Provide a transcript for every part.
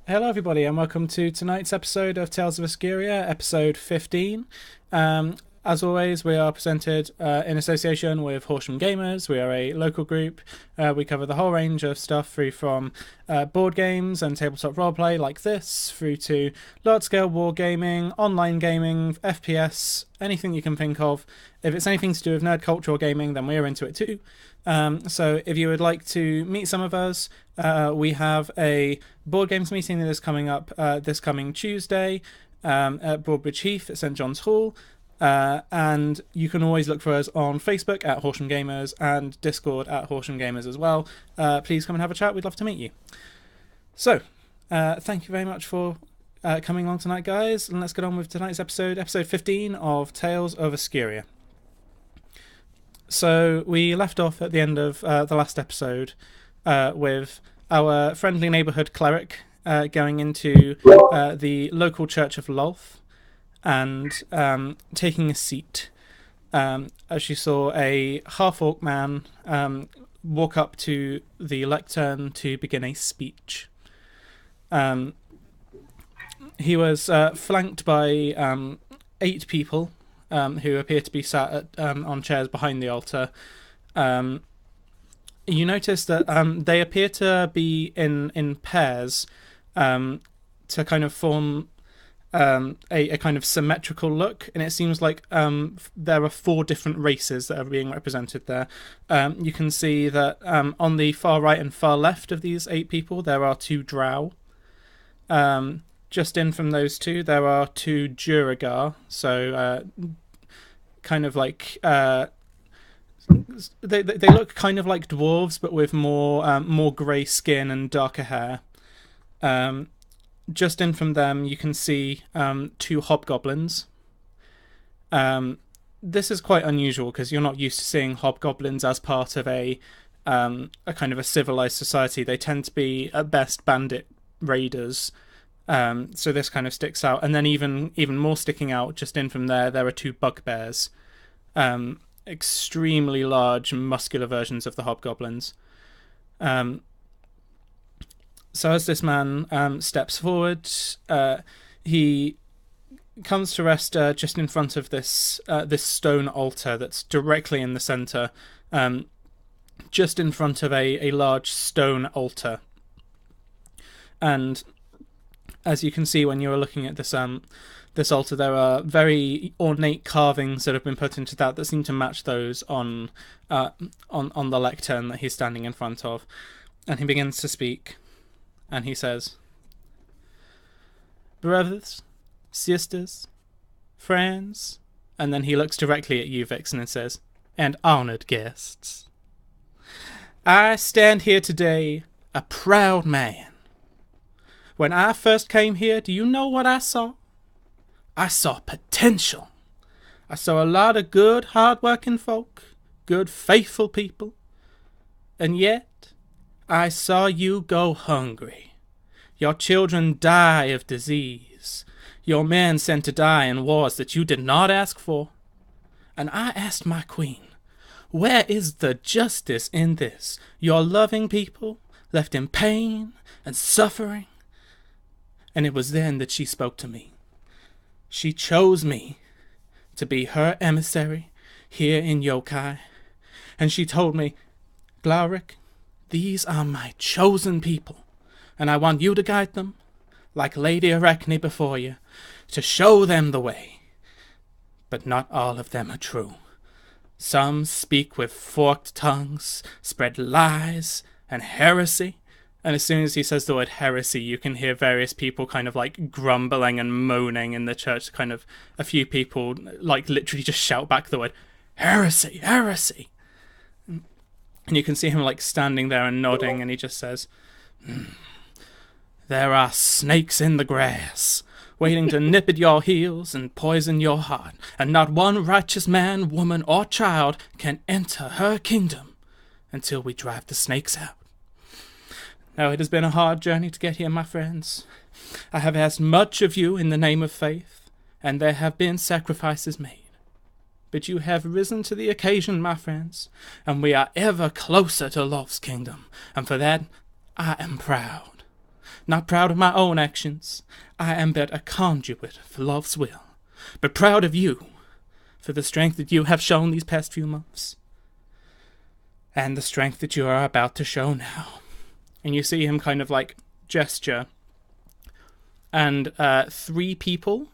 Hello, everybody, and welcome to tonight's episode of Tales of Escuria, episode 15. As always, we are presented in association with Horsham Gamers. We are a local group. We cover the whole range of stuff, through from board games and tabletop roleplay like this, through to large-scale wargaming, online gaming, FPS, anything you can think of. If it's anything to do with nerd culture or gaming, then we're into it too. So if you would like to meet some of us, we have a board games meeting that is coming up this coming Tuesday at Broadbridge Heath at St John's Hall. And you can always look for us on Facebook at Horsham Gamers and Discord at Horsham Gamers as well. Please come and have a chat. We'd love to meet you. So, thank you very much for coming along tonight, guys. And let's get on with tonight's episode 15 of Tales of Escuria. So, we left off at the end of the last episode with our friendly neighbourhood cleric going into the local church of Lolth and taking a seat as she saw a half-orc man walk up to the lectern to begin a speech. He was flanked by 8 people who appear to be sat on chairs behind the altar. You notice that they appear to be in pairs to kind of form a kind of symmetrical look, and it seems like there are 4 different races that are being represented there. You can see that on the far right and far left of these 8 people there are 2 drow. Just in from those 2 there are 2 Duragar, so kind of like they look kind of like dwarves but with more grey skin and darker hair. Just in from them, you can see 2 hobgoblins. This is quite unusual because you're not used to seeing hobgoblins as part of a kind of a civilized society. They tend to be at best bandit raiders. So this kind of sticks out. And then even more sticking out, just in from there are 2 bugbears. Extremely large, muscular versions of the hobgoblins. So as this man steps forward, he comes to rest just in front of this stone altar that's directly in the centre, just in front of a large stone altar. And as you can see when you're looking at this altar, there are very ornate carvings that have been put into that seem to match those on the lectern that he's standing in front of. And he begins to speak. And he says, "Brothers, sisters, friends," and then he looks directly at you, Vixen, and says, "and honoured guests. I stand here today a proud man. When I first came here, do you know what I saw? I saw potential. I saw a lot of good, hard-working folk, good, faithful people, and yet I saw you go hungry. Your children die of disease. Your men sent to die in wars that you did not ask for. And I asked my queen, where is the justice in this? Your loving people left in pain and suffering. And it was then that she spoke to me. She chose me to be her emissary here in Yokai. And she told me, Glauric, these are my chosen people, and I want you to guide them, like Lady Arachne before you, to show them the way. But not all of them are true. Some speak with forked tongues, spread lies and heresy. And as soon as he says the word heresy, you can hear various people kind of like grumbling and moaning in the church. Kind of a few people like literally just shout back the word, heresy, heresy. And you can see him like standing there and nodding, and he just says, there are snakes in the grass, waiting to nip at your heels and poison your heart, and not one righteous man, woman, or child can enter her kingdom until we drive the snakes out. Now, it has been a hard journey to get here, my friends. I have asked much of you in the name of faith, and there have been sacrifices made. But you have risen to the occasion, my friends, and we are ever closer to Lolth's kingdom, and for that I am proud. Not proud of my own actions. I am but a conduit for love's will. But proud of you, for the strength that you have shown these past few months. And the strength that you are about to show now. And you see him kind of like gesture. And 3 people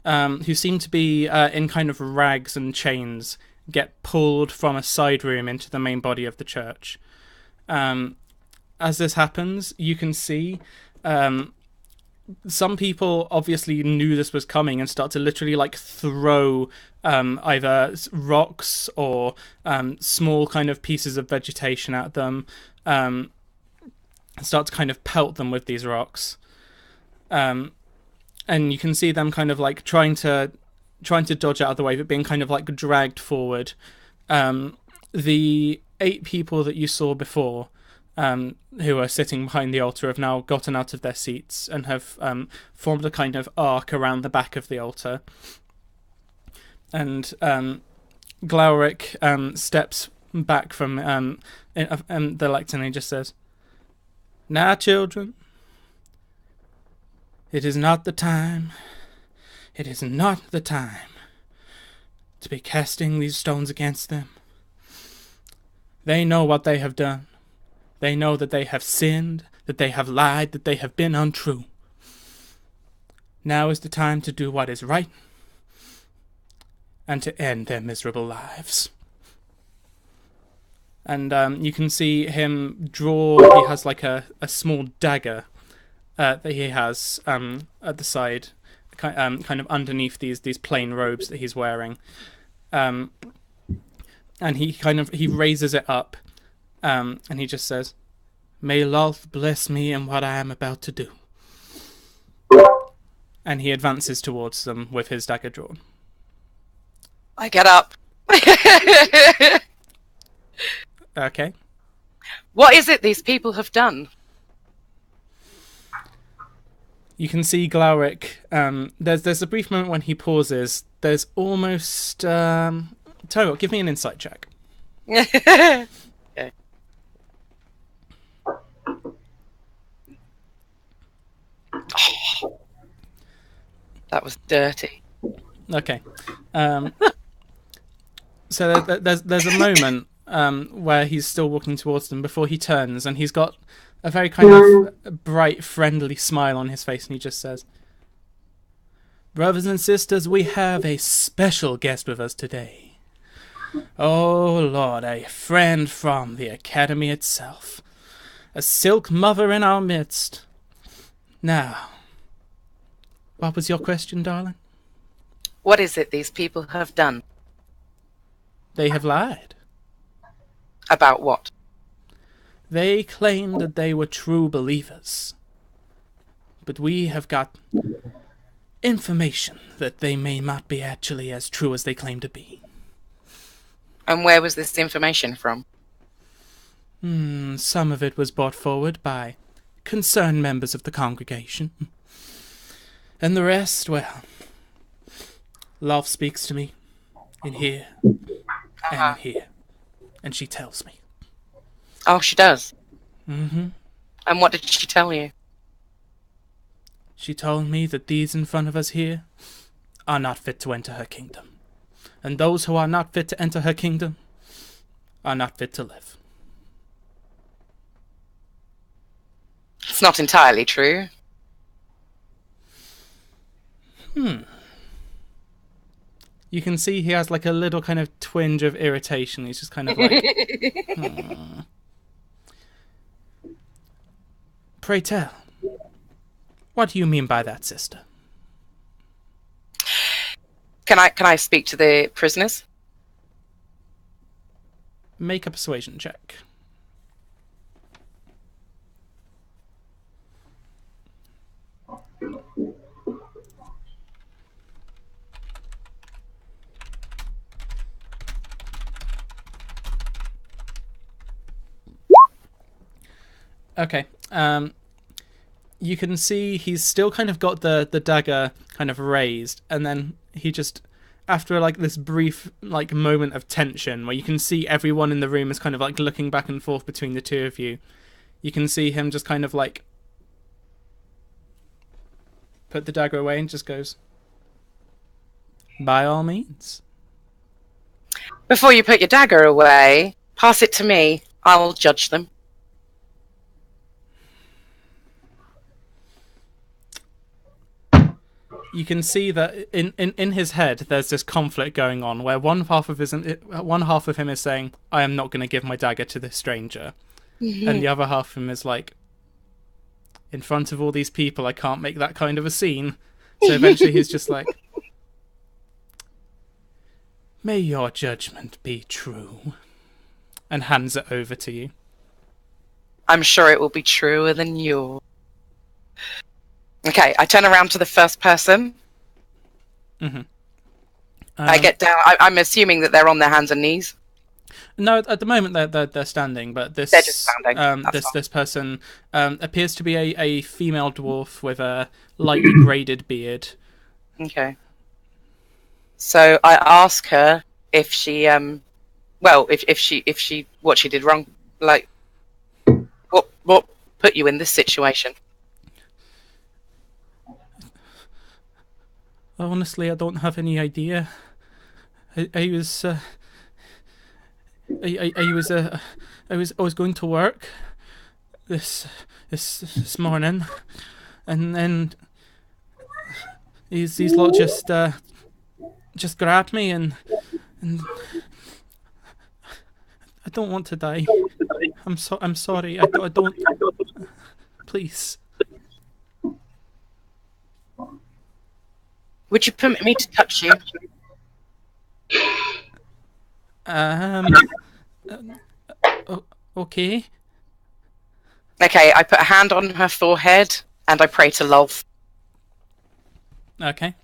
who seem to be in kind of rags and chains get pulled from a side room into the main body of the church. As this happens, you can see some people obviously knew this was coming and start to literally like throw either rocks or small kind of pieces of vegetation at them, start to kind of pelt them with these rocks. And you can see them kind of like trying to dodge out of the way, but being kind of like dragged forward. The 8 people that you saw before, who are sitting behind the altar, have now gotten out of their seats and have formed a kind of arc around the back of the altar. And Glowric steps back from the lectern and he just says, "Now, children, it is not the time to be casting these stones against them. They know what they have done. They know that they have sinned, that they have lied, that they have been untrue. Now is the time to do what is right and to end their miserable lives." And you can see him draw. He has like a small dagger that he has at the side, kind of underneath these plain robes that he's wearing, and he raises it up, and he just says, "May Lolth bless me in what I am about to do." And he advances towards them with his dagger drawn. I get up. Okay. What is it these people have done? You can see Glowric. There's a brief moment when he pauses. There's almost. Tell you what, give me an insight check. Okay. Oh, that was dirty. Okay. So there's a moment where he's still walking towards them before he turns, and he's got a very kind of bright, friendly smile on his face, and he just says, "Brothers and sisters, we have a special guest with us today. Oh, Lord, a friend from the Academy itself. A silk mother in our midst. Now, what was your question, darling?" What is it these people have done? They have lied. About what? They claimed that they were true believers. But we have got information that they may not be actually as true as they claim to be. And where was this information from? Some of it was brought forward by concerned members of the congregation. And the rest, well, Love speaks to me in here and in here. And she tells me. Oh, she does? Mm-hmm. And what did she tell you? She told me that these in front of us here are not fit to enter her kingdom. And those who are not fit to enter her kingdom are not fit to live. It's not entirely true. You can see he has like a little kind of twinge of irritation. He's just kind of like... Pray tell, what do you mean by that, sister? Can I speak to the prisoners? Make a persuasion check. Okay. You can see he's still kind of got the dagger kind of raised, and then he just, after like this brief like moment of tension where you can see everyone in the room is kind of like looking back and forth between the two of you, you can see him just kind of like put the dagger away and just goes, by all means. Before you put your dagger away, pass it to me. I'll judge them. You can see that in his head there's this conflict going on where one half of him is saying, I am not going to give my dagger to this stranger. And the other half of him is like, in front of all these people, I can't make that kind of a scene. So eventually he's just like, may your judgment be true. And hands it over to you. I'm sure it will be truer than yours. Okay, I turn around to the first person. Mm-hmm. I get down. I'm assuming that they're on their hands and knees. No, at the moment they're standing, but they're just standing. This person appears to be a female dwarf with a lightly braided beard. Okay. So I ask her if she if she what she did wrong, like what put you in this situation? Honestly, I don't have any idea. I was going to work this morning, and then these lot just grabbed me and I don't want to die. I'm sorry. I don't. Please. Would you permit me to touch you? Okay. Okay, I put a hand on her forehead and I pray to Lolth. Okay.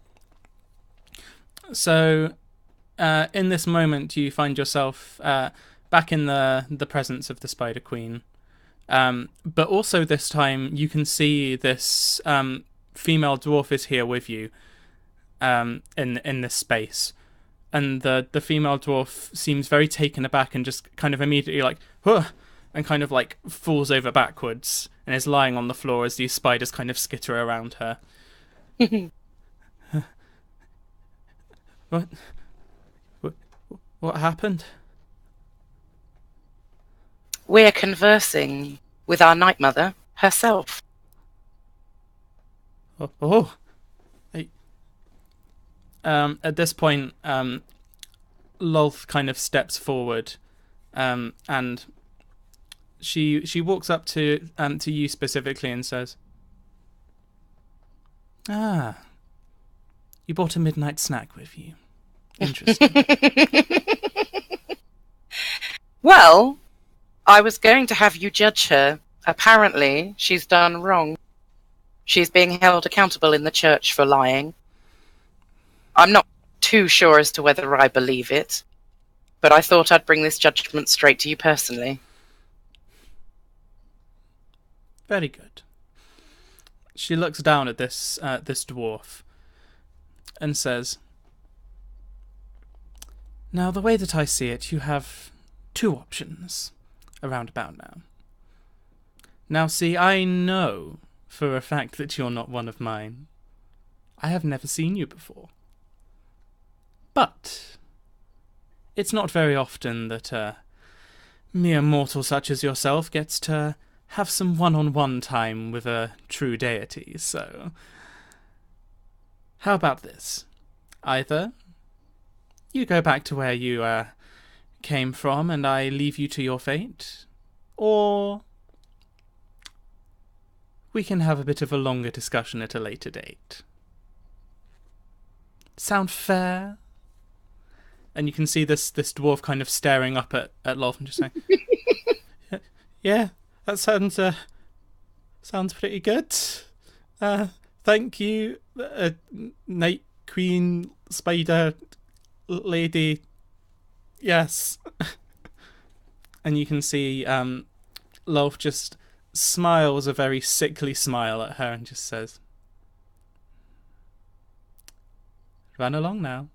So, in this moment, you find yourself back in the presence of the Spider Queen. But also this time, you can see this female dwarf is here with you. In this space, and the female dwarf seems very taken aback and just kind of immediately like, huh, and kind of like falls over backwards and is lying on the floor as these spiders kind of skitter around her. What happened? We're conversing with our Night Mother herself. Oh. At this point, Lolth kind of steps forward, and she walks up to you specifically and says, "Ah, you brought a midnight snack with you. Interesting." Well, I was going to have you judge her. Apparently, she's done wrong. She's being held accountable in the church for lying. I'm not too sure as to whether I believe it, but I thought I'd bring this judgment straight to you personally. Very good. She looks down at this dwarf and says, "Now, the way that I see it, you have two options around about now. Now, see, I know for a fact that you're not one of mine. I have never seen you before. But it's not very often that a mere mortal such as yourself gets to have some one-on-one time with a true deity, so how about this? Either you go back to where you came from and I leave you to your fate, or we can have a bit of a longer discussion at a later date. Sound fair?" And you can see this dwarf kind of staring up at Lolth and just saying, "Yeah, that sounds pretty good. Thank you, Night Queen Spider Lady. Yes." And you can see Lolth just smiles a very sickly smile at her and just says, "Run along now."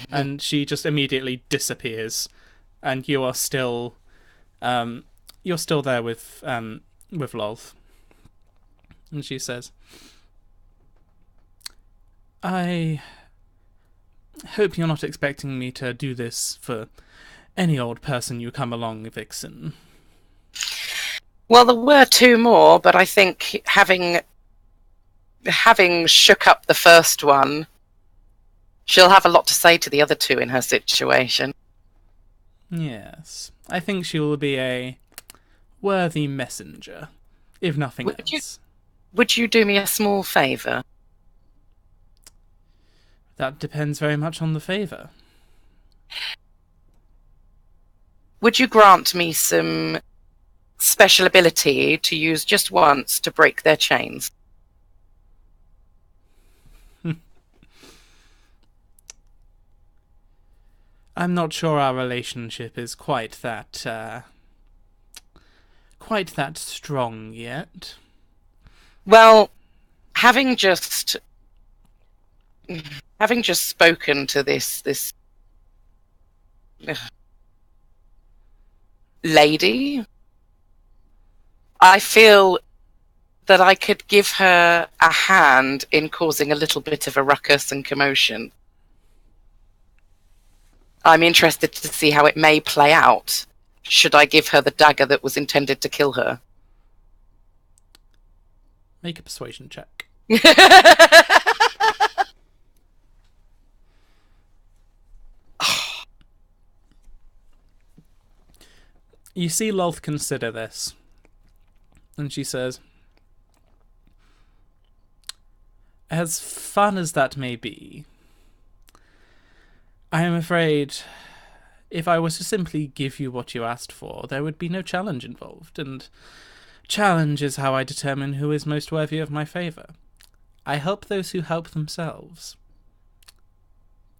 And she just immediately disappears, and you are still, you're still there with Lolth. And she says, I hope you're not expecting me to do this for any old person you come along, Vixen. Well, there were two more, but I think having shook up the first one, she'll have a lot to say to the other two in her situation. Yes, I think she will be a worthy messenger, if nothing else. Would you do me a small favour? That depends very much on the favour. Would you grant me some special ability to use just once to break their chains? I'm not sure our relationship is quite that strong yet. Well, having just spoken to this lady, I feel that I could give her a hand in causing a little bit of a ruckus and commotion. I'm interested to see how it may play out. Should I give her the dagger that was intended to kill her? Make a persuasion check. You see Lolth consider this, and she says, as fun as that may be, I am afraid if I was to simply give you what you asked for, there would be no challenge involved, and challenge is how I determine who is most worthy of my favour. I help those who help themselves.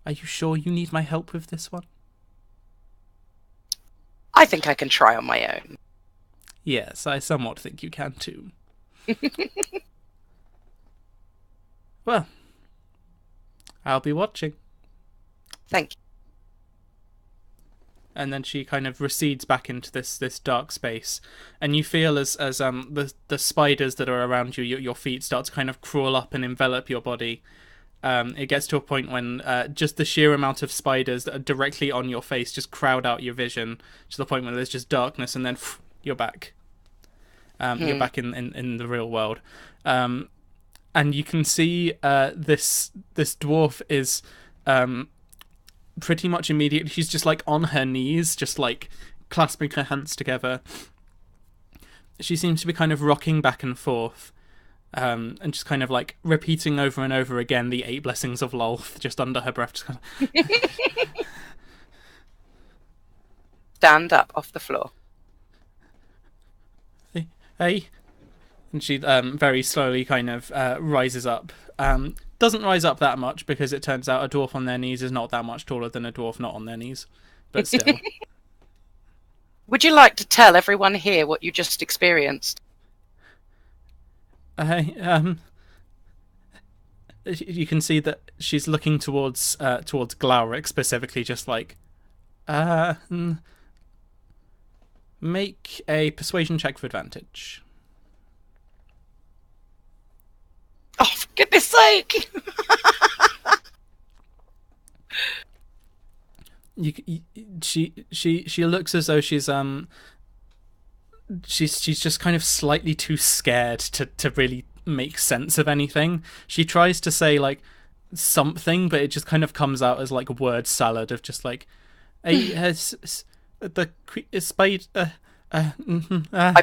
Are you sure you need my help with this one? I think I can try on my own. Yes, I somewhat think you can too. Well, I'll be watching. Thank you. And then she kind of recedes back into this dark space, and you feel as the spiders that are around you, your feet start to kind of crawl up and envelop your body. It gets to a point when just the sheer amount of spiders that are directly on your face just crowd out your vision to the point where there's just darkness, and then you're back. You're back in the real world, and you can see this dwarf is pretty much immediately, she's just like on her knees, just like clasping her hands together. She seems to be kind of rocking back and forth, and just kind of like repeating over and over again the 8 blessings of Lolth just under her breath. Just kind of Stand up off the floor. Hey. And she very slowly kind of rises up. Doesn't rise up that much, because it turns out a dwarf on their knees is not that much taller than a dwarf not on their knees. But still. Would you like to tell everyone here what you just experienced? You can see that she's looking towards Glowric specifically, just like, make a persuasion check for advantage. Oh, for goodness sake! She looks as though she's just kind of slightly too scared to really make sense of anything. She tries to say like something, but it just kind of comes out as like word salad of just like I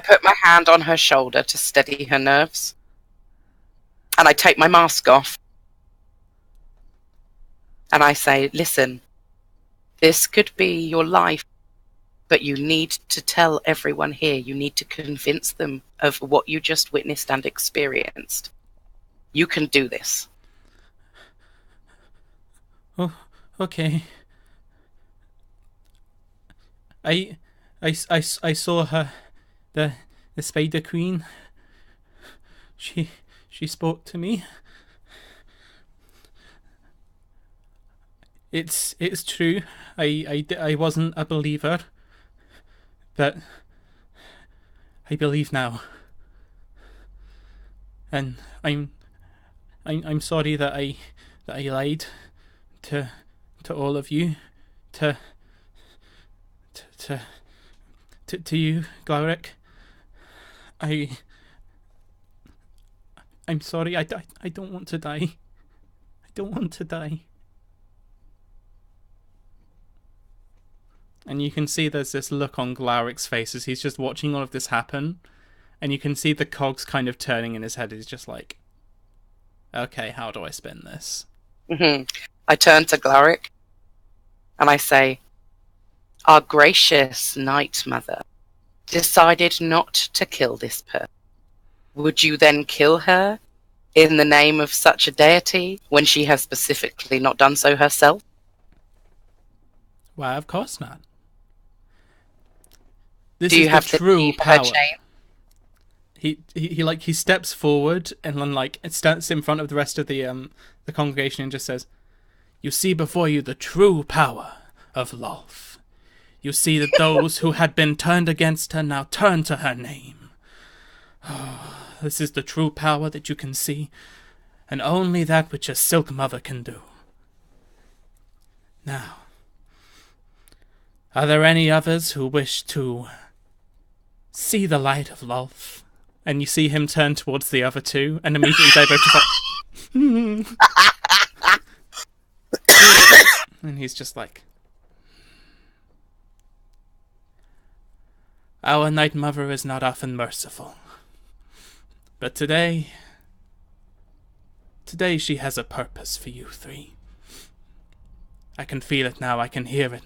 put my hand on her shoulder to steady her nerves, and I take my mask off, and I say, listen, this could be your life, but you need to tell everyone here. You need to convince them of what you just witnessed and experienced. You can do this. Oh, okay. I saw her, the Spider Queen. She spoke to me. It's true. I wasn't a believer, but I believe now. And I'm sorry that that I lied to all of you, to to you, Glowric. I'm sorry. I don't want to die. I don't want to die. And you can see there's this look on Glowric's face as he's just watching all of this happen. And you can see the cogs kind of turning in his head. He's just like, okay, how do I spin this? Mm-hmm. I turn to Glowric and I say, our gracious Night Mother decided not to kill this person. Would you then kill her in the name of such a deity when she has specifically not done so herself? Why, of course not. This Do you is have the true power. He steps forward and then it stands in front of the rest of the congregation and just says, "You see before you the true power of Lolth. You see that those who had been turned against her now turn to her name. Oh, this is the true power that you can see, and only that which a Silk Mother can do. Now, are there any others who wish to see the light of Lolth?" And you see him turn towards the other two, and immediately they both just like... And he's just like... Our Night Mother is not often merciful. But today she has a purpose for you three. I can feel it now, I can hear it.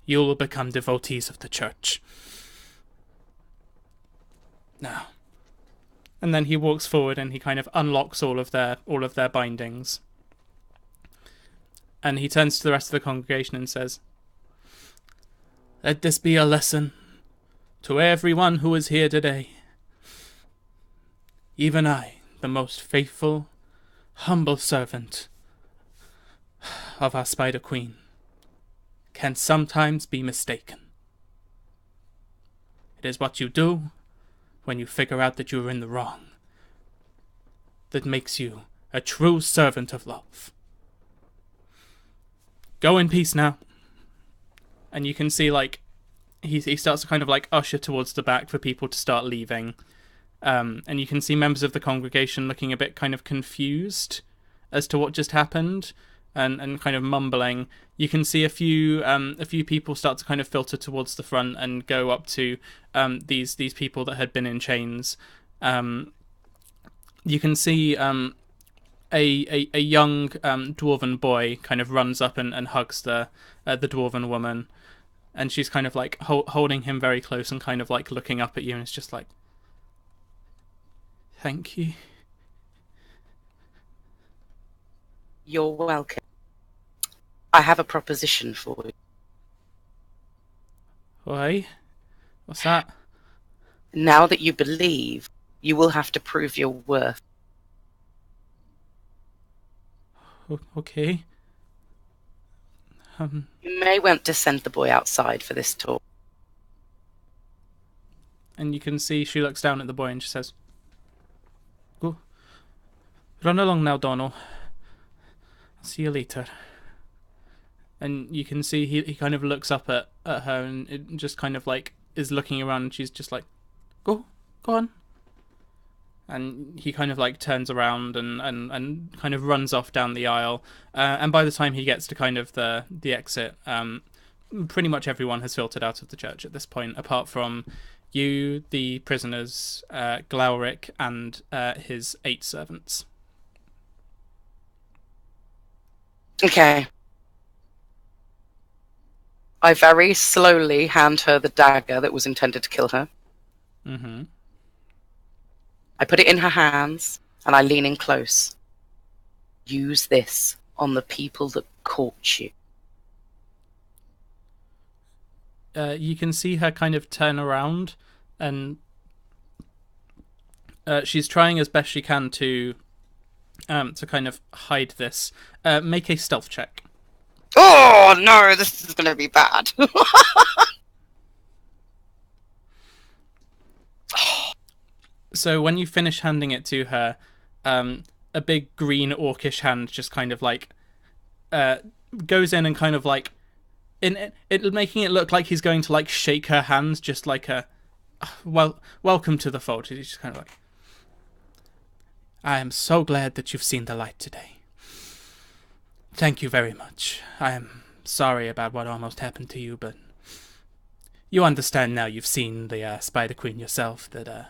You will become devotees of the church. Now. And then he walks forward and he kind of unlocks all of their bindings. And he turns to the rest of the congregation and says, "Let this be a lesson to everyone who is here today. Even I, the most faithful, humble servant of our Spider Queen, can sometimes be mistaken. It is what you do when you figure out that you are in the wrong that makes you a true servant of love. Go in peace now." And you can see, he starts to kind of, usher towards the back for people to start leaving. And you can see members of the congregation looking a bit kind of confused as to what just happened and kind of mumbling. You can see a few people start to kind of filter towards the front and go up to these people that had been in chains. You can see a young dwarven boy kind of runs up and hugs the dwarven woman, and she's kind of holding him very close and kind of looking up at you, and it's just like, "Thank you." You're welcome. I have a proposition for you. Why? What's that? Now that you believe, you will have to prove your worth. Okay. You may want to send the boy outside for this talk. And you can see she looks down at the boy and she says, "Go. Run along now, Donald. I'll see you later." And you can see he kind of looks up at her and it just kind of is looking around, and she's just like, Go on. And he kind of turns around and kind of runs off down the aisle. And by the time he gets to kind of the exit, pretty much everyone has filtered out of the church at this point, apart from you, the prisoners, Glowric, and his 8 servants. Okay. I very slowly hand her the dagger that was intended to kill her. Mm-hmm. I put it in her hands, and I lean in close. Use this on the people that caught you. You can see her kind of turn around, and she's trying as best she can to kind of hide this. Make a stealth check. Oh, no, this is going to be bad. So when you finish handing it to her, a big green orcish hand just kind of like goes in and kind of like in it making it look like he's going to like shake her hands, just like a welcome to the fold. He's just kind of like, I am so glad that you've seen the light today. Thank you very much. I am sorry about what almost happened to you, but you understand now you've seen the Spider Queen yourself that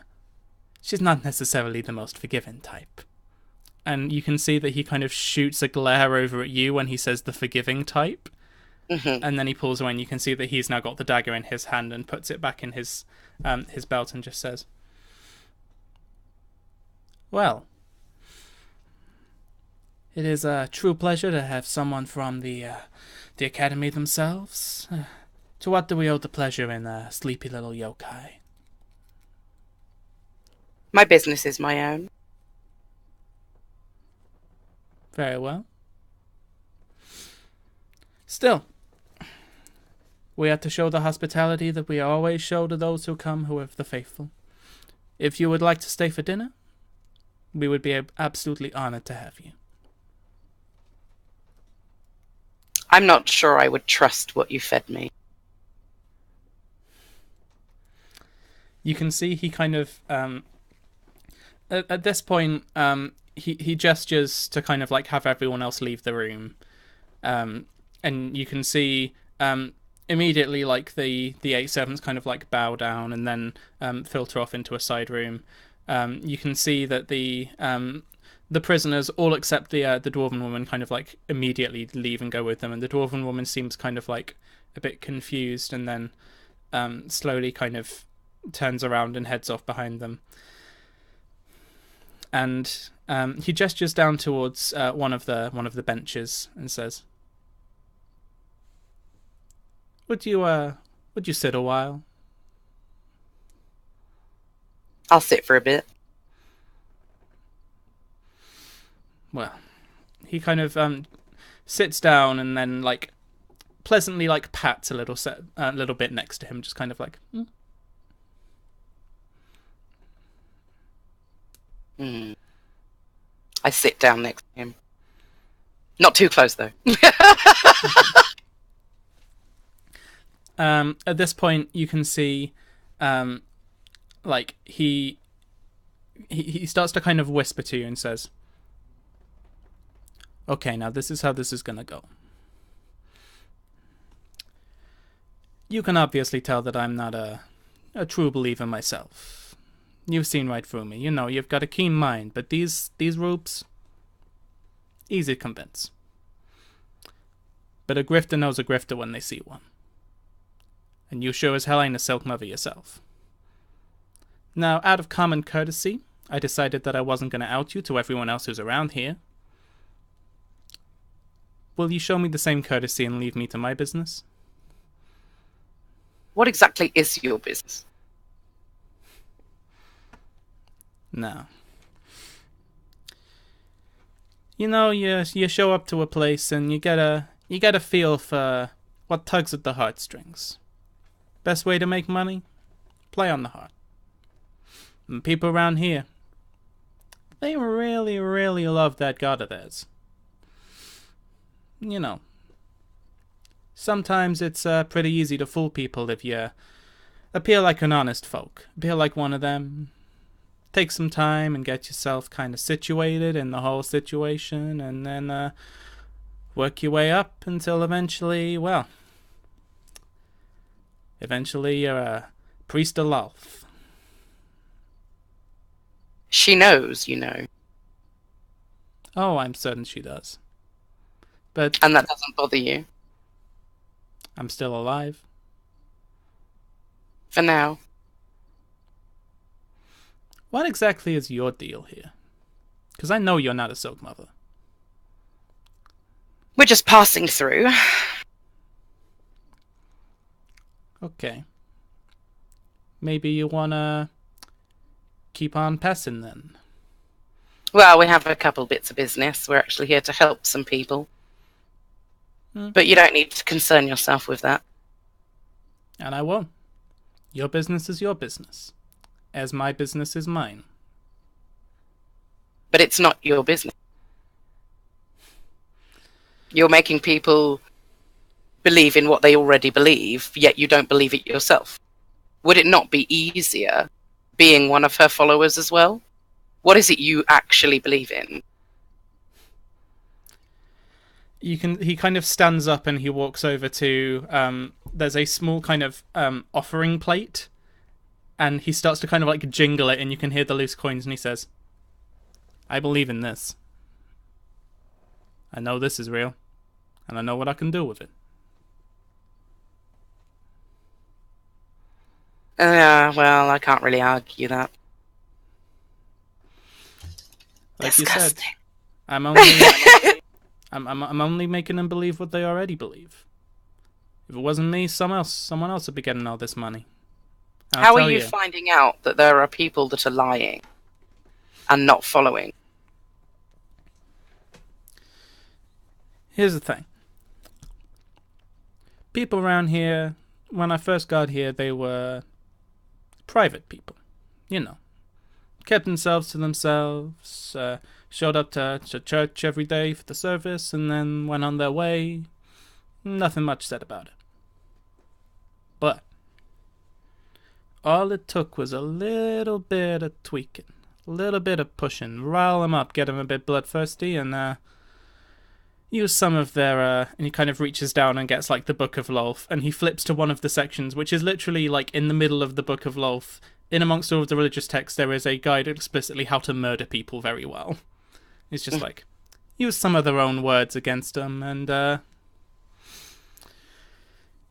she's not necessarily the most forgiving type. And you can see that he kind of shoots a glare over at you when he says the forgiving type. Mm-hmm. And then he pulls away and you can see that he's now got the dagger in his hand and puts it back in his belt and just says, well, it is a true pleasure to have someone from the Academy themselves. To what do we owe the pleasure in sleepy little Yokai? My business is my own. Very well. Still, we have to show the hospitality that we always show to those who come who are the faithful. If you would like to stay for dinner, we would be absolutely honored to have you. I'm not sure I would trust what you fed me. You can see he kind of at this point he gestures to kind of like have everyone else leave the room, and you can see immediately like the 8 servants kind of like bow down and then filter off into a side room. You can see that the prisoners, all except the dwarven woman, kind of like immediately leave and go with them, and the dwarven woman seems kind of like a bit confused, and then slowly kind of turns around and heads off behind them. And he gestures down towards one of the benches and says, "Would you sit a while?" I'll sit for a bit. Well, he kind of sits down and then like pleasantly like pats a little bit next to him, just kind of like. I sit down next to him. Not too close, though. At this point, you can see, like he starts to kind of whisper to you and says, "Okay, now this is how this is gonna go. You can obviously tell that I'm not a true believer myself. You've seen right through me. You know, you've got a keen mind, but these rubes, easy to convince. But a grifter knows a grifter when they see one. And you sure as hell ain't a silk mother yourself. Now, out of common courtesy, I decided that I wasn't going to out you to everyone else who's around here. Will you show me the same courtesy and leave me to my business?" What exactly is your business? No. You know, you show up to a place and you get a feel for what tugs at the heartstrings. Best way to make money? Play on the heart. And people around here, they really, really love that god of theirs. You know, sometimes it's pretty easy to fool people if you appear like an honest folk. Appear like one of them. Take some time and get yourself kind of situated in the whole situation, and then work your way up until eventually you're a priest of Lolth. She knows, you know. Oh, I'm certain she does. But And that doesn't bother you? I'm still alive. For now. What exactly is your deal here? Because I know you're not a silk mother. We're just passing through. Okay. Maybe you wanna keep on passing then. Well, we have a couple bits of business. We're actually here to help some people. But you don't need to concern yourself with that. And I won't. Your business is your business, as my business is mine. But it's not your business. You're making people believe in what they already believe, yet you don't believe it yourself. Would it not be easier being one of her followers as well? What is it you actually believe in? He kind of stands up and he walks over to there's a small kind of offering plate, and he starts to kind of like jingle it, and you can hear the loose coins, and he says, I believe in this. I know this is real, and I know what I can do with it. Well, I can't really argue that. Like Disgusting. you said, I'm only I'm only making them believe what they already believe. If it wasn't me, someone else would be getting all this money. How are you finding out that there are people that are lying and not following? Here's the thing. People around here, when I first got here, they were private people. You know. Kept themselves to themselves, showed up to church every day for the service, and then went on their way. Nothing much said about it. But all it took was a little bit of tweaking, a little bit of pushing, rile them up, get them a bit bloodthirsty, and use some of their, and he kind of reaches down and gets like the Book of Lolth, and he flips to one of the sections, which is literally like in the middle of the Book of Lolth. In amongst all of the religious texts, there is a guide explicitly how to murder people very well. It's just like, use some of their own words against them, and,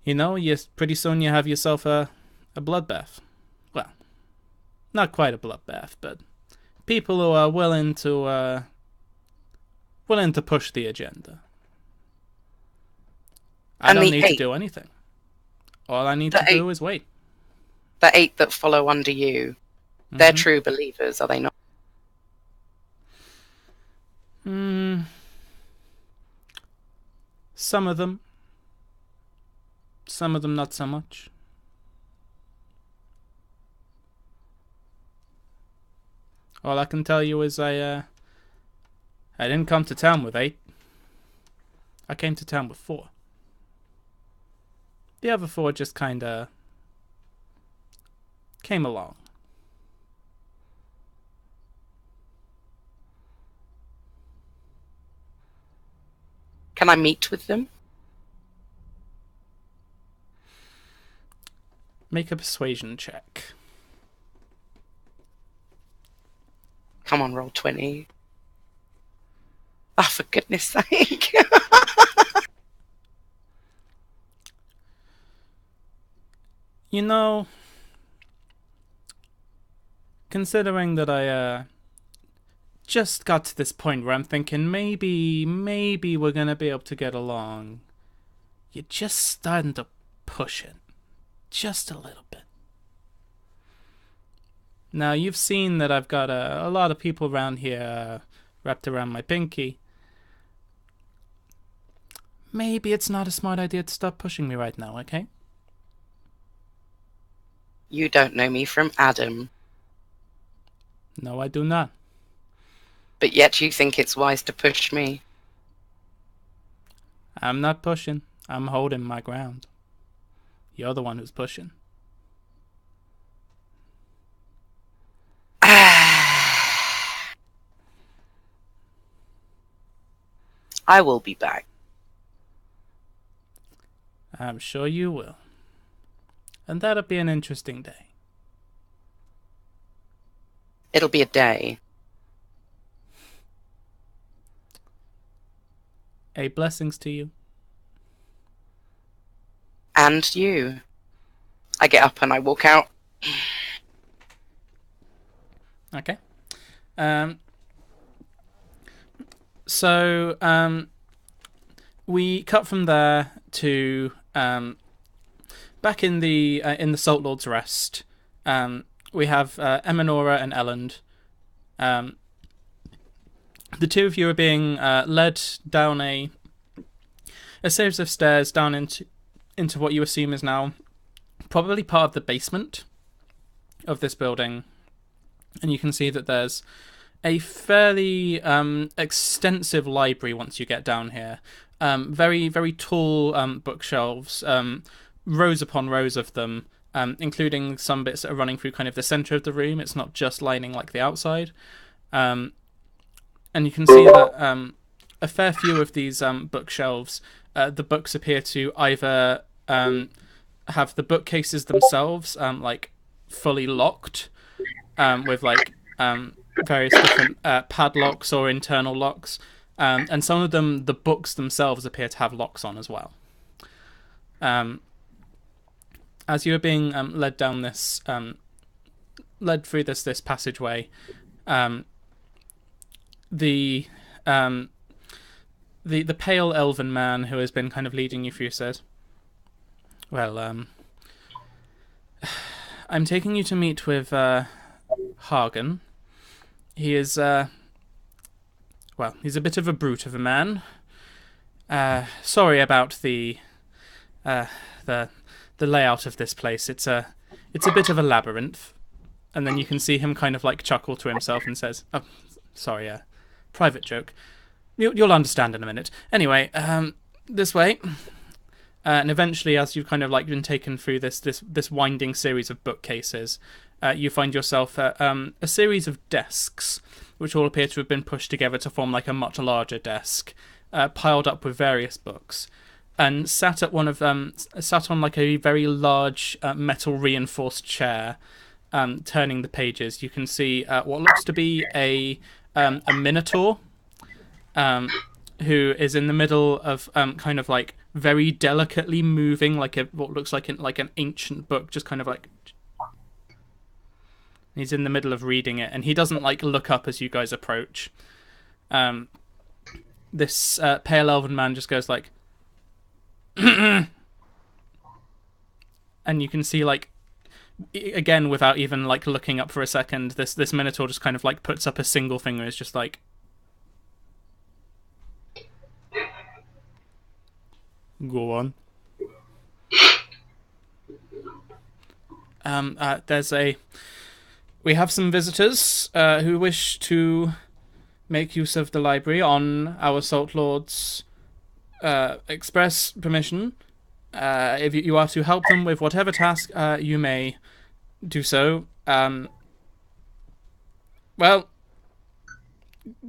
you know, pretty soon you have yourself a bloodbath. Well, not quite a bloodbath, but people who are willing to push the agenda. I don't need to do anything. All I need to do is wait. The 8 that follow under you, they're true believers, are they not? Some of them. Some of them not so much. All I can tell you is I didn't come to town with 8. I came to town with 4. The other 4 just kinda came along. Can I meet with them? Make a persuasion check. Come on, roll 20. Oh, for goodness sake. You know, considering that I just got to this point where I'm thinking maybe we're gonna be able to get along, you're just starting to push it. Just a little bit. Now, you've seen that I've got a lot of people around here wrapped around my pinky. Maybe it's not a smart idea to stop pushing me right now, okay? You don't know me from Adam. No, I do not. But yet you think it's wise to push me. I'm not pushing. I'm holding my ground. You're the one who's pushing. I will be back. I'm sure you will. And that'll be an interesting day. It'll be a day. Blessings to you. And you. I get up and I walk out. Okay. So we cut from there to back in the Salt Lord's Rest. We have Emanora and Elland. The two of you are being led down a series of stairs down into what you assume is now probably part of the basement of this building. And you can see that there's a fairly extensive library once you get down here. Very, very tall bookshelves, rows upon rows of them, including some bits that are running through kind of the centre of the room. It's not just lining like the outside. And you can see that a fair few of these bookshelves, the books appear to either have the bookcases themselves like fully locked with like various different padlocks or internal locks, and some of them, the books themselves appear to have locks on as well. As you are being led down this, led through this passageway, the pale elven man who has been kind of leading you through says, "Well, I'm taking you to meet with Hagen. He is, he's a bit of a brute of a man. Sorry about the layout of this place. It's a bit of a labyrinth." And then you can see him kind of like chuckle to himself and says, "Oh, sorry, private joke. You'll understand in a minute. Anyway, this way." And eventually, as you've kind of like been taken through this winding series of bookcases, you find yourself at a series of desks, which all appear to have been pushed together to form like a much larger desk, piled up with various books. And sat on like a very large metal reinforced chair, turning the pages, you can see what looks to be a minotaur, who is in the middle of kind of like very delicately moving like what looks like an ancient book, just kind of like. He's in the middle of reading it, and he doesn't like look up as you guys approach. This pale elven man just goes like, and you can see like, again without even like looking up for a second, this minotaur just kind of like puts up a single finger. It's just like, go on. We have some visitors who wish to make use of the library on our Salt Lord's express permission. If you are to help them with whatever task, you may do so. Well,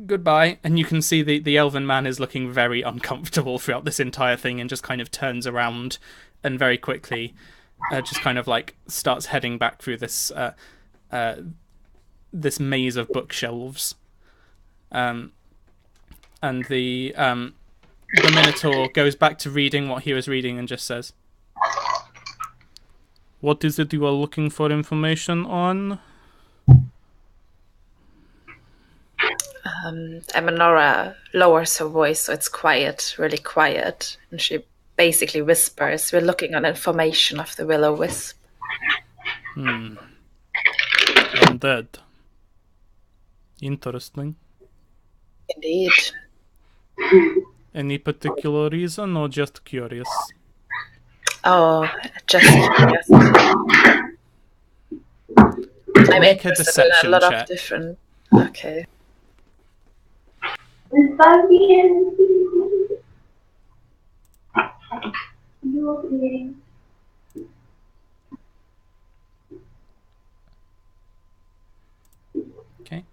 goodbye. And you can see the elven man is looking very uncomfortable throughout this entire thing, and just kind of turns around and very quickly just kind of like starts heading back through this this maze of bookshelves. And the Minotaur goes back to reading what he was reading and just says, "What is it you are looking for information on?" Emanora lowers her voice so it's quiet, really quiet, and she basically whispers, "We're looking on information of the Will-O-Wisp." Undead. Interesting. Indeed. Any particular reason or just curious? Oh, just curious. I'm Make a interested in a deception lot check. of different... Okay. Okay.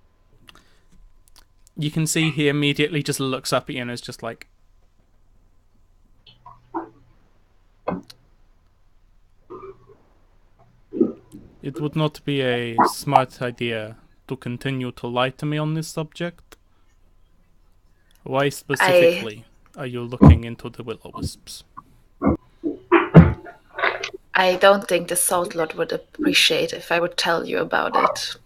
You can see he immediately just looks up at you and is just like, "It would not be a smart idea to continue to lie to me on this subject. Why specifically are you looking into the Will-O-Wisps?" I don't think the Salt Lord would appreciate if I would tell you about it.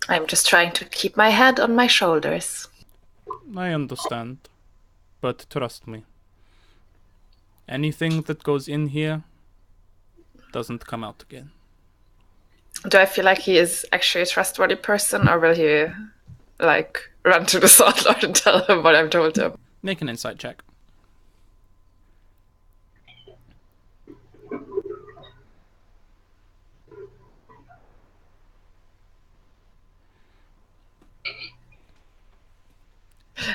I'm just trying to keep my head on my shoulders. I understand, but trust me. Anything that goes in here doesn't come out again. Do I feel like he is actually a trustworthy person, or will he, like, run to the Salt Lord and tell him what I've told him? Make an insight check.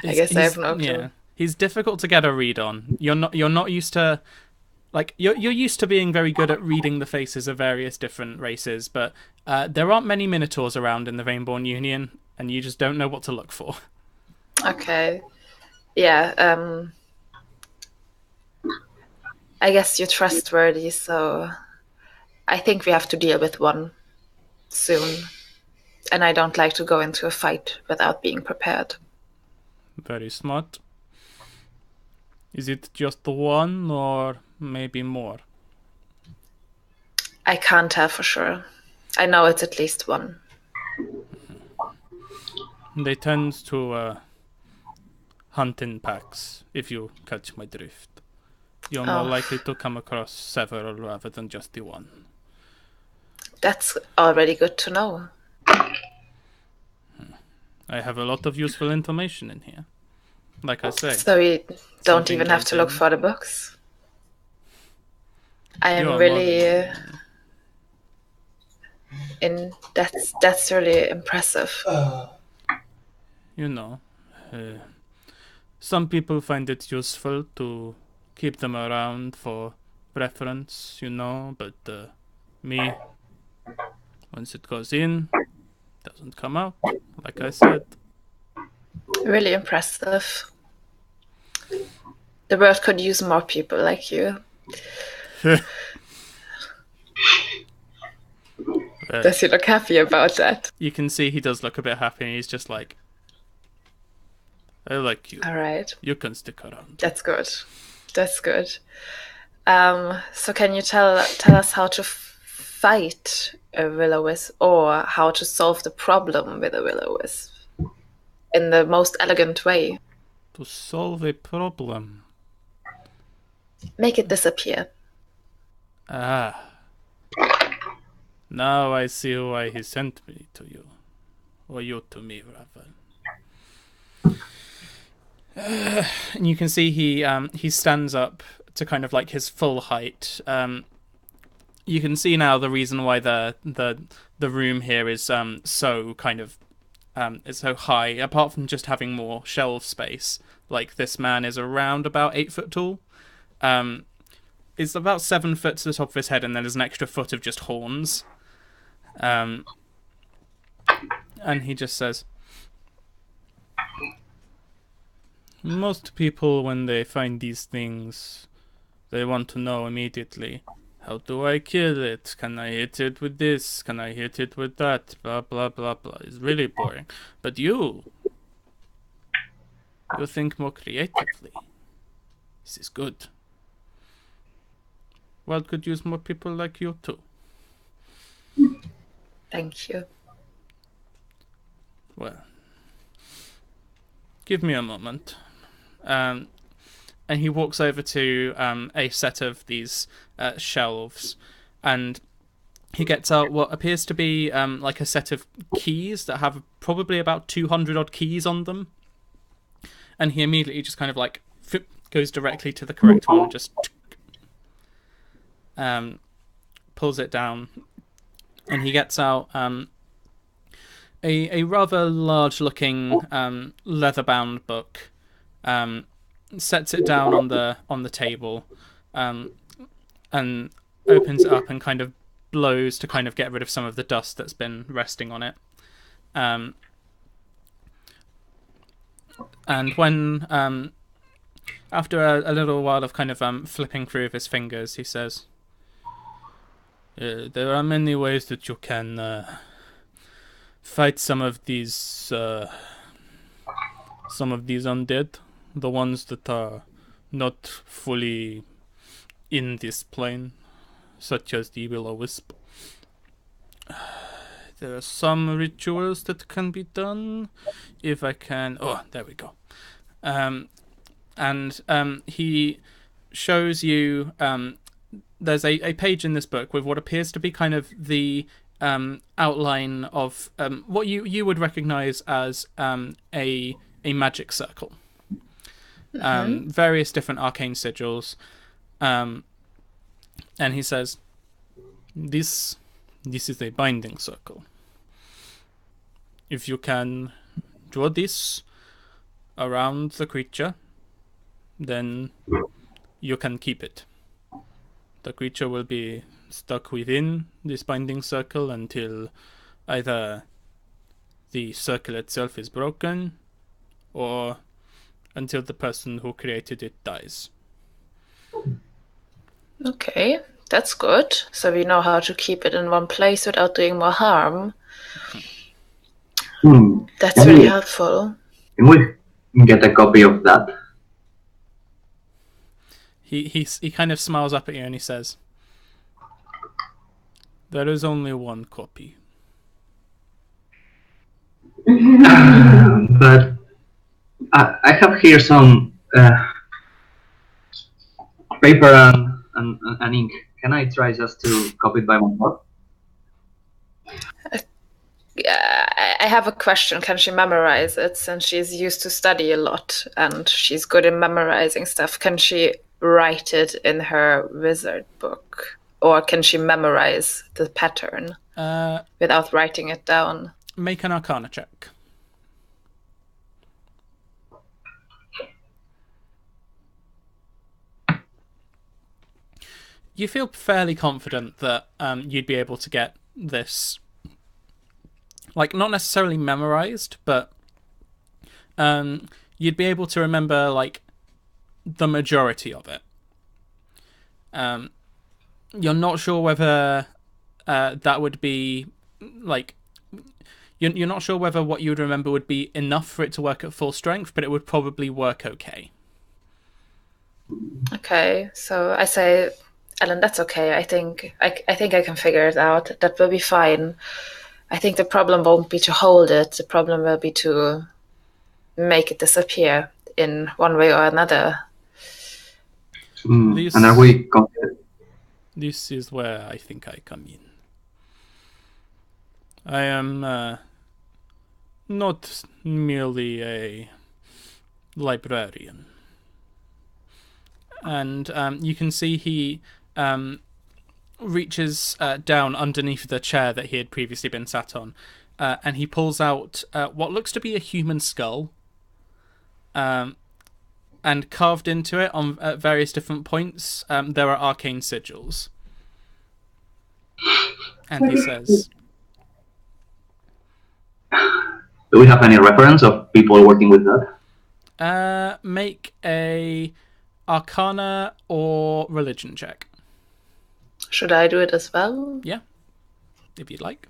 I guess I have no clue. Yeah, he's difficult to get a read on. You're not used to, like, you're used to being very good at reading the faces of various different races, but there aren't many Minotaurs around in the Rainborn Union, and you just don't know what to look for. Okay. Yeah, I guess you're trustworthy, so I think we have to deal with one soon. And I don't like to go into a fight without being prepared. Very smart. Is it just the one, or maybe more? I can't tell for sure. I know it's at least one. They tend to hunt in packs, if you catch my drift. You're more likely to come across several rather than just the one. That's already good to know. I have a lot of useful information in here. Like I say. So we don't something even have to look goes in. for the books. I am You're really more that's really impressive. You know, some people find it useful to keep them around for reference, but me, once it goes in, doesn't come out, like I said. Really impressive. The world could use more people like you. Does he look happy about that? You can see he does look a bit happy, and he's just like, I like you. All right. You can stick around. That's good. That's good. So can you tell us how to fight a will-o-wisp, or how to solve the problem with a will-o-wisp in the most elegant way? To solve a problem. Make it disappear. Ah. Now I see why he sent me to you. Or you to me, rather. And you can see he stands up to kind of like his full height. You can see now the reason why the room here is so kind of is so high. Apart from just having more shelf space, like this man is around about 8 foot tall. It's about 7 foot to the top of his head, and then there's an extra foot of just horns. And he just says, most people, when they find these things, they want to know immediately, how do I kill it? Can I hit it with this? Can I hit it with that? Blah, blah, blah, blah. It's really boring. But you think more creatively. This is good. World could use more people like you too. Thank you. Well, give me a moment. And he walks over to a set of these shelves, and he gets out what appears to be like a set of keys that have probably about 200 odd keys on them. And he immediately just kind of like goes directly to the correct one and just pulls it down. And he gets out a rather large-looking leather-bound book, sets it down on the table, and opens it up and kind of blows to kind of get rid of some of the dust that's been resting on it. And when after a little while of kind of flipping through with his fingers, he says, there are many ways that you can fight some of these undead, the ones that are not fully in this plane, such as the will-o-wisp. There are some rituals that can be done, if I can. Oh, there we go. And he shows you. There's a page in this book with what appears to be kind of the outline of what you would recognize as a magic circle. Various different arcane sigils. And he says, this is a binding circle. If you can draw this around the creature, then you can keep it. The creature will be stuck within this binding circle until either the circle itself is broken or until the person who created it dies. Okay, that's good. So we know how to keep it in one place without doing more harm. That's really helpful. Can we get a copy of that? He kind of smiles up at you and he says, "There is only one copy." But I have here some paper and ink. Can I try just to copy it by myself? I have a question. Can she memorize it since she's used to study a lot and she's good in memorizing stuff? Can she write it in her wizard book? Or can she memorize the pattern without writing it down? Make an Arcana check. You feel fairly confident that you'd be able to get this, like, not necessarily memorized, but you'd be able to remember, like, the majority of it. You're not sure whether that would be, like, you're not sure whether what you would remember would be enough for it to work at full strength, but it would probably work okay. Okay, so I say, Ellen, that's okay. I think I can figure it out. That will be fine. I think the problem won't be to hold it. The problem will be to make it disappear in one way or another. And are we confident? This is where I think I come in. I am not merely a librarian. And you can see he reaches down underneath the chair that he had previously been sat on, and he pulls out what looks to be a human skull, and carved into it at various different points there are arcane sigils. And he says, Do we have any reference of people working with that? Make a Arcana or Religion check. Should I do it as well? Yeah, if you'd like.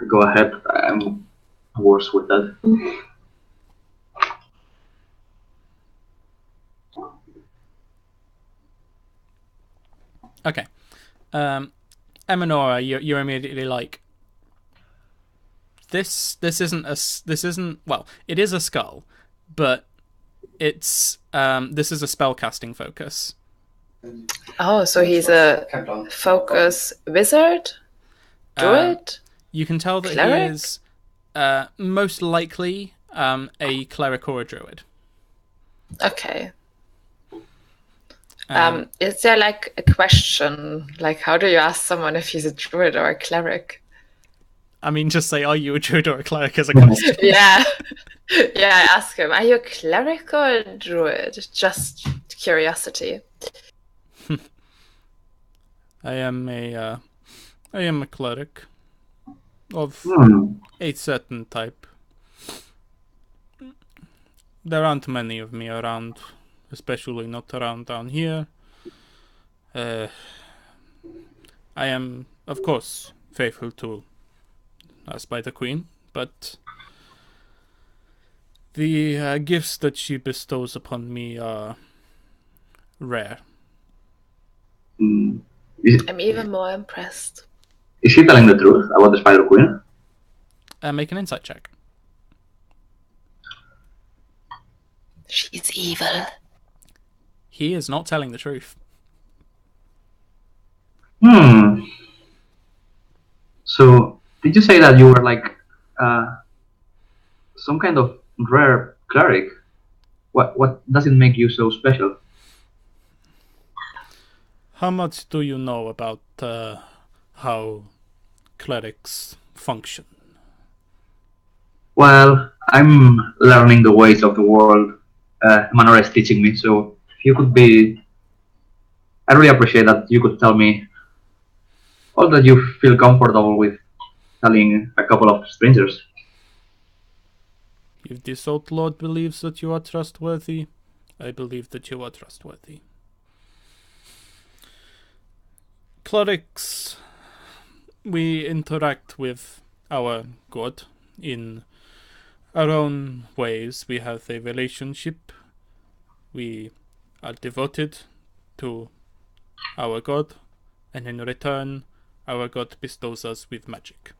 Go ahead. I'm worse with that. Okay. Eminora, you're immediately like, this isn't well, it is a skull, but it's this is a spellcasting focus. Oh, so he's a focus wizard? Druid? You can tell that Cleric? he is most likely a cleric or a druid. Okay. Is there like a question? Like, how do you ask someone if he's a druid or a cleric? I mean, just say, are you a druid or a cleric as a question. Yeah. Yeah, I ask him, are you a cleric or a druid? Just curiosity. I am a cleric of a certain type. There aren't many of me around, especially not around down here. I am, of course, faithful to us by the Queen, but the gifts that she bestows upon me are rare. I'm even more impressed. Is she telling the truth about the Spider Queen? Make an insight check. She's evil. He is not telling the truth. So, did you say that you were like some kind of rare cleric? What does it make you so special? How much do you know about how clerics function? Well, I'm learning the ways of the world. Manora is teaching me, so if you could be, I really appreciate that you could tell me all that you feel comfortable with telling a couple of strangers. If this old lord believes that you are trustworthy, I believe that you are trustworthy. Clerics, we interact with our god in our own ways. We have a relationship. We are devoted to our god, and in return, our god bestows us with magic.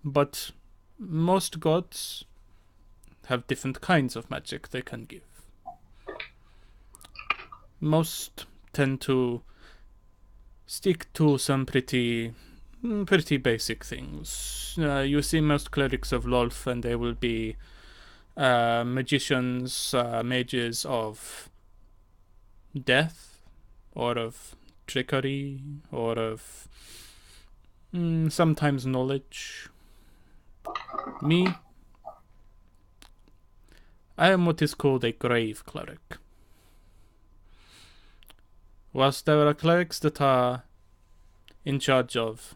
But most gods have different kinds of magic they can give. Most tend to stick to some pretty basic things. You see most clerics of Lolth, and they will be magicians, mages of death, or of trickery, or of sometimes knowledge. Me, I am what is called a grave cleric. Whilst there are clerics that are in charge of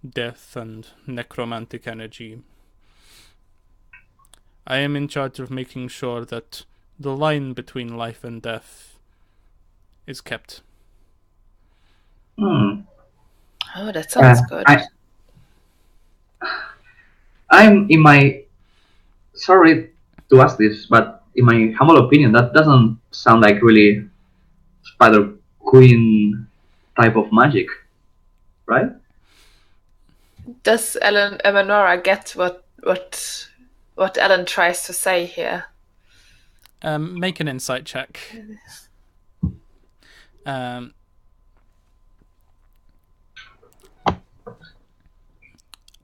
death and necromantic energy, I am in charge of making sure that the line between life and death is kept. Oh, that sounds good. I'm in my, sorry to ask this, but in my humble opinion, that doesn't sound like really Spider Queen type of magic, right? Does Eleonora get what Ellen tries to say here? Make an insight check.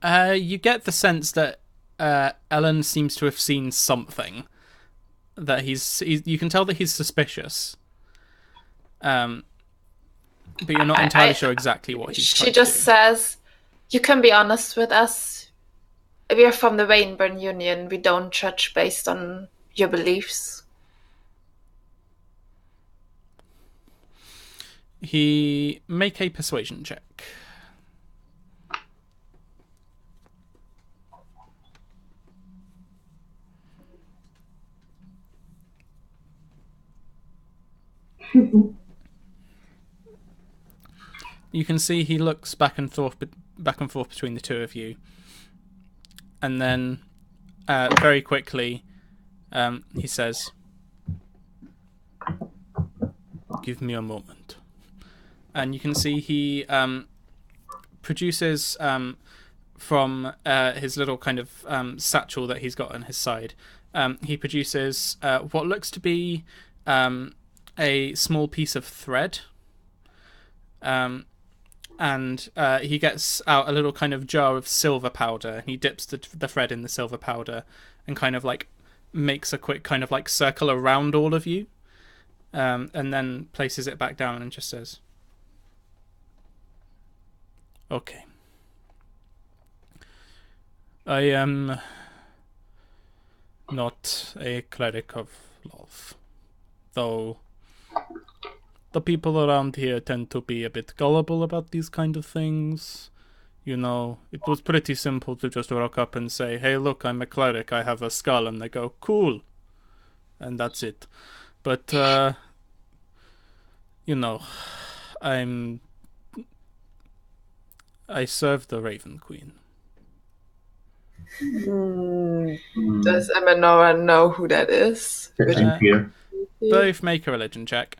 You get the sense that Ellen seems to have seen something. That you can tell that he's suspicious. But you're not entirely sure exactly what he's trying to do. She just says, "You can be honest with us. We are from the Rainburn Union. We don't judge based on your beliefs." He make a persuasion check. You can see he looks back and forth between the two of you, and then very quickly he says, "Give me a moment." And you can see he produces from his little kind of satchel that he's got on his side. He produces what looks to be a small piece of thread. And he gets out a little kind of jar of silver powder, and he dips the thread in the silver powder and kind of like makes a quick kind of like circle around all of you, and then places it back down and just says, "Okay. I am not a cleric of Lolth, though the people around here tend to be a bit gullible about these kind of things. You know, it was pretty simple to just rock up and say, 'Hey, look, I'm a cleric, I have a skull,' and they go, 'Cool,' and that's it. But, you know, I serve the Raven Queen." Does Eleonora know who that is? Both make a religion check.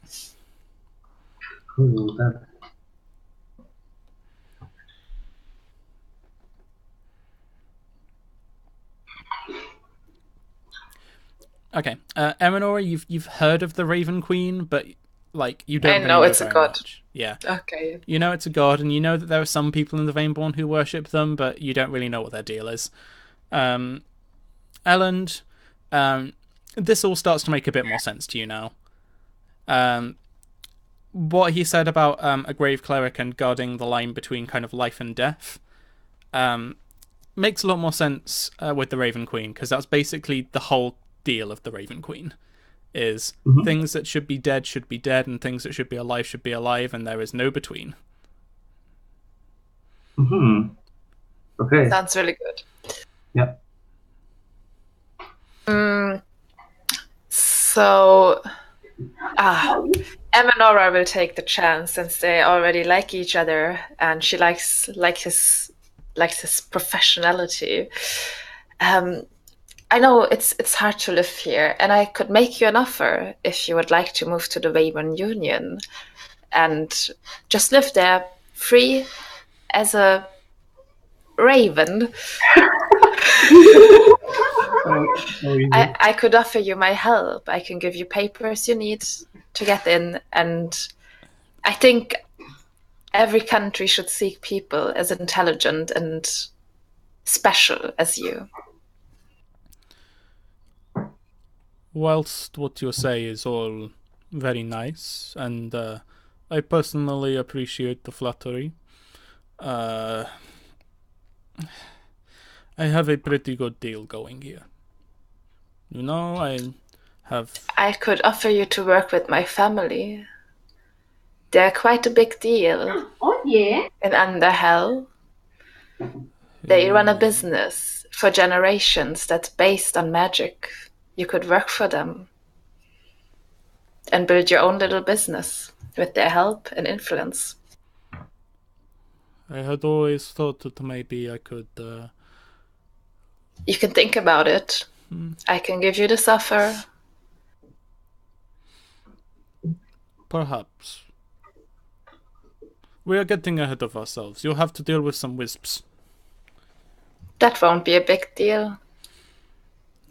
Okay, Eleonora, you've heard of the Raven Queen, but like you don't. I know it's a god. Much. Yeah. Okay. You know it's a god, and you know that there are some people in the Vaneborn who worship them, but you don't really know what their deal is. Elland, this all starts to make a bit more sense to you now. What he said about a grave cleric and guarding the line between kind of life and death, makes a lot more sense with the Raven Queen, because that's basically the whole deal of the Raven Queen. Is things that should be dead, and things that should be alive, and there is no between. Okay. Sounds really good. Yeah. So, Emanora will take the chance since they already like each other, and she likes his professionality. I know it's hard to live here, and I could make you an offer if you would like to move to the Raven Union and just live there free as a raven. I could offer you my help. I can give you papers you need to get in, and I think every country should seek people as intelligent and special as you. Whilst what you say is all very nice, and I personally appreciate the flattery, I have a pretty good deal going here. You know, I could offer you to work with my family. They're quite a big deal. Oh, yeah. In Underhell. They run a business for generations that's based on magic. You could work for them and build your own little business with their help and influence. I had always thought that maybe I could... You can think about it. I can give you this offer. Perhaps. We are getting ahead of ourselves. You'll have to deal with some wisps. That won't be a big deal.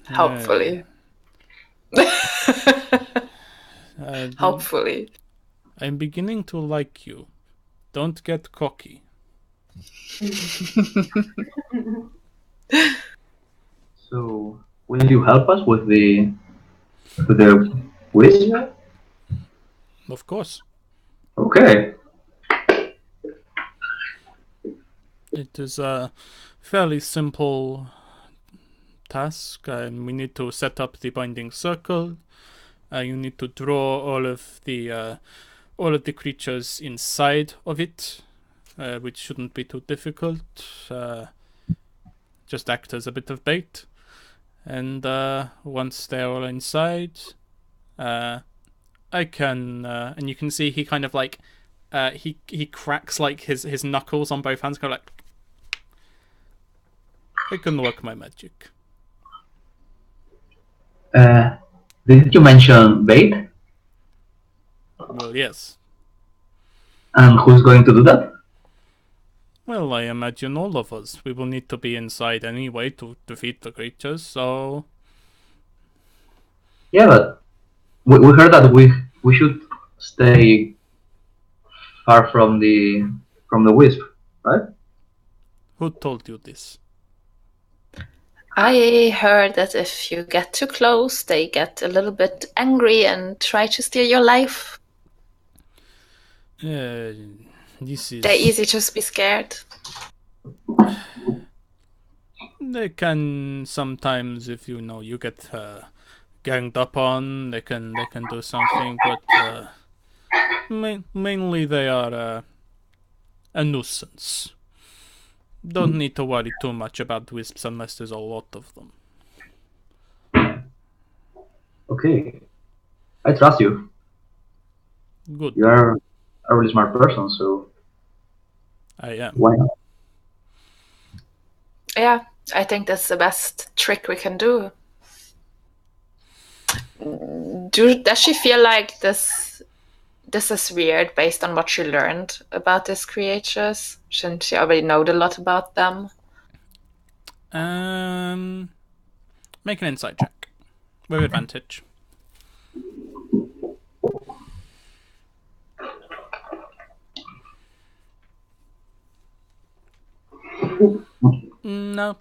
Hopefully. Hopefully. I'm beginning to like you. Don't get cocky. So, will you help us with the wisp? Of course. Okay. It is a fairly simple task. We need to set up the binding circle. You need to draw all of the creatures inside of it, which shouldn't be too difficult. Just act as a bit of bait, and once they're all inside, I can, and you can see he kind of like, he cracks like his knuckles on both hands, kind of like. I can work my magic. Didn't you mention bait? Well, yes. And who's going to do that? Well, I imagine all of us. We will need to be inside anyway to defeat the creatures, so... Yeah, but we heard that we should stay far from the wisp, right? Who told you this? I heard that if you get too close, they get a little bit angry and try to steal your life. This is... They're easy to be scared. They can sometimes, if you get ganged up on, they can do something, but mainly they are a nuisance. Don't need to worry too much about wisps unless there's a lot of them. Okay. I trust you. Good. You are a really smart person, so... I am. Why not? Yeah, I think that's the best trick we can do. Does she feel like this is weird based on what she learned about these creatures? Shouldn't she already know a lot about them? Make an insight check with advantage. No.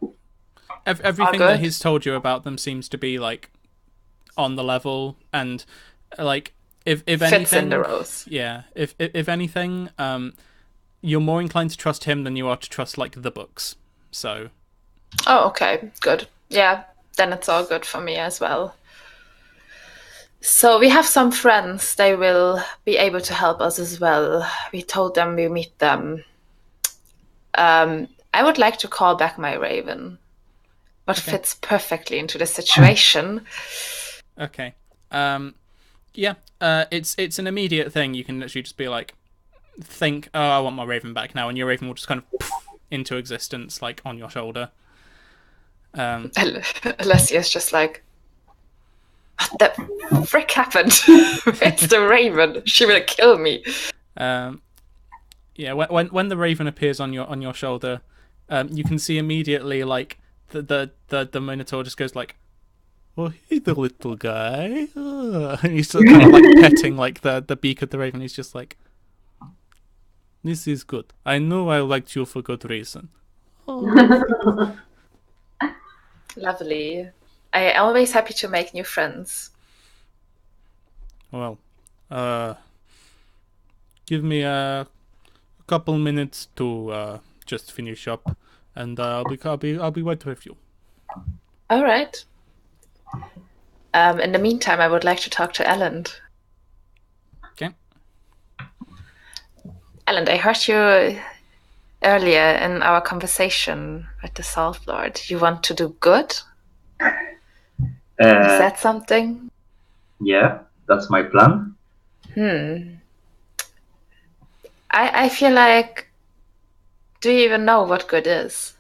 Everything that he's told you about them seems to be like on the level, and like if anything, fits in the rows. Yeah. If anything, you're more inclined to trust him than you are to trust like the books. So Oh, okay, good. Yeah, then it's all good for me as well. So we have some friends. They will be able to help us as well. We told them we meet them. I would like to call back my raven. What Okay. fits perfectly into the situation. Okay. Yeah. It's an immediate thing. You can literally just be like, think, oh, I want my raven back now, and your raven will just kind of poof into existence, like on your shoulder. Alessia's just like, what the frick happened? It's the raven. She will kill me. Yeah. When the raven appears on your shoulder, you can see immediately like the minotaur just goes like, "Oh, hey, the little guy," and he's sort of kind of like petting like the beak of the raven. He's just like, "This is good. I know I liked you for good reason." Lovely. I am always happy to make new friends. Well, give me a couple minutes to just finish up, and I'll be right with you. All right. In the meantime, I would like to talk to Elland. Okay. Elland, I heard you earlier in our conversation with the Salt Lord. You want to do good? Is that something? Yeah, that's my plan. I feel like, do you even know what good is?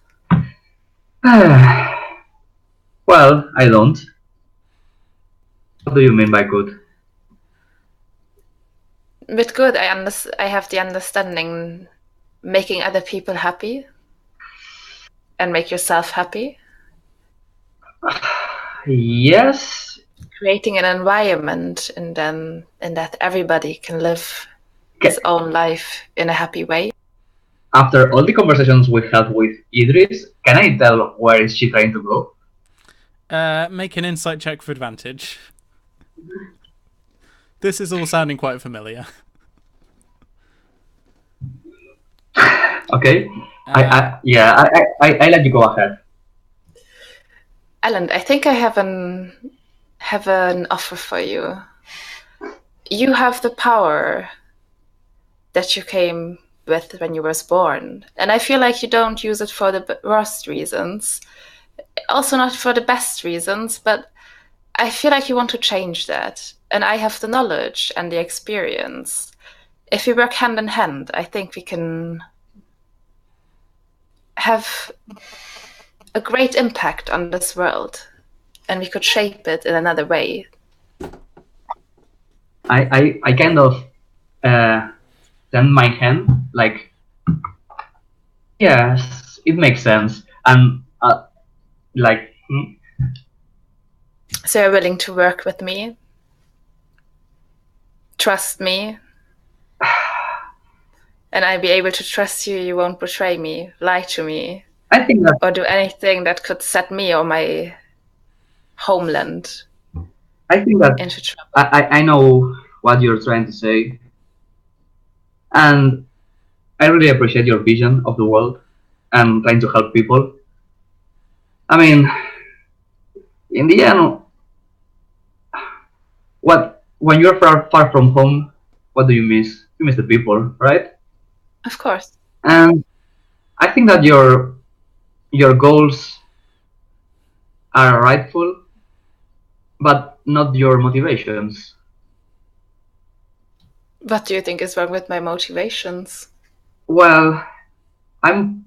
Well, I don't. What do you mean by good? With good, I have the understanding making other people happy and make yourself happy. Yes. Creating an environment and then in that everybody can live his own life in a happy way. After all the conversations we had with Idris, can I tell where is she trying to go? Make an insight check for advantage. This is all sounding quite familiar. Okay. I let you go ahead. Elland, I think I have an offer for you. You have the power that you came with when you were born, and I feel like you don't use it for the worst reasons, also not for the best reasons, but I feel like you want to change that, and I have the knowledge and the experience. If we work hand in hand, I think we can have a great impact on this world, and we could shape it in another way. I kind of send my hand like, yes, it makes sense, and like. So you're willing to work with me? Trust me? And I'll be able to trust you, you won't betray me, lie to me, I think that, or do anything that could set me or my homeland into trouble. I know what you're trying to say, and I really appreciate your vision of the world and trying to help people. I mean, in the end, when you're far from home, what do you miss? You miss the people, right? Of course. And I think that your goals are rightful, but not your motivations. What do you think is wrong with my motivations? Well, I'm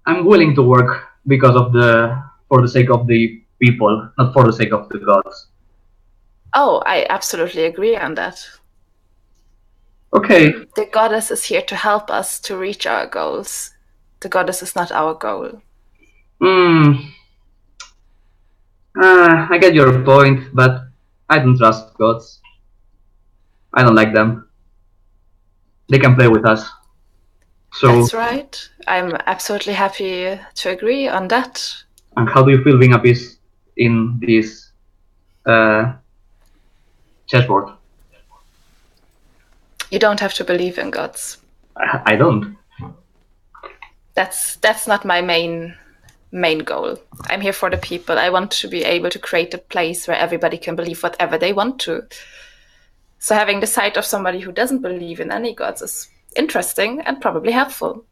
willing to work for the sake of the people, not for the sake of the gods. Oh, I absolutely agree on that. Okay. The goddess is here to help us to reach our goals. The goddess is not our goal. I get your point, but I don't trust gods. I don't like them. They can play with us. So. That's right. I'm absolutely happy to agree on that. And how do you feel being a piece in this chessboard? You don't have to believe in gods. I don't. That's not my main main goal. I'm here for the people. I want to be able to create a place where everybody can believe whatever they want to. So having the side of somebody who doesn't believe in any gods is interesting and probably helpful.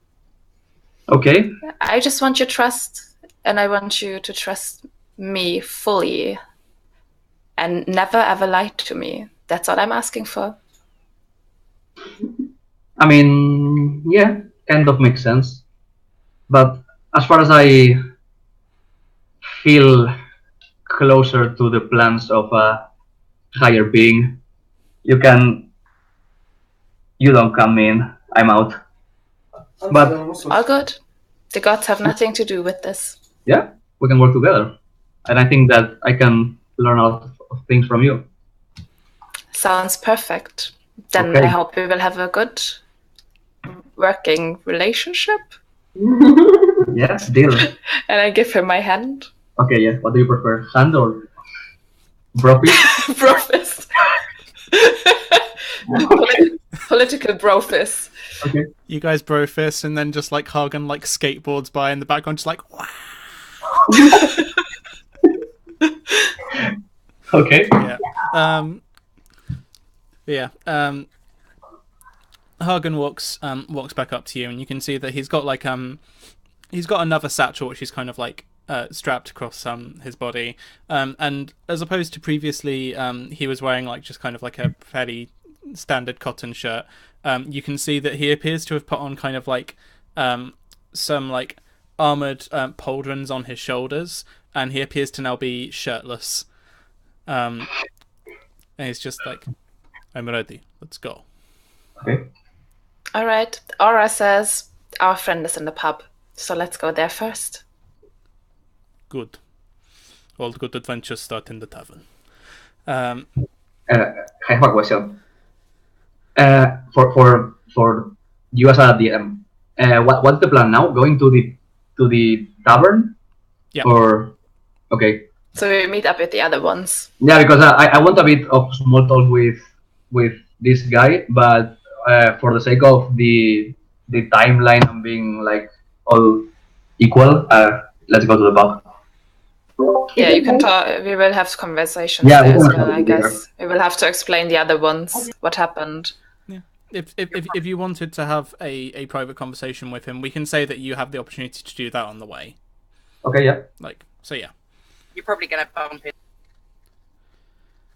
Okay. I just want your trust, and I want you to trust me fully and never ever lie to me. That's all I'm asking for. I mean, yeah, kind of makes sense. But as far as I feel closer to the plans of a higher being, you don't come in, I'm out. But All good. The gods have nothing to do with this. yeah, we can work together. And I think that I can learn a lot of things from you. Sounds perfect. Then Okay. I hope we will have a good working relationship. Yeah, deal. And I give him my hand. Okay, yeah. What do you prefer, hand or brofist? Brofist. Political brofist. Okay. You guys bro fist, and then just like Hagen like skateboards by in the background, just like wow. Okay. Yeah. Hagen walks back up to you, and you can see that he's got like he's got another satchel which is kind of like strapped across his body, and as opposed to previously he was wearing like just kind of like a fairly standard cotton shirt. You can see that he appears to have put on kind of like some like armored pauldrons on his shoulders, and he appears to now be shirtless. And he's just like, I'm ready, let's go. Okay. All right. Aura says our friend is in the pub, so let's go there first. Good. All good adventures start in the tavern. I have a question. For you as a DM, what's the plan now? Going to the tavern? Yeah. Or okay. So we meet up with the other ones. Yeah, because I want a bit of small talk with this guy, but for the sake of the timeline and being like all equal, let's go to the pub. Yeah, you can talk. We will have conversations Yeah, there we as will well, have I it there. guess. We will have to explain the other ones, what happened. Yeah. If you wanted to have a private conversation with him, we can say that you have the opportunity to do that on the way. Okay, yeah. Like, so yeah. You're probably going to bump into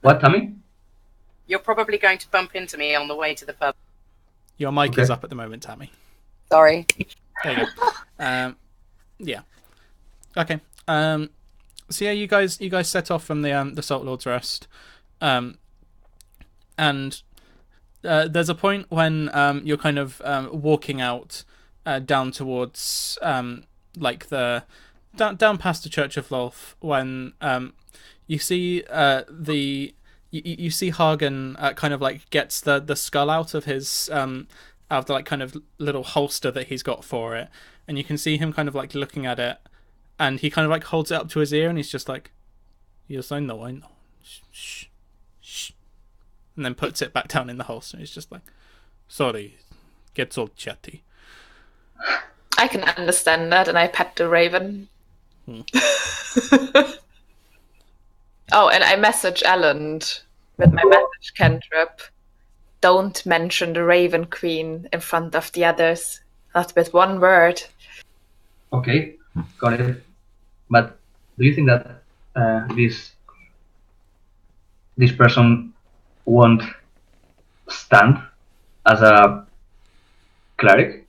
What, Tammy? You're probably going to bump into me on the way to the pub. Your mic Okay. is up at the moment, Tammy. Sorry. There you go. Yeah. Okay. So yeah, you guys set off from the Salt Lord's Rest, and there's a point when you're kind of walking out down towards like the down past the Church of Lolth, when you see you see Hagen kind of like gets the skull out of his out of the like kind of little holster that he's got for it, and you can see him kind of like looking at it, and he kind of like holds it up to his ear, and he's just like, yes, I know, shh, shh, and then puts it back down in the holster. He's just like, sorry, gets all chatty. I can understand that, and I pet the raven. Oh, and I message Alan with my message cantrip. Don't mention the Raven Queen in front of the others. Not with one word. Okay, got it. But do you think that this person won't stand as a cleric?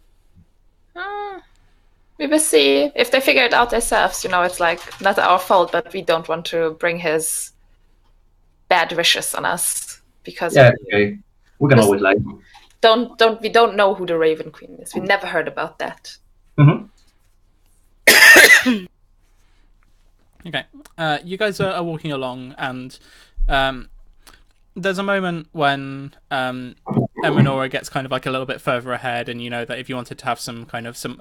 We will see. If they figure it out themselves, it's like not our fault, but we don't want to bring his bad wishes on us because Yeah, okay. We can always lie. we don't know who the Raven Queen is. We never heard about that. Mm-hmm. Okay, you guys are walking along, and there's a moment when Eminora gets kind of like a little bit further ahead, and you know that if you wanted to have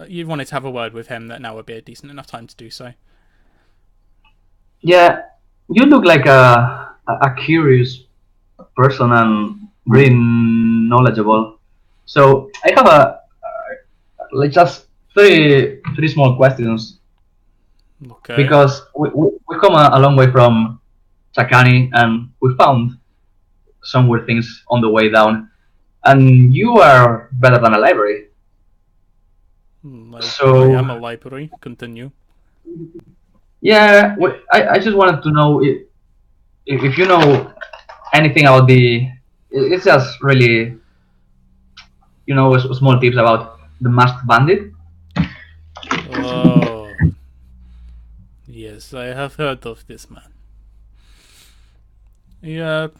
you wanted to have a word with him, that now would be a decent enough time to do so. Yeah, you look like a curious person and really knowledgeable. So I have like just three small questions. Okay. Because we come a long way from Chakani, and we found some weird things on the way down. And you are better than a library. I So am a library. Continue. yeah, I just wanted to know if you know anything about the. It's just really, small tips about the masked bandit. Oh, yes, I have heard of this man. He has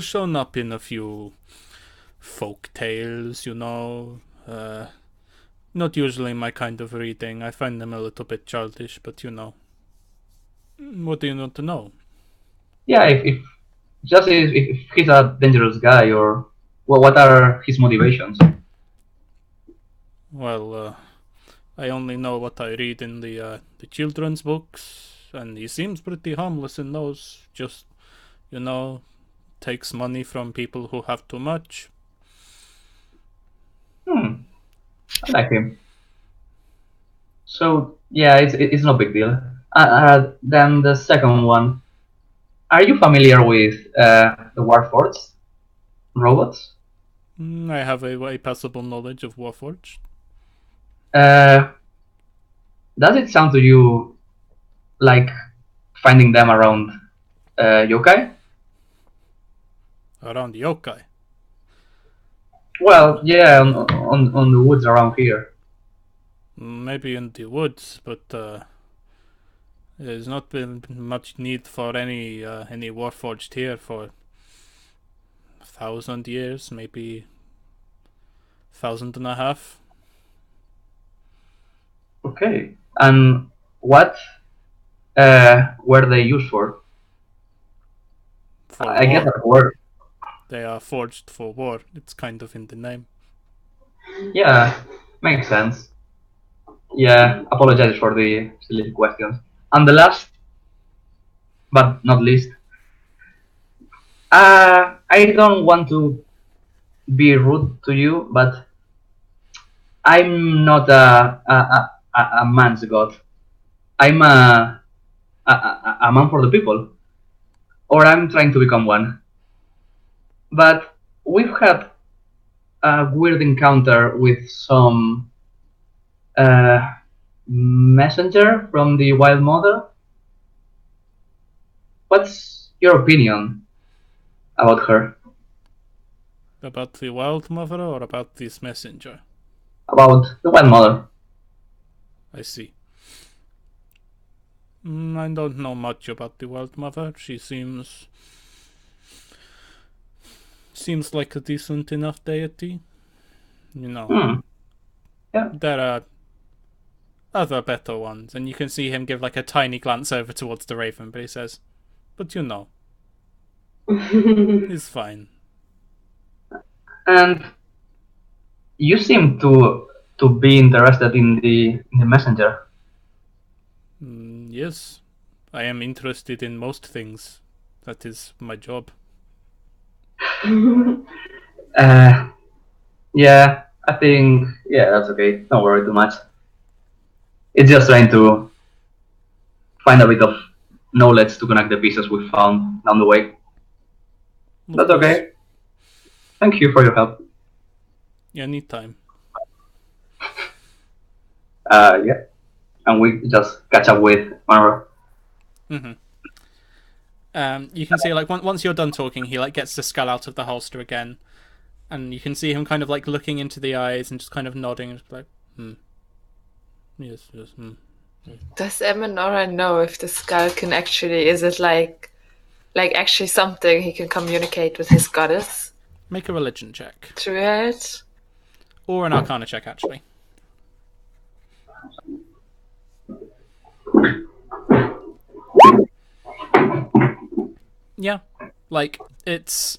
shown up in a few folk tales, not usually my kind of reading. I find them a little bit childish, but what do you want to know? Yeah, if just if he's a dangerous guy, or what are his motivations? Well, I only know what I read in the children's books, and he seems pretty harmless in those. Just, takes money from people who have too much. I like him. So yeah, it's no big deal. Then the second one. Are you familiar with the Warforged robots? I have a passable knowledge of Warforged. Uh, does it sound to you like finding them around Yokai? Around Yokai. Well, yeah, on the woods around here. Maybe in the woods, but there's not been much need for any Warforged here for 1,000 years, maybe 1,500. Okay. And what were they used for? For I guess war. that word. They are forged for war. It's kind of in the name. Yeah, makes sense. Yeah, apologize for the silly questions. And the last, but not least, I don't want to be rude to you, but I'm not a man's god. I'm a man for the people, or I'm trying to become one. But we've had a weird encounter with some uh, messenger from the Wild Mother. What's your opinion about her? About the Wild Mother or about this messenger? About the Wild Mother? I see. I don't know much about the Wild Mother. She seems like a decent enough deity. Yeah. There are other better ones, and you can see him give like a tiny glance over towards the Raven, but he says, "But it's fine." And you seem to be interested in the messenger. Yes, I am interested in most things. That is my job. Yeah, I think that's okay. Don't worry too much. It's just trying to find a bit of knowledge to connect the pieces we found down the way. That's okay. Thank you for your help. Anytime. Yeah, and we just catch up with Monroe. You can see like once you're done talking, he like gets the skull out of the holster again, and you can see him kind of like looking into the eyes and just kind of nodding, and just like, yes. Does Eminora know if the skull can actually? Is it like actually something he can communicate with his goddess Make a religion check through it? or an Arcana check, actually. Yeah, like it's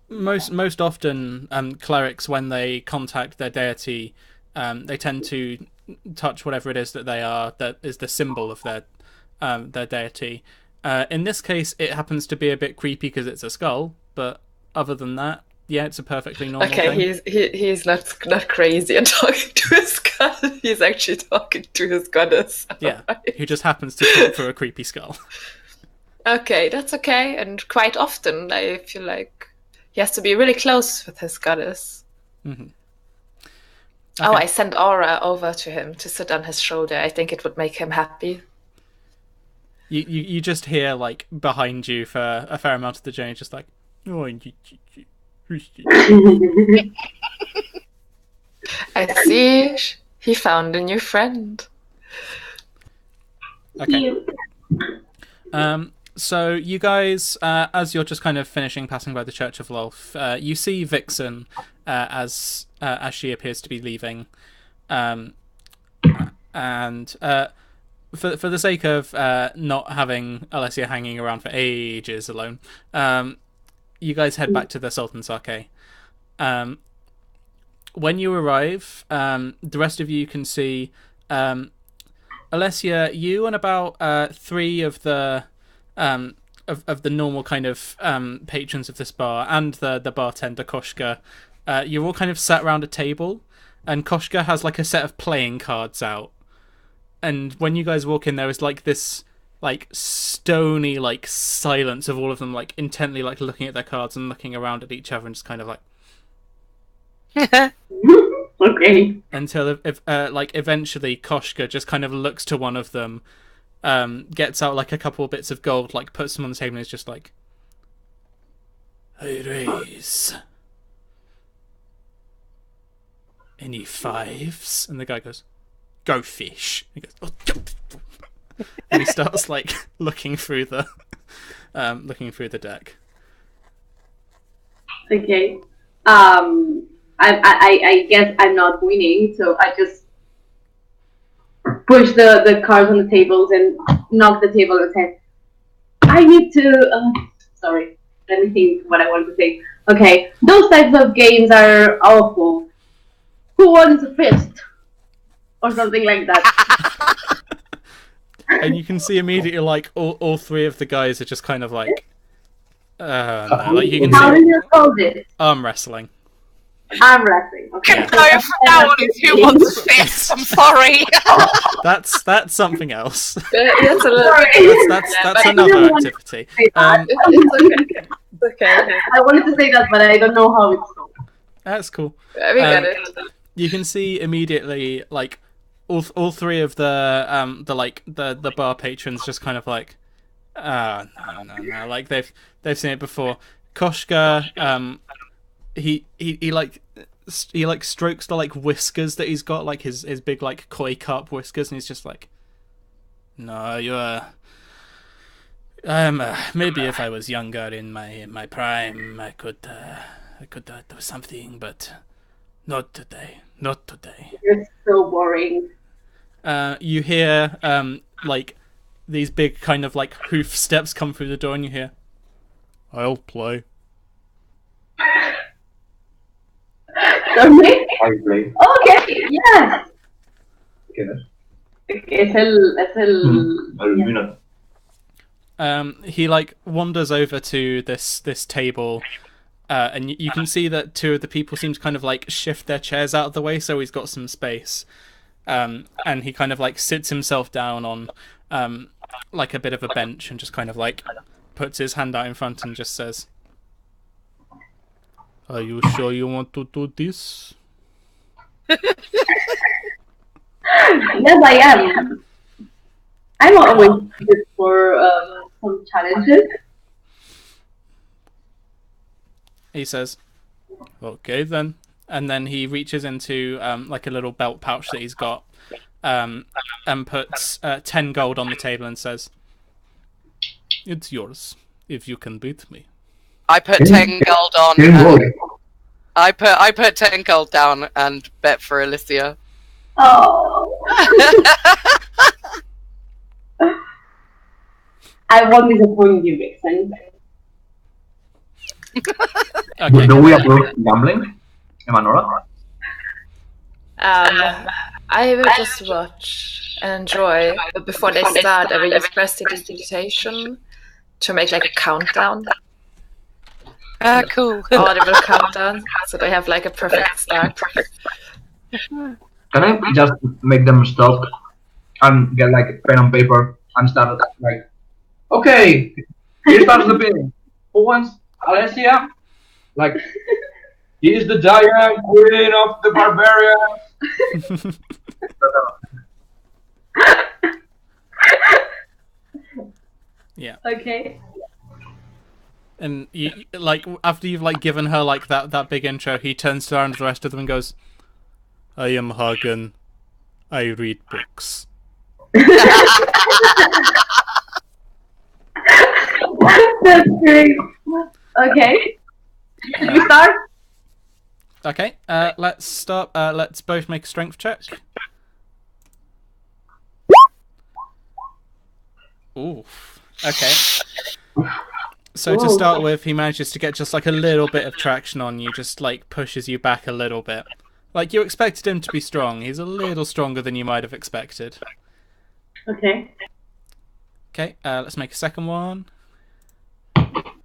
most often clerics, when they contact their deity, they tend to touch whatever it is that is the symbol of their deity. In this case, it happens to be a bit creepy because it's a skull, but other than that, Yeah, it's a perfectly normal Okay, thing. he's not crazy and talking to his god. He's actually talking to his goddess. Yeah, Alright. who just happens to talk through a creepy skull. Okay, that's okay. And quite often, I feel like he has to be really close with his goddess. Mhm. Oh, Okay. I sent Aura over to him to sit on his shoulder. I think it would make him happy. You just hear, like, behind you for a fair amount of the journey, just like... I see he found a new friend. Okay. So you guys, as you're just kind of passing by the Church of Lolth, you see Vixen as she appears to be leaving, and for the sake of not having Alessia hanging around for ages alone, you guys head back to the Sultan's Arcade. When you arrive, the rest of you can see Alessia, you and about 3 of the of the normal kind of patrons of this bar and the bartender Koshka, you're all kind of sat around a table, and Koshka has like a set of playing cards out. And when you guys walk in, there is like this like stony like silence of all of them like intently like looking at their cards and looking around at each other and just kind of like Okay. until if like eventually Koshka just kind of looks to one of them, gets out like a couple of bits of gold, like puts them on the table and is just like, "I raise any 5s?" And the guy goes, "Go fish." He goes, "Oh, go." And he starts like looking through the deck. Okay. I guess I'm not winning, so I just push the cards on the tables and knock the table and say, I need to. Sorry, let me think what I want to say. Okay, those types of games are awful. Who wants a fist? Or something like that. And you can see immediately like all 3 of the guys are just kind of like, no. Like you can How do see you call this? arm wrestling. Arm wrestling. Okay. No, from now on it's who wants fists. I'm sorry. That's something else. That's a little Sorry. That's but another activity. It's okay. It's okay. I wanted to say that, but I don't know how it's called. That's cool. We get it. You can see immediately like all 3 of the bar patrons just kind of like, no. Like they've seen it before. Koshka, he strokes the like whiskers that he's got, like his big like koi carp whiskers, and he's just like, "No, you're maybe if I was younger in my prime, I could do something, but not today. Not today." You're so boring. You hear like these big kind of like hoof steps come through the door, and you hear, "I'll play." Sorry? I play. Okay, yes. ¿Qué Es el... yeah. He like wanders over to this table, and you can see that 2 of the people seem to kind of like shift their chairs out of the way, so he's got some space. And he kind of like sits himself down on like a bit of a bench and just kind of like puts his hand out in front and just says, "Are you sure you want to do this?" Yes, I am. I'm always good for some challenges. He says, "Okay then." And then he reaches into like a little belt pouch that he's got, and puts 10 gold on the table and says, "It's yours if you can beat me." I put 10 gold on. I put 10 gold down and bet for Alicia. Oh. I won't disappoint you, Vixen. Okay. Do we approve gambling, Emanora? I will just watch and enjoy, but before they start, I will use prestidigitation to make like a countdown. Cool. audible countdown, so they have like a perfect start. Can I just make them stop and get like pen and paper and start like, okay, here starts the bidding. Who wants Alessia? Like, he is the giant queen of the barbarians. Yeah. Okay. And you, like, after you've like given her like that big intro, he turns around to the rest of them and goes, "I am Hagen. I read books." That's great. Okay. Should we start? Okay. Let's start. Let's both make a strength check. Oof. Okay. So to Whoa. start with, he manages to get just like a little bit of traction on you, just like pushes you back a little bit. Like you expected him to be strong. He's a little stronger than you might have expected. Okay. Okay, let's make a second one. Oh,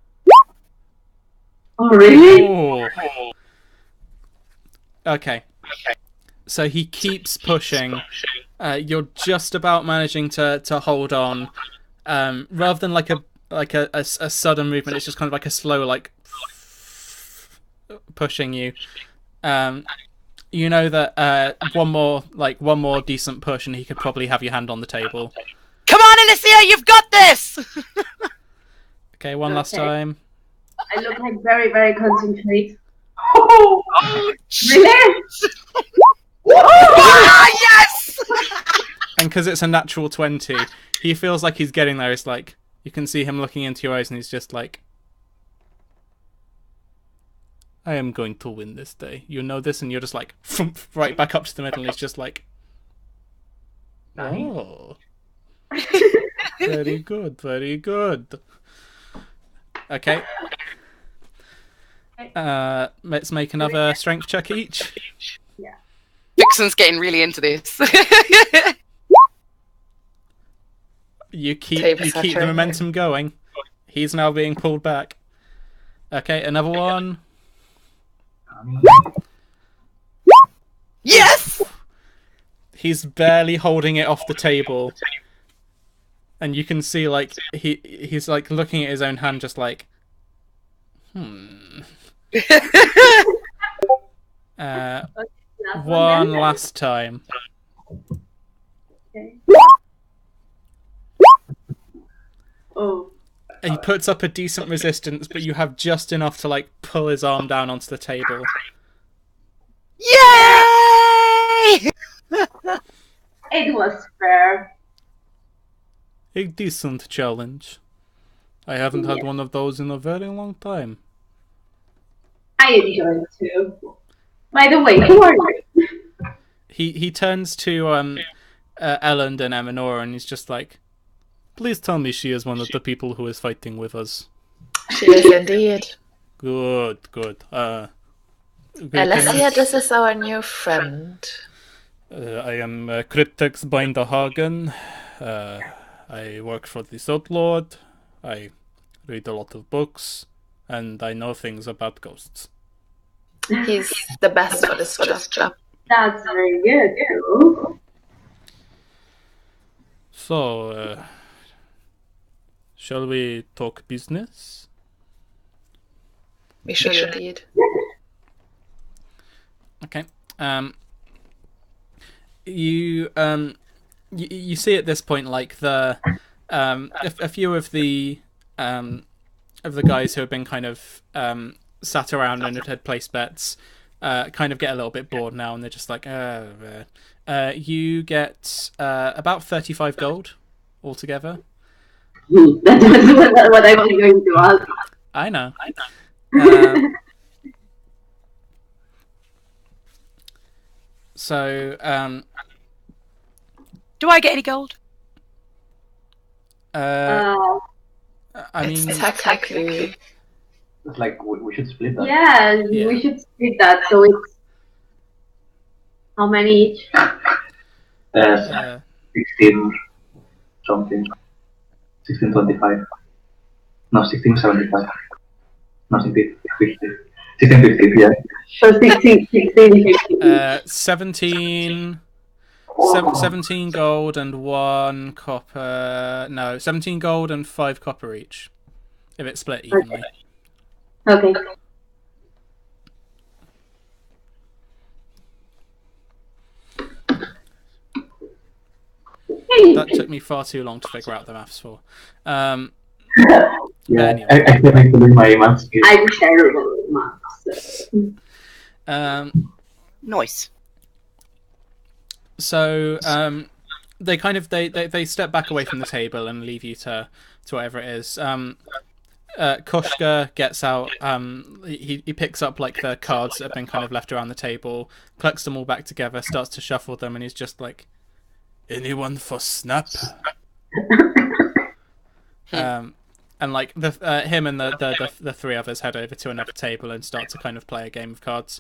really? Oh. Okay. So he keeps pushing. You're just about managing to hold on. Rather than like a sudden movement, it's just kind of like a slow like pushing you. You know that one more decent push and he could probably have your hand on the table. Come on, Alicia, you've got this! Okay, one last time. I look like very, very concentrate. Oh, Really? ah, yes! And because it's a natural 20, he feels like he's getting there. It's like, you can see him looking into your eyes and he's just like, I am going to win this day. You know this? And you're just like, right back up to the middle and he's just like, oh. Very good, very good. Okay. Let's make another strength check each. Vixen's getting really into this. You keep the momentum going. He's now being pulled back. Okay, another one. Yes! He's barely holding it off the table. And you can see like he's like looking at his own hand just like one last time. Okay. Oh. He puts up a decent resistance, but you have just enough to like pull his arm down onto the table. Yay! It was fair. A decent challenge. I haven't had one of those in a very long time. I enjoyed it too. By the way, who are you? He turns to Elend and Eminora and he's just like, please tell me she is one of the people who is fighting with us. She is indeed. Good. Alessia, this is our new friend. I am Cryptex Binder Hagen. I work for the Salt Lord. I read a lot of books, and I know things about ghosts. He's the best for this job. That's very good too. So, shall we talk business? We should indeed. Okay. You see at this point like the a few of the guys who have been kind of sat around and had placed bets kind of get a little bit bored now, and they're just like, you get about 35 gold altogether. That was what I was going to ask. I know. So, Do I get any gold? I mean, It's technically. It's like we should split that. Yeah, Yeah. we should split that. So it's how many each? 16 something. 1625. No, 1675. No, 1650, yeah. So 1650. 17... 17 gold and 1 copper... No, 17 gold and 5 copper each. If it's split evenly. Okay. That took me far too long to figure out the maths for. Yeah, anyway. I still need to do my maths. I'm terrible at maths. Nice. So they kind of they step back away from the table and leave you to whatever it is. Koshka gets out. He picks up like the cards that have been kind of left around the table, collects them all back together, starts to shuffle them, and he's just like, "Anyone for snap?" And like him and the three others head over to another table and start to kind of play a game of cards.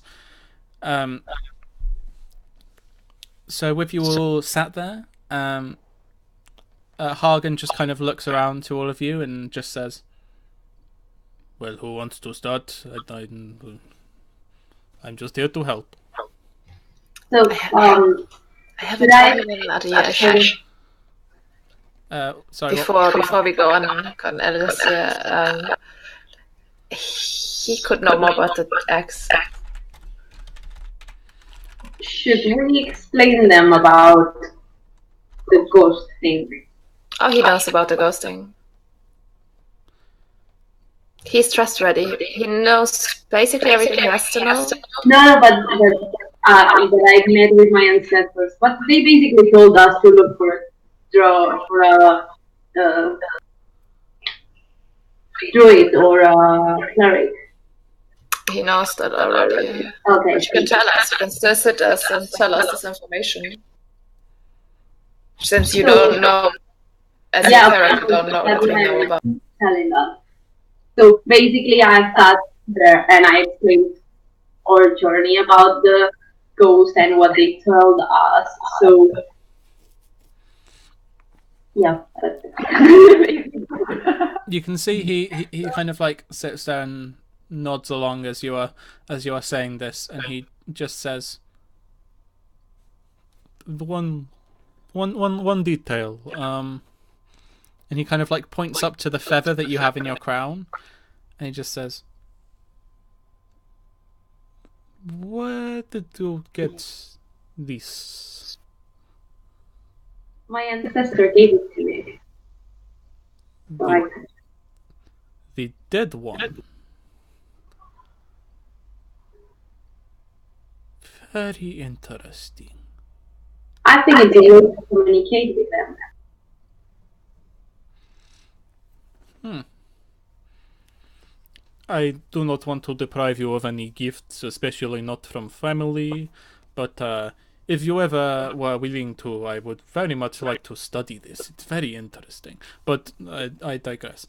So with you all sat there, Hagen just kind of looks around to all of you and just says, "Well, who wants to start? I'm just here to help." So, I have a tiny idea. Sorry. Before we go on Alice, he could know more about the axe. should we explain them about the ghost thing? Oh, he knows about the ghosting. He's trustworthy. He knows basically everything he has to know. No, but I met with my ancestors. But they basically told us to look for a druid or a cleric. He knows that already. Okay. You can tell us. You can still sit us and tell us this information. Since you don't know, as a character, don't know what we know about. Telling us. So basically, I sat there and I explained our journey about the ghost and what they told us. So, yeah. You can see he kind of like sits there and nods along as you are saying this, and he just says, one detail, and he kind of like points up to the feather that you have in your crown, and he just says, "Where did you get this?" My ancestor gave it to me. So The dead one. Very interesting. I think it's a way to communicate with them. I do not want to deprive you of any gifts, especially not from family, but if you ever were willing to, I would very much like to study this. It's very interesting. But I digress.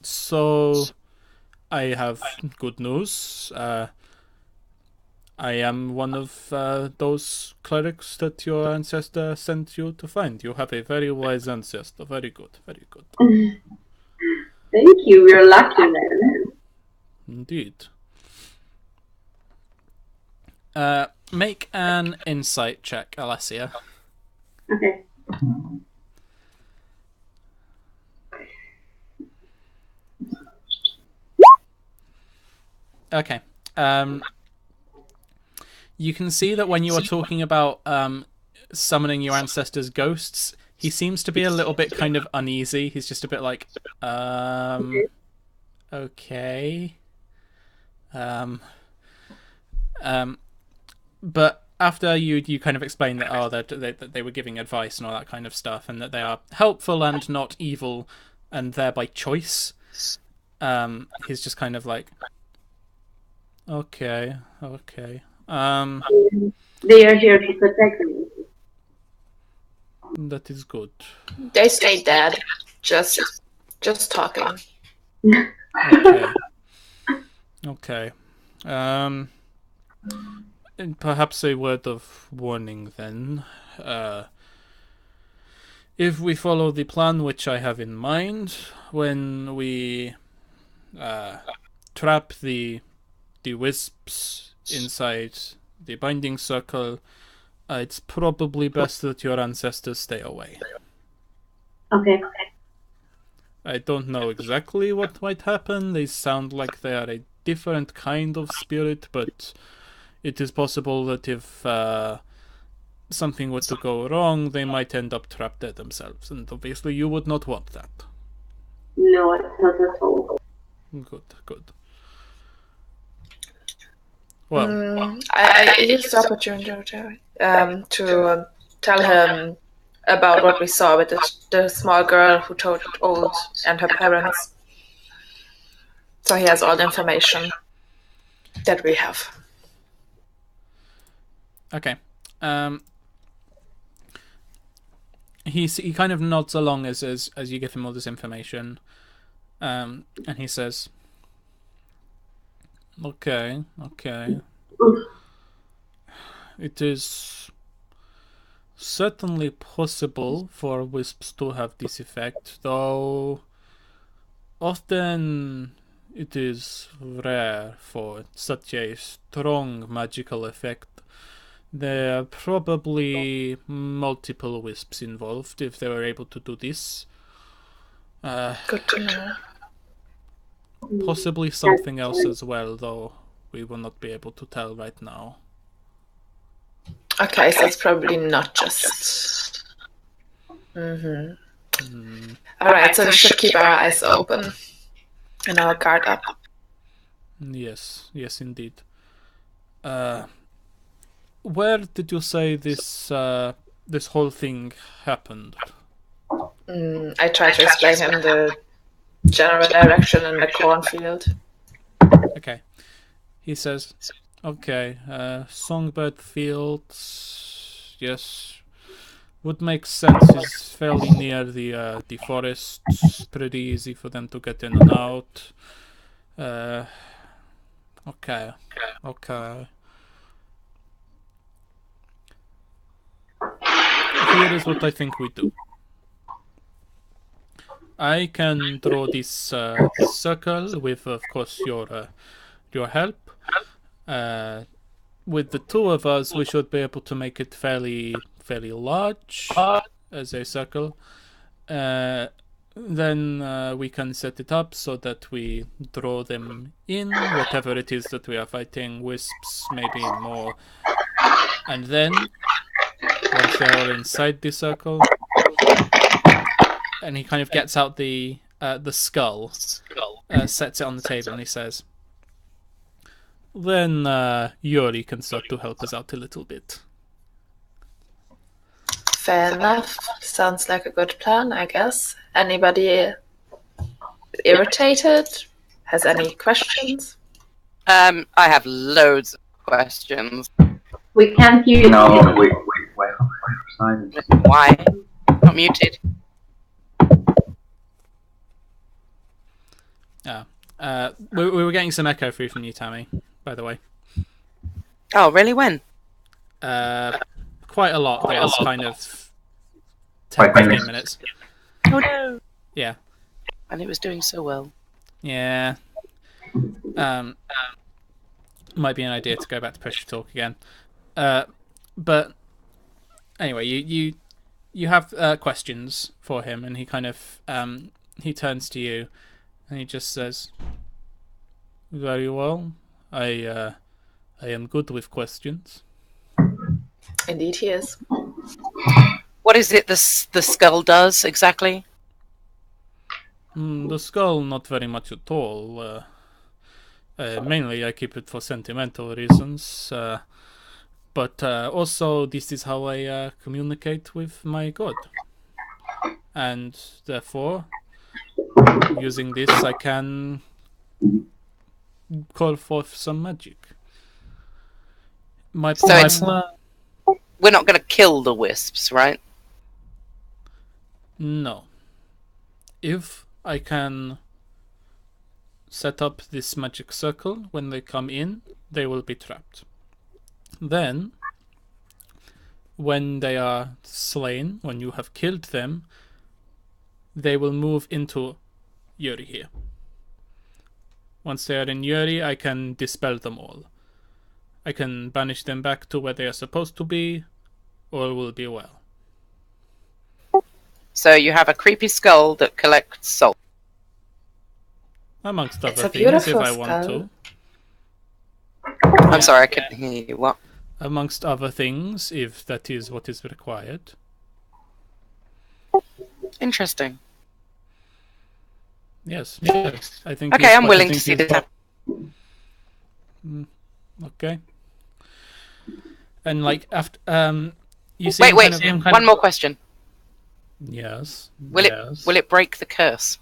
So, I have good news. I am one of those clerics that your ancestor sent you to find. You have a very wise ancestor. Very good, very good. Thank you. We're lucky then. Indeed. Make an insight check, Alessia. Okay. Okay. You can see that when you are talking about summoning your ancestors' ghosts, he seems to be a little bit kind of uneasy. He's just a bit like, okay. But after you kind of explain that, that they were giving advice and all that kind of stuff, and that they are helpful and not evil, and thereby choice, he's just kind of like, okay. They are here to protect me. That is good. They stay dead. Just talking. Okay. And perhaps a word of warning then. If we follow the plan which I have in mind, when we trap the wisps inside the binding circle, it's probably best that your ancestors stay away. Okay. I don't know exactly what might happen. They sound like they are a different kind of spirit, but it is possible that if something were to go wrong, they might end up trapped there themselves, and obviously you would not want that. No, not at all. Good. Well, I used the opportunity to tell him about what we saw with the small girl who told old and her parents. So he has all the information that we have. okay. He kind of nods along as you give him all this information, and he says, "Okay. It is certainly possible for wisps to have this effect, though often it is rare for such a strong magical effect. There are probably multiple wisps involved if they were able to do this. Good to know. Possibly something else as well, though we will not be able to tell right now." Okay, so it's probably not just. All right, so we should keep our eyes open and our guard up. Yes, indeed. Where did you say this whole thing happened? I try to explain him the general direction in the cornfield. Okay. He says, okay, Songbird Fields, yes, would make sense. It's fairly near the forest. Pretty easy for them to get in and out. Okay. Here is what I think we do. I can draw this circle with, of course, your help. With the two of us, we should be able to make it fairly large as a circle. Then we can set it up so that we draw them in, whatever it is that we are fighting, wisps, maybe more. And then, once they're all inside the circle, and he kind of gets out the skull, sets it on the table, and he says, then Yuri can start to help us out a little bit. Fair enough. Sounds like a good plan, I guess. Anybody irritated? Has any questions? I have loads of questions. We can't hear you. No, wait, silence. Why? Not muted. We were getting some echo through from you, Tammy, by the way. Oh, really? When? Quite a lot. The last kind of 10-15 minutes. Oh no! Yeah. And it was doing so well. Yeah. Might be an idea to go back to push to talk again. But anyway, you have questions for him, and he kind of he turns to you, and he just says, "Very well. I am good with questions." Indeed, he is. What is it the skull does exactly? The skull, not very much at all. Mainly, I keep it for sentimental reasons. But also, this is how I communicate with my god. And therefore, using this, I can call forth some magic. We're not going to kill the wisps, right? No. If I can set up this magic circle, when they come in, they will be trapped. Then, when they are slain, when you have killed them, they will move into Yuri here. Once they are in Yuri, I can dispel them all. I can banish them back to where they are supposed to be, all will be well. So you have a creepy skull that collects salt. Amongst It's other a things, if beautiful I want skull. to. I'm sorry, I couldn't hear you. What? Amongst other things, if that is what is required. Interesting. Yes. I think. Okay, I'm willing to see this happen. Okay. And like after you see. Wait. One more question. Yes. Will it break the curse?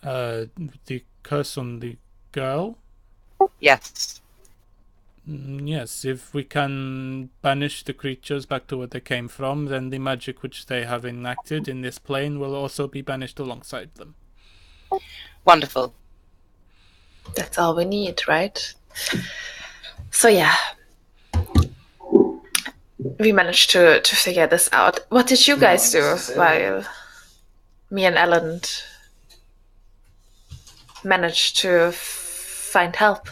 The curse on the girl. Yes. Yes, if we can banish the creatures back to where they came from, then the magic which they have enacted in this plane will also be banished alongside them. Wonderful. That's all we need, right? So yeah, we managed to figure this out. What did you guys do while me and Ellen managed to find help?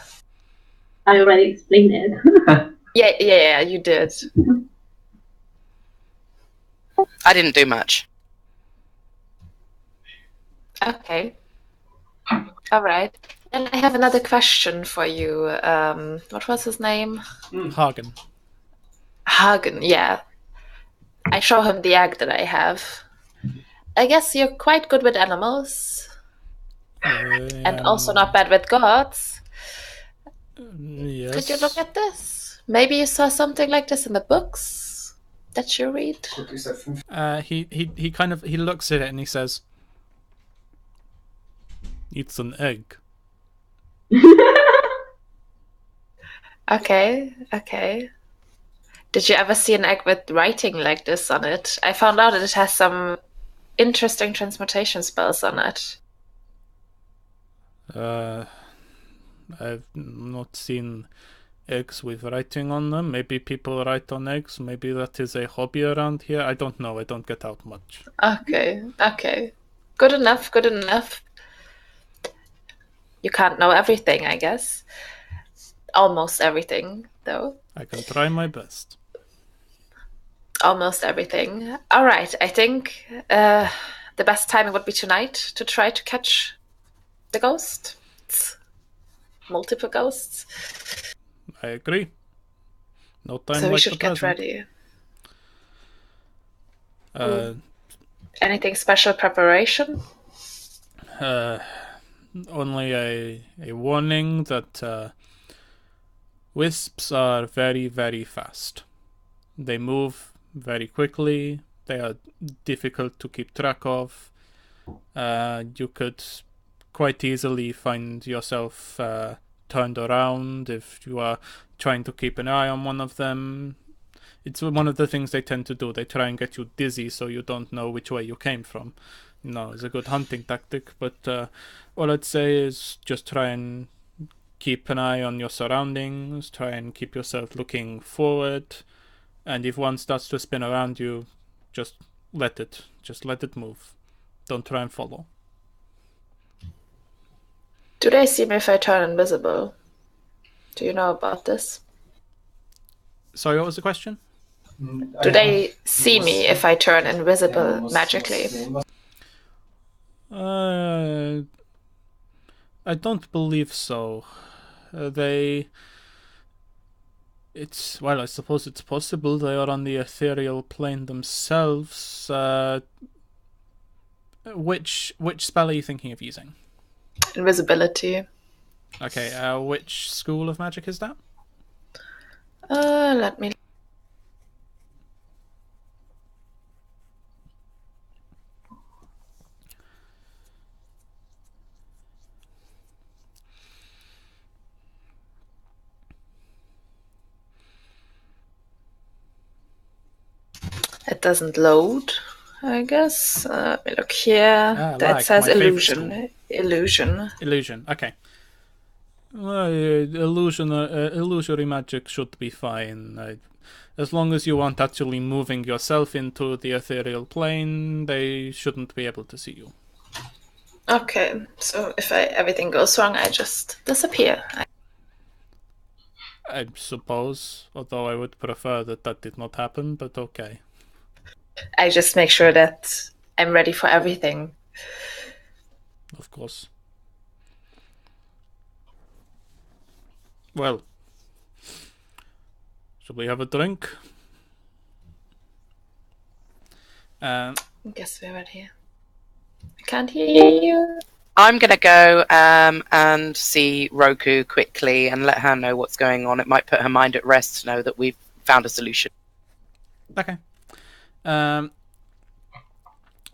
I already explained it. Yeah, you did. I didn't do much. Okay. All right. And I have another question for you. What was his name? Hagen. Hagen, yeah. I show him the egg that I have. I guess you're quite good with animals. And also not bad with gods. Yes. Could you look at this? Maybe you saw something like this in the books that you read? He kind of looks at it and he says, "It's an egg." Okay. Did you ever see an egg with writing like this on it? I found out that it has some interesting transmutation spells on it. I've not seen eggs with writing on them. Maybe people write on eggs. Maybe that is a hobby around here. I don't know. I don't get out much. Okay. Good enough. You can't know everything, I guess. Almost everything, though. I can try my best. Almost everything. All right, I think the best timing would be tonight to try to catch the ghost. Multiple ghosts. I agree. No time So we like should the get present. ready. Anything special preparation? Only a warning that wisps are very, very fast. They move very quickly. They are difficult to keep track of. You could quite easily find yourself turned around if you are trying to keep an eye on one of them. It's one of the things they tend to do. They try and get you dizzy so you don't know which way you came from. It's a good hunting tactic, but all I'd say is just try and keep an eye on your surroundings, try and keep yourself looking forward, and if one starts to spin around you, just let it move. Don't try and follow. Do they see me if I turn invisible? Do you know about this? Sorry, what was the question? Do they see me if I turn invisible magically? I don't believe so. I suppose it's possible they are on the ethereal plane themselves. Which spell are you thinking of using? Invisibility. Okay, which school of magic is that? Let me... It doesn't load, I guess. Let me look here. That says illusion. Illusion. Okay. Illusory magic should be fine. As long as you aren't actually moving yourself into the ethereal plane, they shouldn't be able to see you. Okay, so if everything goes wrong, I just disappear. I suppose, although I would prefer that did not happen, but okay. I just make sure that I'm ready for everything. Of course. Well, shall we have a drink? Guess we're right here. I can't hear you. I'm going to go and see Roku quickly and let her know what's going on. It might put her mind at rest to know that we've found a solution. Okay.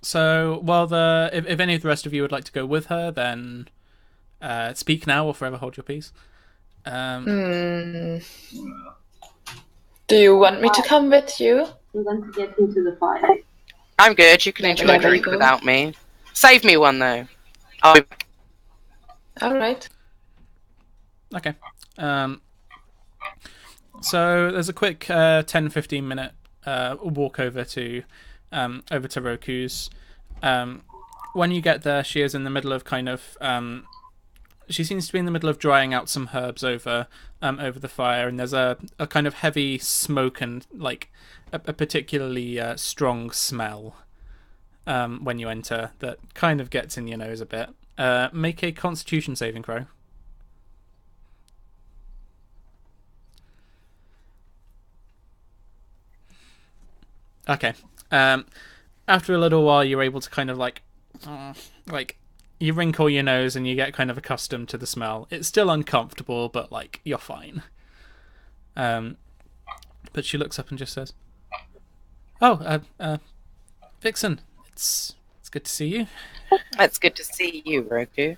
So, while if any of the rest of you would like to go with her, then speak now or forever hold your peace. Do you want me to come with you? I'm going to get into the fire. I'm good. You can enjoy a drink without me. Save me one, though. I'll be back. All right. Okay. So there's a quick 10-15 minute walk over to Roku's. When you get there, she is in the middle of kind of she seems to be in the middle of drying out some herbs over the fire, and there's a kind of heavy smoke and like a particularly strong smell when you enter that kind of gets in your nose a bit. Make a Constitution saving throw. Okay. After a little while, you're able to kind of like you wrinkle your nose and you get kind of accustomed to the smell. It's still uncomfortable, but like you're fine. But she looks up and just says, "Oh, Vixen, it's good to see you." It's good to see you, Roku.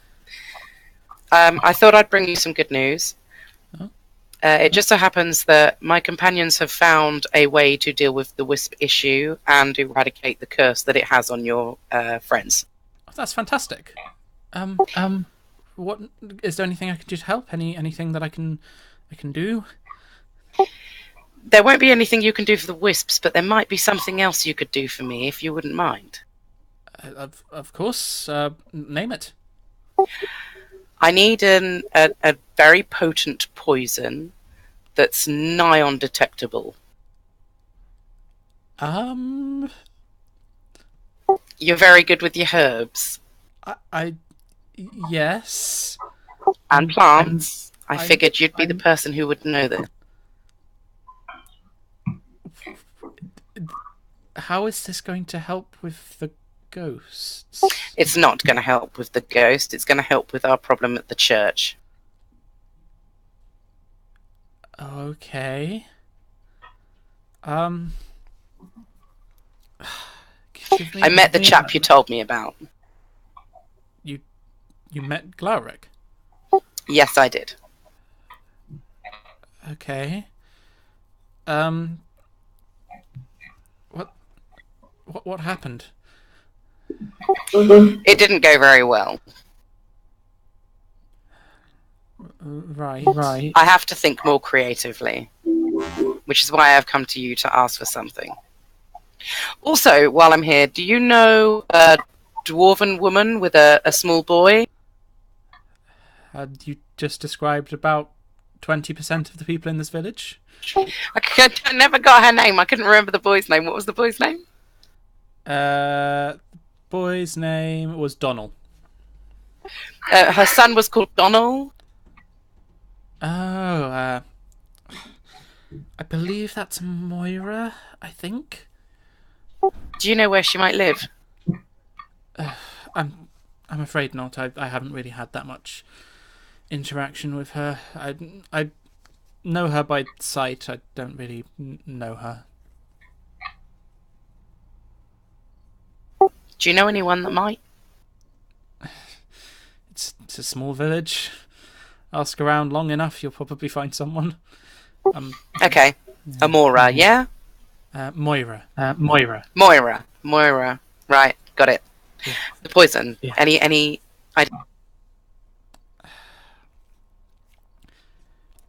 I thought I'd bring you some good news. Oh. It just so happens that my companions have found a way to deal with the wisp issue and eradicate the curse that it has on your friends. Oh, that's fantastic. What is there anything I can do to help? Anything that I can do? There won't be anything you can do for the wisps, but there might be something else you could do for me if you wouldn't mind. Of course. Name it. I need a very potent poison that's nigh on detectable. You're very good with your herbs. Yes. And plants. I figured you'd be the person who would know this. How is this going to help with the ghosts? It's not going to help with the ghost. It's going to help with our problem at the church. Okay. I met the chap you told me about. You met Glaric? Yes, I did. Okay. What happened? It didn't go very well. Right. I have to think more creatively, which is why I've come to you to ask for something. Also, while I'm here, do you know a dwarven woman with a small boy? You just described about 20% of the people in this village? I never got her name. I couldn't remember the boy's name. What was the boy's name? Boy's name was Donald. Her son was called Donald. Oh, I believe that's Moira, I think. Do you know where she might live? I'm afraid not. I haven't really had that much interaction with her. I know her by sight. I don't really know her. Do you know anyone that might? It's a small village. Ask around long enough, you'll probably find someone. Okay. Amora, yeah? Moira. Moira. Right, got it. Yeah. The poison. Yeah. Any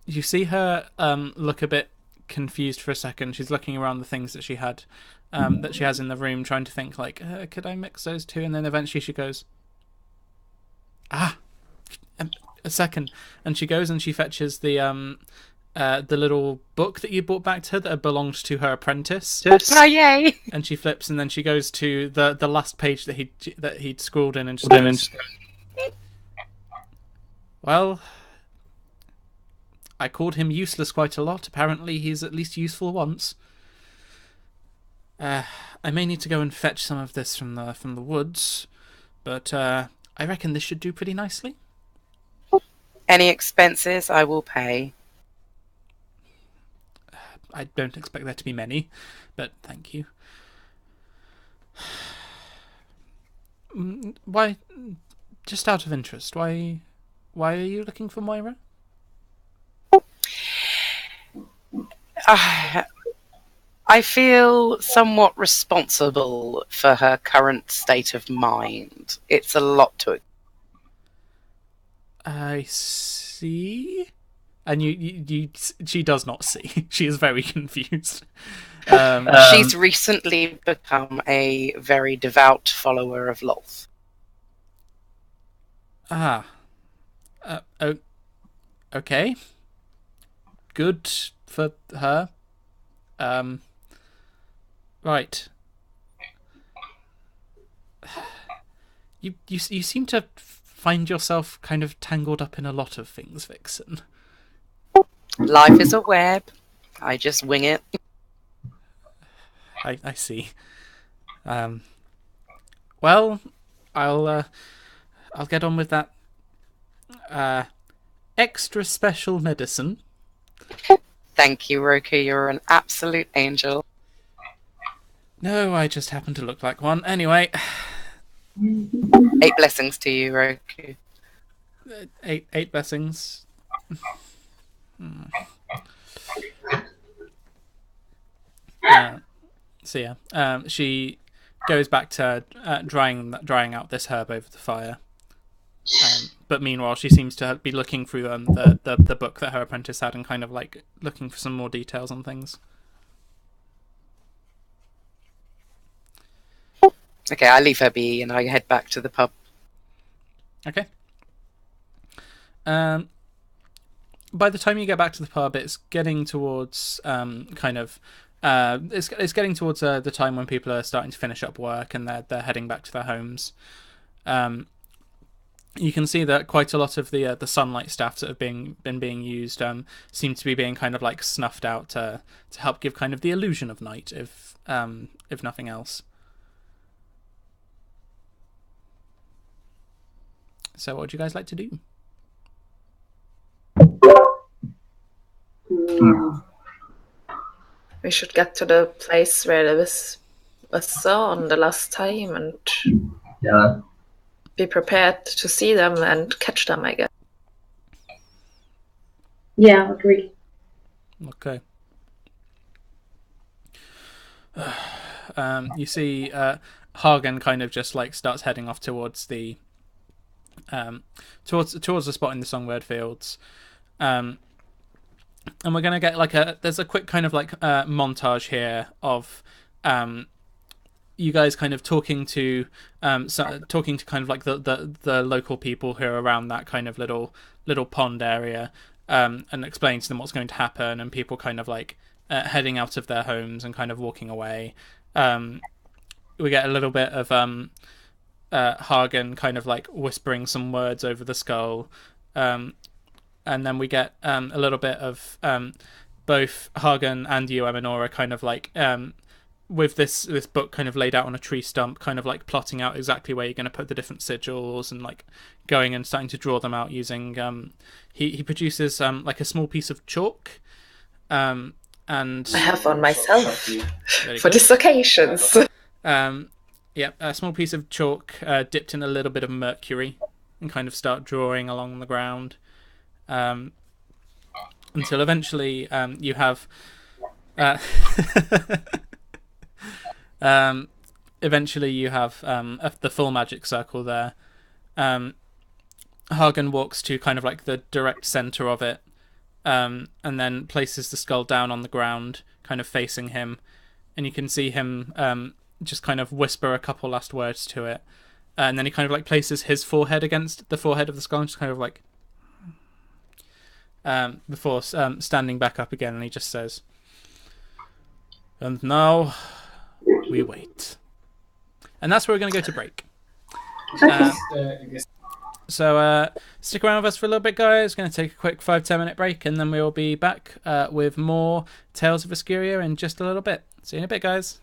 You see her look a bit confused for a second. She's looking around the things that she had, that she has in the room, trying to think like, could I mix those two? And then eventually she goes, A second. And she goes and she fetches the little book that you brought back to her that belonged to her apprentice. Oh, yay! And she flips, and then she goes to the last page that he'd scrawled in, and just goes, well, I called him useless quite a lot. Apparently he's at least useful once. I may need to go and fetch some of this from the woods, but I reckon this should do pretty nicely. Any expenses I will pay. I don't expect there to be many, but thank you. Why, just out of interest, why are you looking for Moira? I feel somewhat responsible for her current state of mind. It's a lot to... I see. And she does not see. She is very confused. She's recently become a very devout follower of Lolth. Okay. Good for her. Right. You seem to find yourself kind of tangled up in a lot of things, Vixen. Life is a web. I just wing it. I see. Well, I'll get on with that extra special medicine. Thank you, Roku. You're an absolute angel. No, I just happen to look like one. Anyway. 8 blessings to you, Roku. Eight blessings. So yeah, she goes back to drying out this herb over the fire. But meanwhile, she seems to be looking through the book that her apprentice had and kind of like looking for some more details on things. Okay, I leave her be and I head back to the pub. Okay. By the time you get back to the pub, it's getting towards it's getting towards the time when people are starting to finish up work and they're heading back to their homes. You can see that quite a lot of the sunlight staffs that have been being used seem to be being kind of like snuffed out to help give kind of the illusion of night, if nothing else. So, what would you guys like to do? We should get to the place where there was on the last time and be prepared to see them and catch them, I guess. Yeah, agree. Okay. You see Hagen kind of just like starts heading off towards the towards the spot in the Songbird Fields. And we're gonna get like there's a quick kind of like montage here of you guys kind of talking to kind of like the local people who are around that kind of little pond area, and explaining to them what's going to happen, and people kind of like heading out of their homes and kind of walking away. We get a little bit of Hagen kind of like whispering some words over the skull. And then we get a little bit of both Hagen and you, Eminora, kind of like with this book kind of laid out on a tree stump, kind of like plotting out exactly where you're going to put the different sigils and like going and starting to draw them out using. He produces like a small piece of chalk. And I have one myself for this occasion. A small piece of chalk dipped in a little bit of mercury and kind of start drawing along the ground. Until eventually you have the full magic circle there. Hagen walks to kind of like the direct center of it, and then places the skull down on the ground, kind of facing him, and you can see him just kind of whisper a couple last words to it, And then he kind of like places his forehead against the forehead of the skull, and just kind of like before standing back up again, and he just says, "And now we wait." And that's where we're going to go to break. So stick around with us for a little bit, guys. Going to take a quick 5-10 minute break, and then we'll be back with more Tales of Escuria in just a little bit. See you in a bit, guys.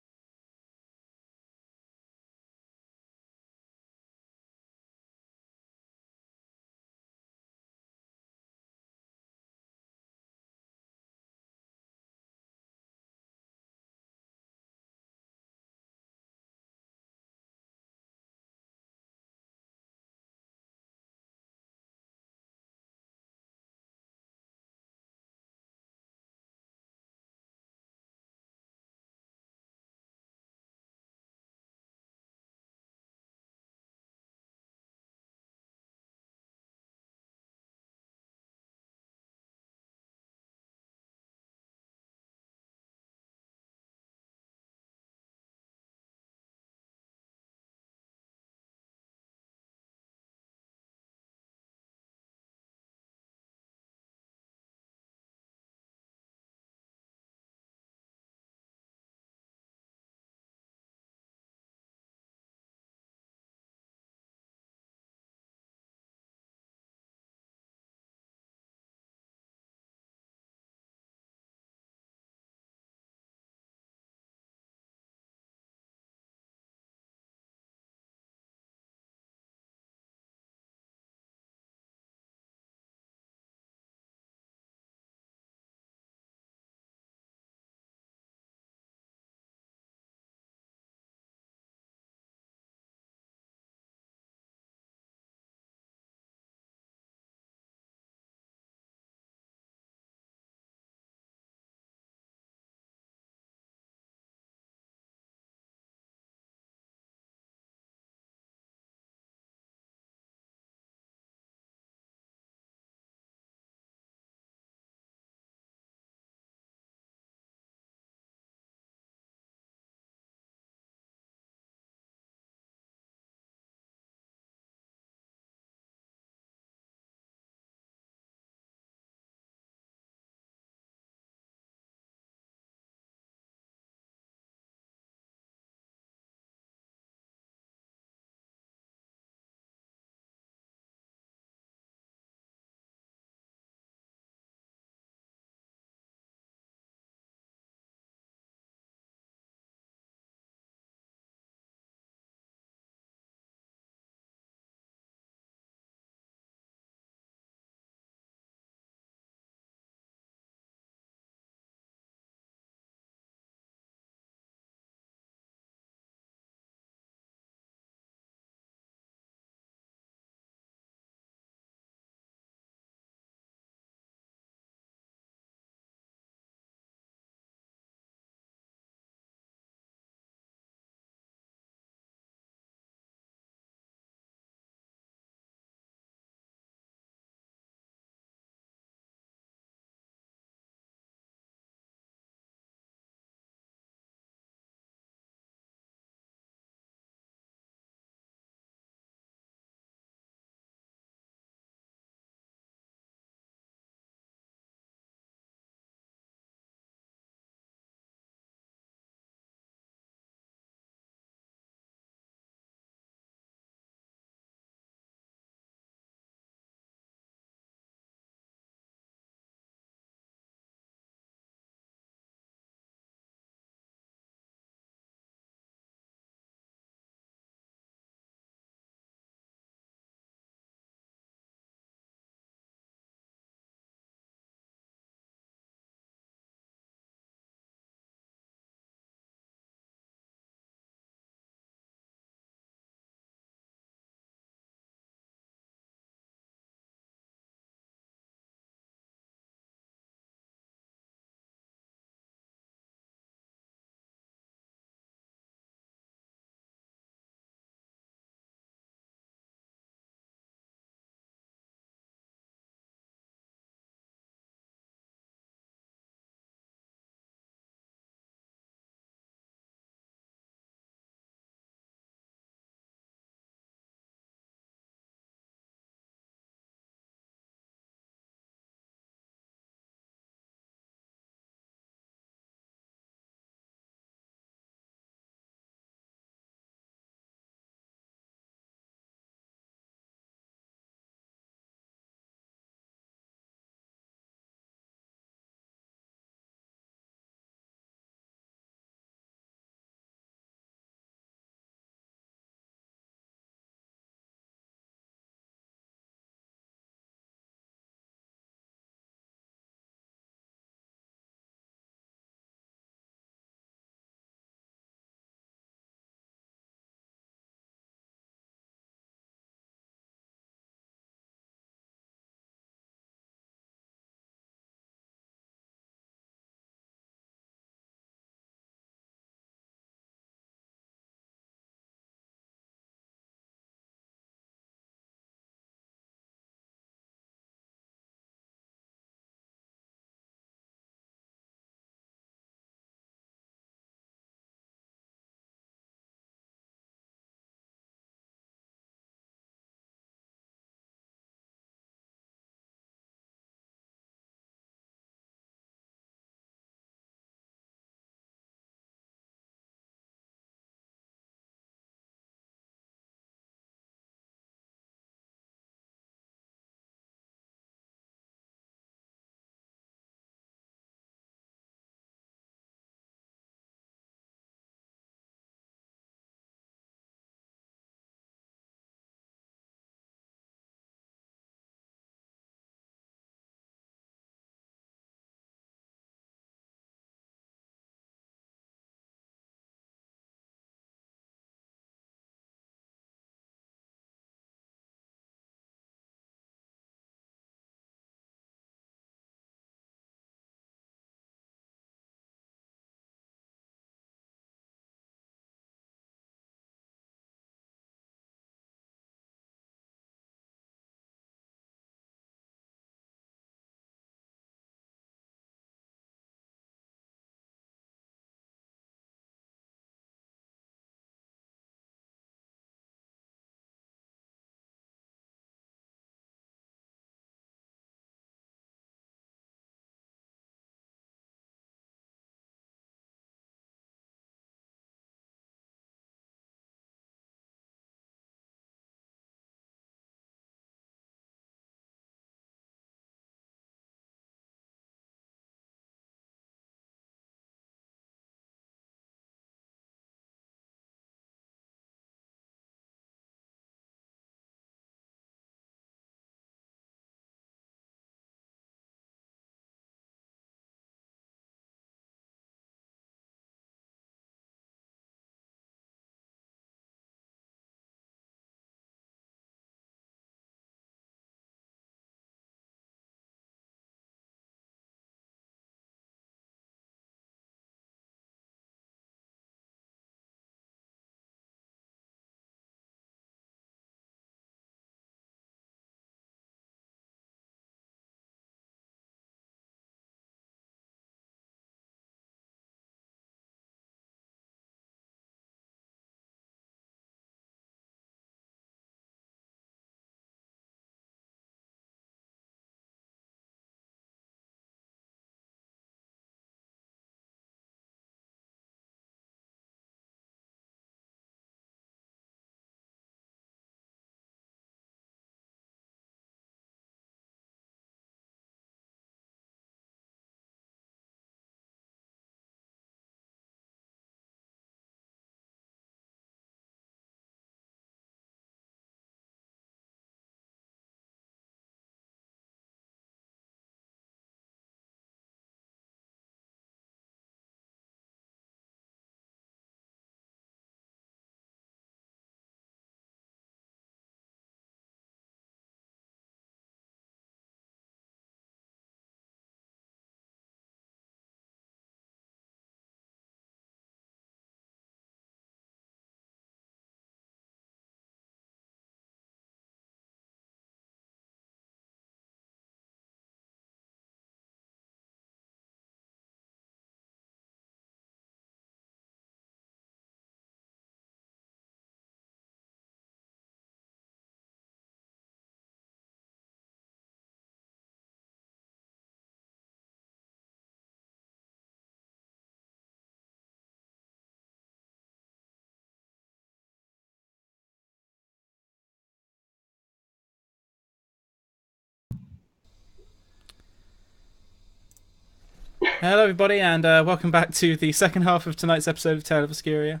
Hello, everybody, and welcome back to the second half of tonight's episode of Tale of Escuria.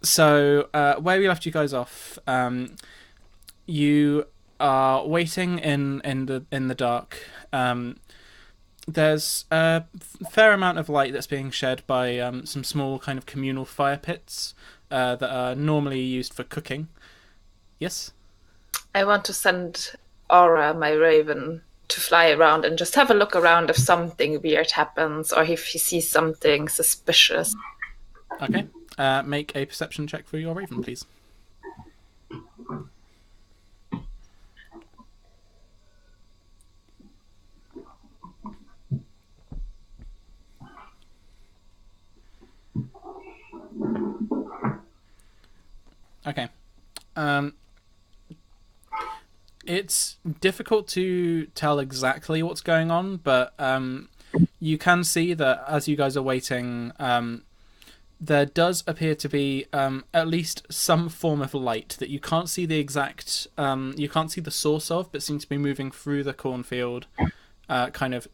So, where we left you guys off, you are waiting in the dark. There's a fair amount of light that's being shed by some small kind of communal fire pits that are normally used for cooking. Yes? I want to send Aura, my raven, to fly around and just have a look around if something weird happens or if he sees something suspicious. Okay. Make a perception check for your raven, please. Okay. It's difficult to tell exactly what's going on, but you can see that as you guys are waiting, there does appear to be at least some form of light that you can't see the exact, you can't see the source of, but seems to be moving through the cornfield, kind of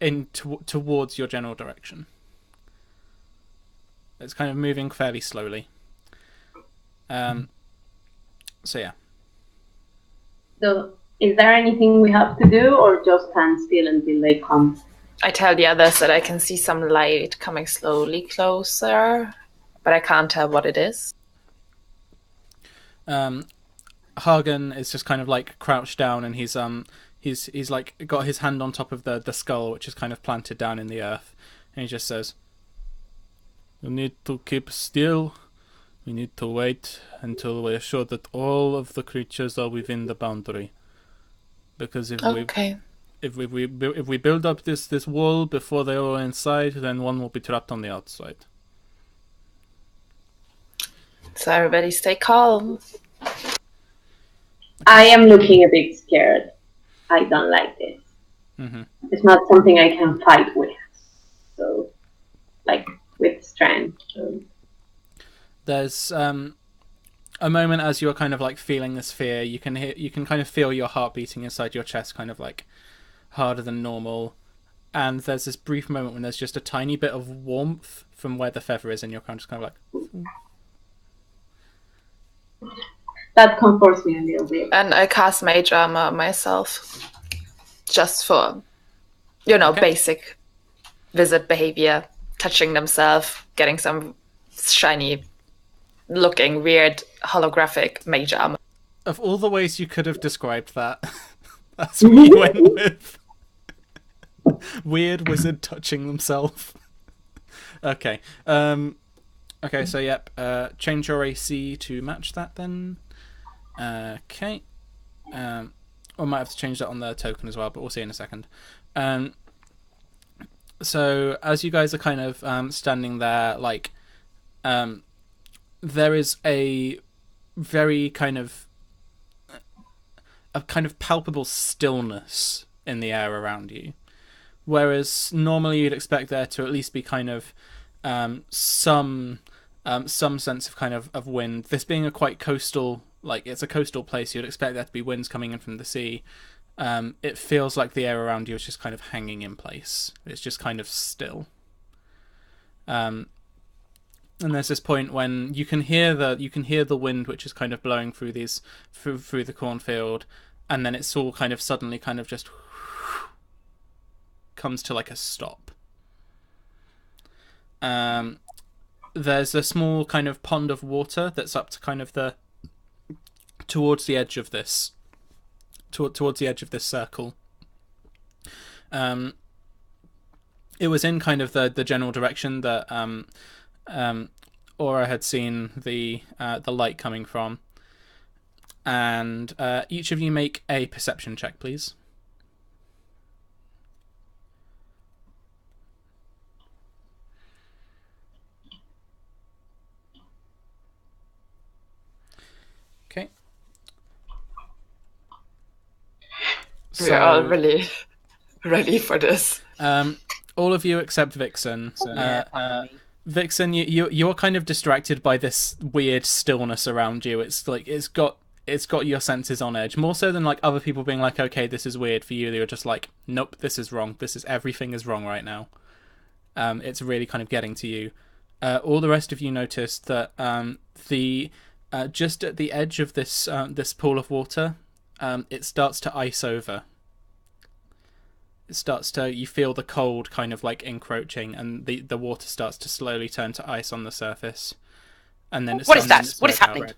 towards your general direction. It's kind of moving fairly slowly. So yeah. So, is there anything we have to do, or just stand still until they come? I tell the others that I can see some light coming slowly closer, but I can't tell what it is. Hagen is just kind of like crouched down, and he's like got his hand on top of the skull, which is kind of planted down in the earth, and he just says, "You need to keep still. We need to wait until we're sure that all of the creatures are within the boundary. Because if we build up this wall before they're all inside, then one will be trapped on the outside." So everybody stay calm. I am looking a bit scared. I don't like this. Mm-hmm. It's not something I can fight with. So, like, with strength. So. There's a moment as you're kind of like feeling this fear. You can kind of feel your heart beating inside your chest, kind of like harder than normal. And there's this brief moment when there's just a tiny bit of warmth from where the feather is, and you're kind of like. That comforts me a little bit. And I cast Mage Armor myself, just for, okay. Basic wizard behavior, touching themselves, getting some shiny looking weird holographic mage armor. Of all the ways you could have described that, that's what you went with. Weird wizard touching themselves. Okay. Okay, so yep. Change your AC to match that then. Okay. I might have to change that on the token as well, but we'll see in a second. So as you guys are kind of standing there, like, there is a very kind of palpable stillness in the air around you, whereas normally you'd expect there to at least be kind of some sense of kind of wind. This being a quite coastal, like it's a coastal place, you'd expect there to be winds coming in from the sea. It feels like the air around you is just kind of hanging in place. It's just kind of still. And there's this point when you can hear the wind, which is kind of blowing through through the cornfield, and then it's all kind of suddenly kind of just comes to like a stop. There's a small kind of pond of water that's up to kind of towards the edge of this circle. It was in kind of the general direction that Aura had seen the light coming from. And each of you make a perception check, please. Okay. We're all really ready for this. All of you except Vixen. Vixen, you're kind of distracted by this weird stillness around you. It's like it's got your senses on edge, more so than like other people being like, okay, this is weird. For you, you're just like, nope, this is wrong. Everything is wrong right now. It's really kind of getting to you. All the rest of you notice that the just at the edge of this this pool of water, it starts to ice over. It starts to, you feel the cold kind of like encroaching, and the water starts to slowly turn to ice on the surface. And then What is that? What is happening?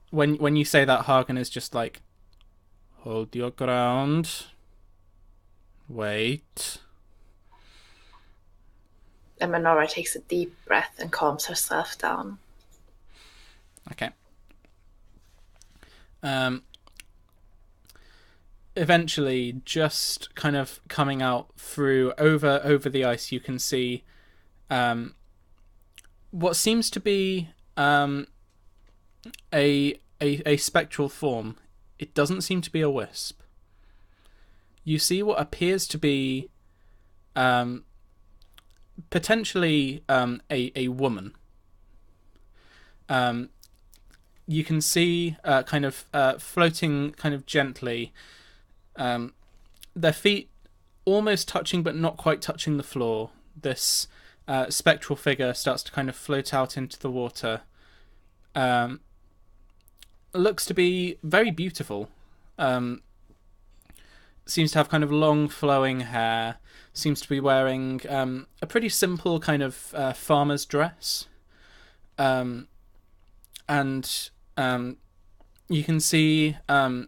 When you say that, Hagen is just like, hold your ground. Wait. And Menora takes a deep breath and calms herself down. Okay. Eventually, just kind of coming out through over the ice, you can see what seems to be a spectral form. It doesn't seem to be a wisp. You see what appears to be potentially a woman. You can see kind of floating kind of gently, their feet almost touching but not quite touching the floor. This spectral figure starts to kind of float out into the water. Looks to be very beautiful. Seems to have kind of long flowing hair. Seems to be wearing a pretty simple kind of farmer's dress. And you can see, in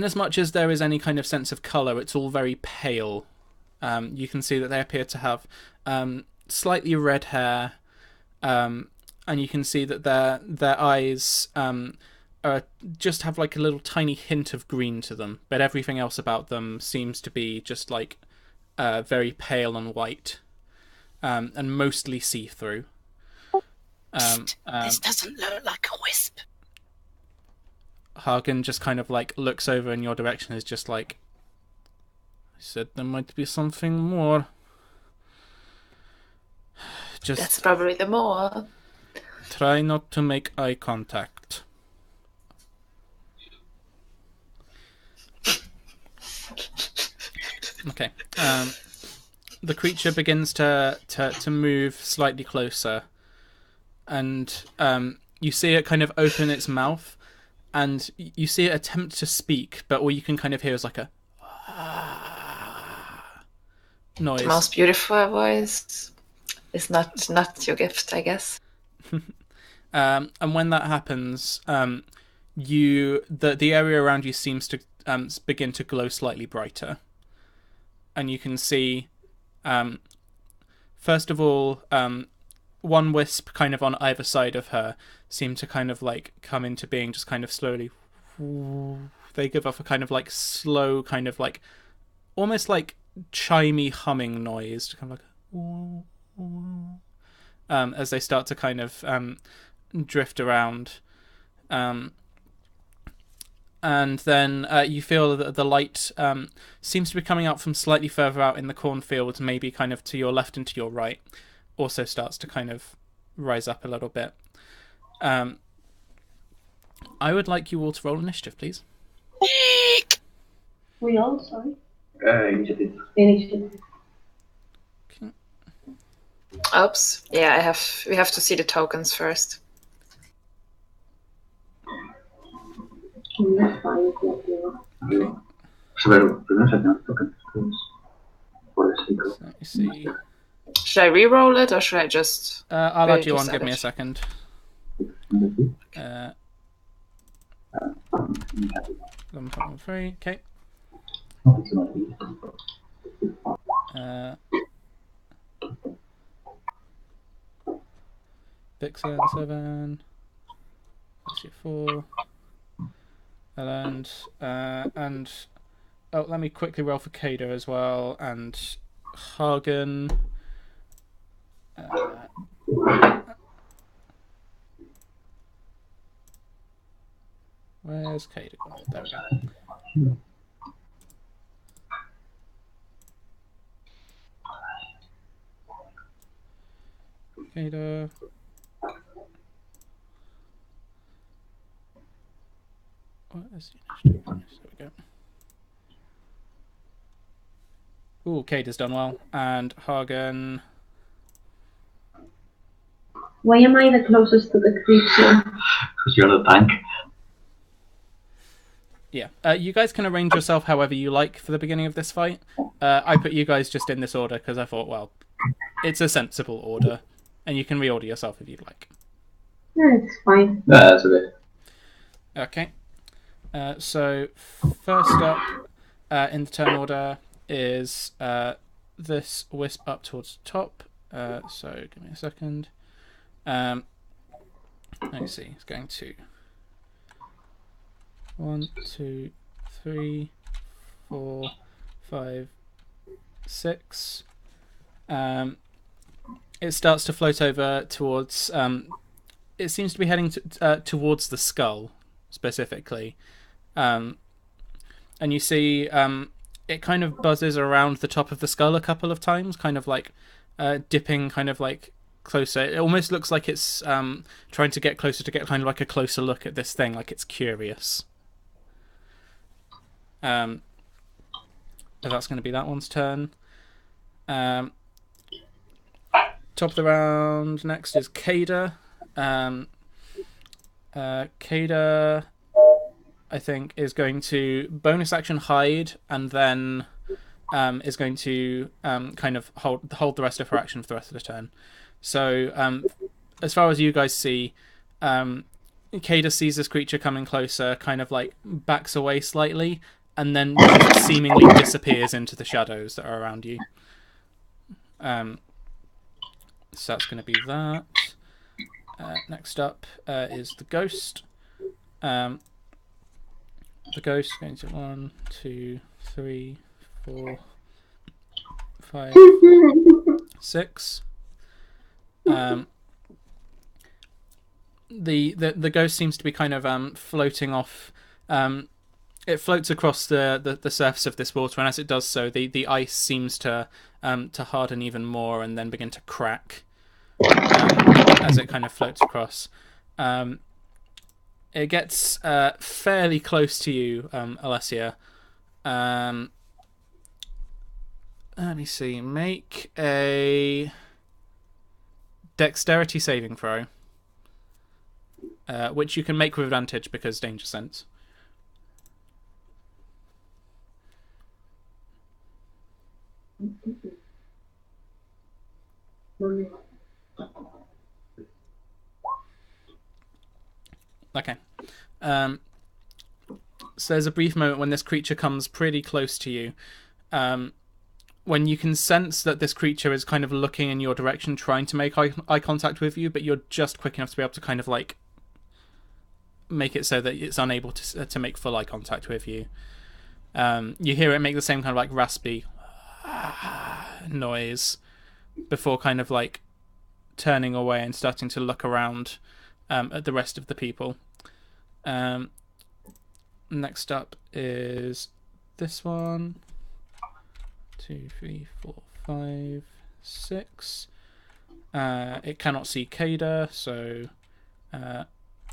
as much as there is any kind of sense of colour, it's all very pale. You can see that they appear to have slightly red hair, and you can see that their eyes just have like a little tiny hint of green to them, but everything else about them seems to be just like very pale and white, and mostly see-through. This doesn't look like a wisp. Hagen just kind of like looks over in your direction, is just like, I said there might be something more. Just That's probably the more. try not to make eye contact. Okay. The creature begins to move slightly closer, and you see it kind of open its mouth, and you see it attempt to speak, but all you can kind of hear is like a noise. The most beautiful voice is not your gift, I guess. And when that happens, the area around you seems to begin to glow slightly brighter, and you can see, first of all, one wisp kind of on either side of her seem to kind of like come into being, just kind of slowly. They give off a kind of like slow, kind of like almost like chimey humming noise, kind of like as they start to kind of drift around, and then you feel that the light seems to be coming out from slightly further out in the cornfield, maybe kind of to your left and to your right. Also starts to kind of rise up a little bit. I would like you all to roll initiative, please. We all, sorry. Initiative. Initiative. Okay. Oops. Yeah, we have to see the tokens first. That's fine. Okay. Primero se tenemos tokens. Por eso. So let me see. Should I re-roll it, or should I just... I'll add you just on. Give add me a it? second. Uh, 11.3. Okay. Vixen 7. Let's see 4. And oh, let me quickly roll for Kada as well, and Hagen. Where's Kada gone? There we go. Kada. What is the initiative? There we go. Ooh, Kate has done well. And Hagen... Why am I the closest to the creature? Because you're the tank. Yeah. You guys can arrange yourself however you like for the beginning of this fight. I put you guys just in this order because I thought, well, it's a sensible order. And you can reorder yourself if you'd like. Yeah, it's fine. That's okay. Okay. So, first up in the turn order is this wisp up towards the top. So, give me a second. Let's see. It's going to 1, 2, 3, 4, 5, 6. It starts to float over towards. It seems to be heading towards the skull specifically, and you see it kind of buzzes around the top of the skull a couple of times, kind of like dipping, kind of like closer. It almost looks like it's trying to get closer to get kind of like a closer look at this thing, like it's curious. But that's going to be that one's turn. Top of the round next is Kada. Kada, I think, is going to bonus action hide and then is going to kind of hold the rest of her action for the rest of the turn. So as far as you guys see, Kada sees this creature coming closer, kind of like backs away slightly, and then just seemingly disappears into the shadows that are around you. So that's going to be that. Next up is the ghost. The ghost is going to 1, 2, 3, 4, 5, 6. The ghost seems to be kind of floating off. It floats across the surface of this water, and as it does so, the ice seems to harden even more and then begin to crack as it kind of floats across. It gets fairly close to you, Alessia. Let me see. Make a dexterity saving throw, which you can make with advantage because danger sense. Okay. So there's a brief moment when this creature comes pretty close to you. When you can sense that this creature is kind of looking in your direction, trying to make eye contact with you, but you're just quick enough to be able to kind of like make it so that it's unable to make full eye contact with you. You hear it make the same kind of like raspy noise before kind of like turning away and starting to look around at the rest of the people. Next up is this one. 2, 3, 4, 5, 6. It cannot see Kada, so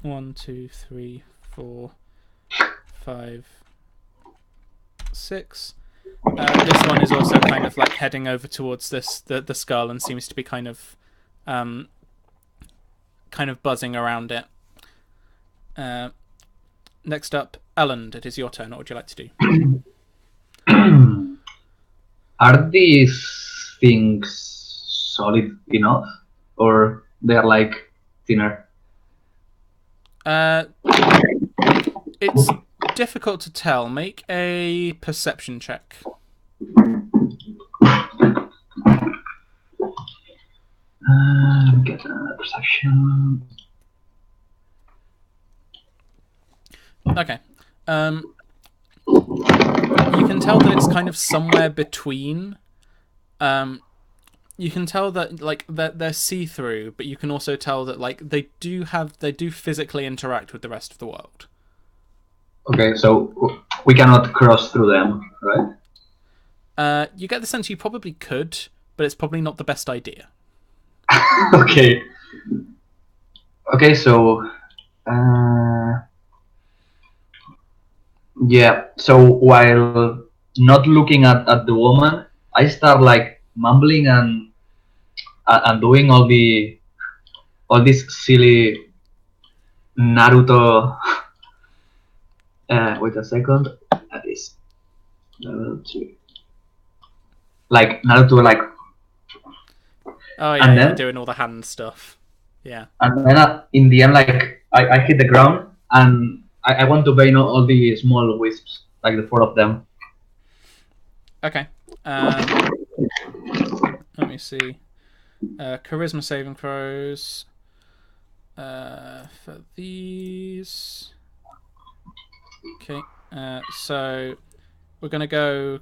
1, 2, 3, 4, 5, 6. This one is also kind of like heading over towards the skull and seems to be kind of buzzing around it. Next up, Elland, it is your turn. What would you like to do? Are these things solid enough, or they're like thinner? It's difficult to tell. Make a perception check. Get a perception. Okay. You can tell that it's kind of somewhere between. You can tell that like that they're see-through, but you can also tell that like they do physically interact with the rest of the world. Okay, so we cannot cross through them, right? You get the sense you probably could, but it's probably not the best idea. Okay. Okay, so yeah. So while not looking at the woman, I start like mumbling and doing all this silly Naruto. Wait a second. That is level 2. Like Naruto, like, Oh yeah, and yeah, then doing all the hand stuff. Yeah. in the end, like I hit the ground and I want to burn all the small wisps, like the 4 of them. Okay. Let me see. Charisma saving throws. For these. Okay. So we're gonna go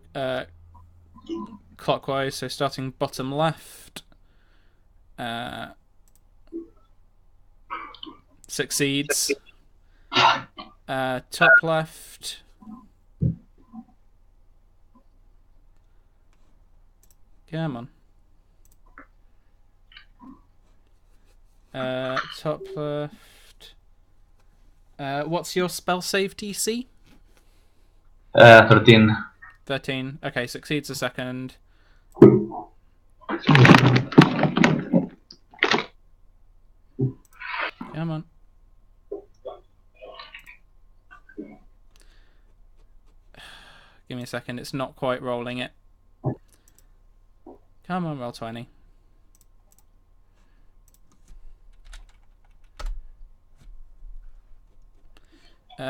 clockwise. So starting bottom left. Succeeds. Top left. Come on. Top left. What's your spell save DC? 13. 13. Okay, succeeds a second. Come on. Give me a second. It's not quite rolling it. Come on, roll 20.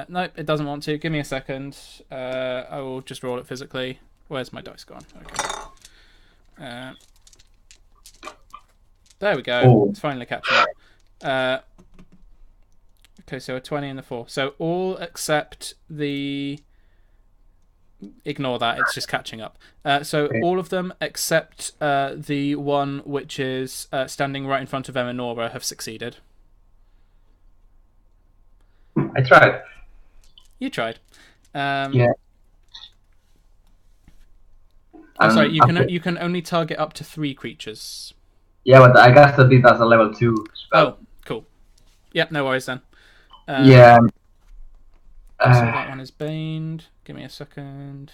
Nope, it doesn't want to. Give me a second. I will just roll it physically. Where's my dice gone? Okay. There we go. Oh. It's finally catching up. Okay, so a 20 and a 4. So all except the... Ignore that, it's just catching up. So Okay. all of them except the one which is standing right in front of Eminora have succeeded. I tried. You tried. Yeah. Oh, sorry, Okay. you can only target up to 3 creatures. Yeah, but I guess that it as a level 2 spell. Oh, cool. Yeah, no worries then. Yeah. So that one is baned. Give me a second.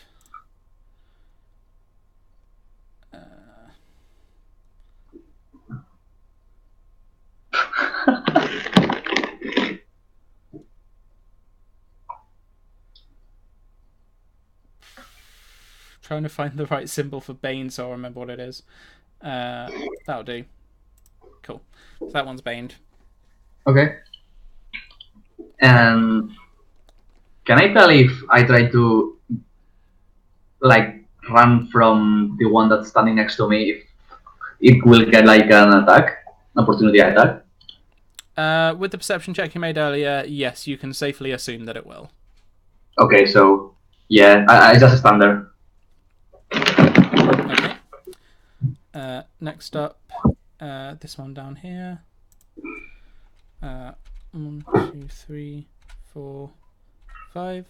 Trying to find the right symbol for bane so I remember what it is. That'll do. Cool. So that one's baned. Okay. And can I tell if I try to like run from the one that's standing next to me, if it will get like an attack, opportunity attack? With the perception check you made earlier, yes, you can safely assume that it will. Okay, so yeah, I just stand there. Okay. Next up, this one down here. 1, 2, 3, 4, 5.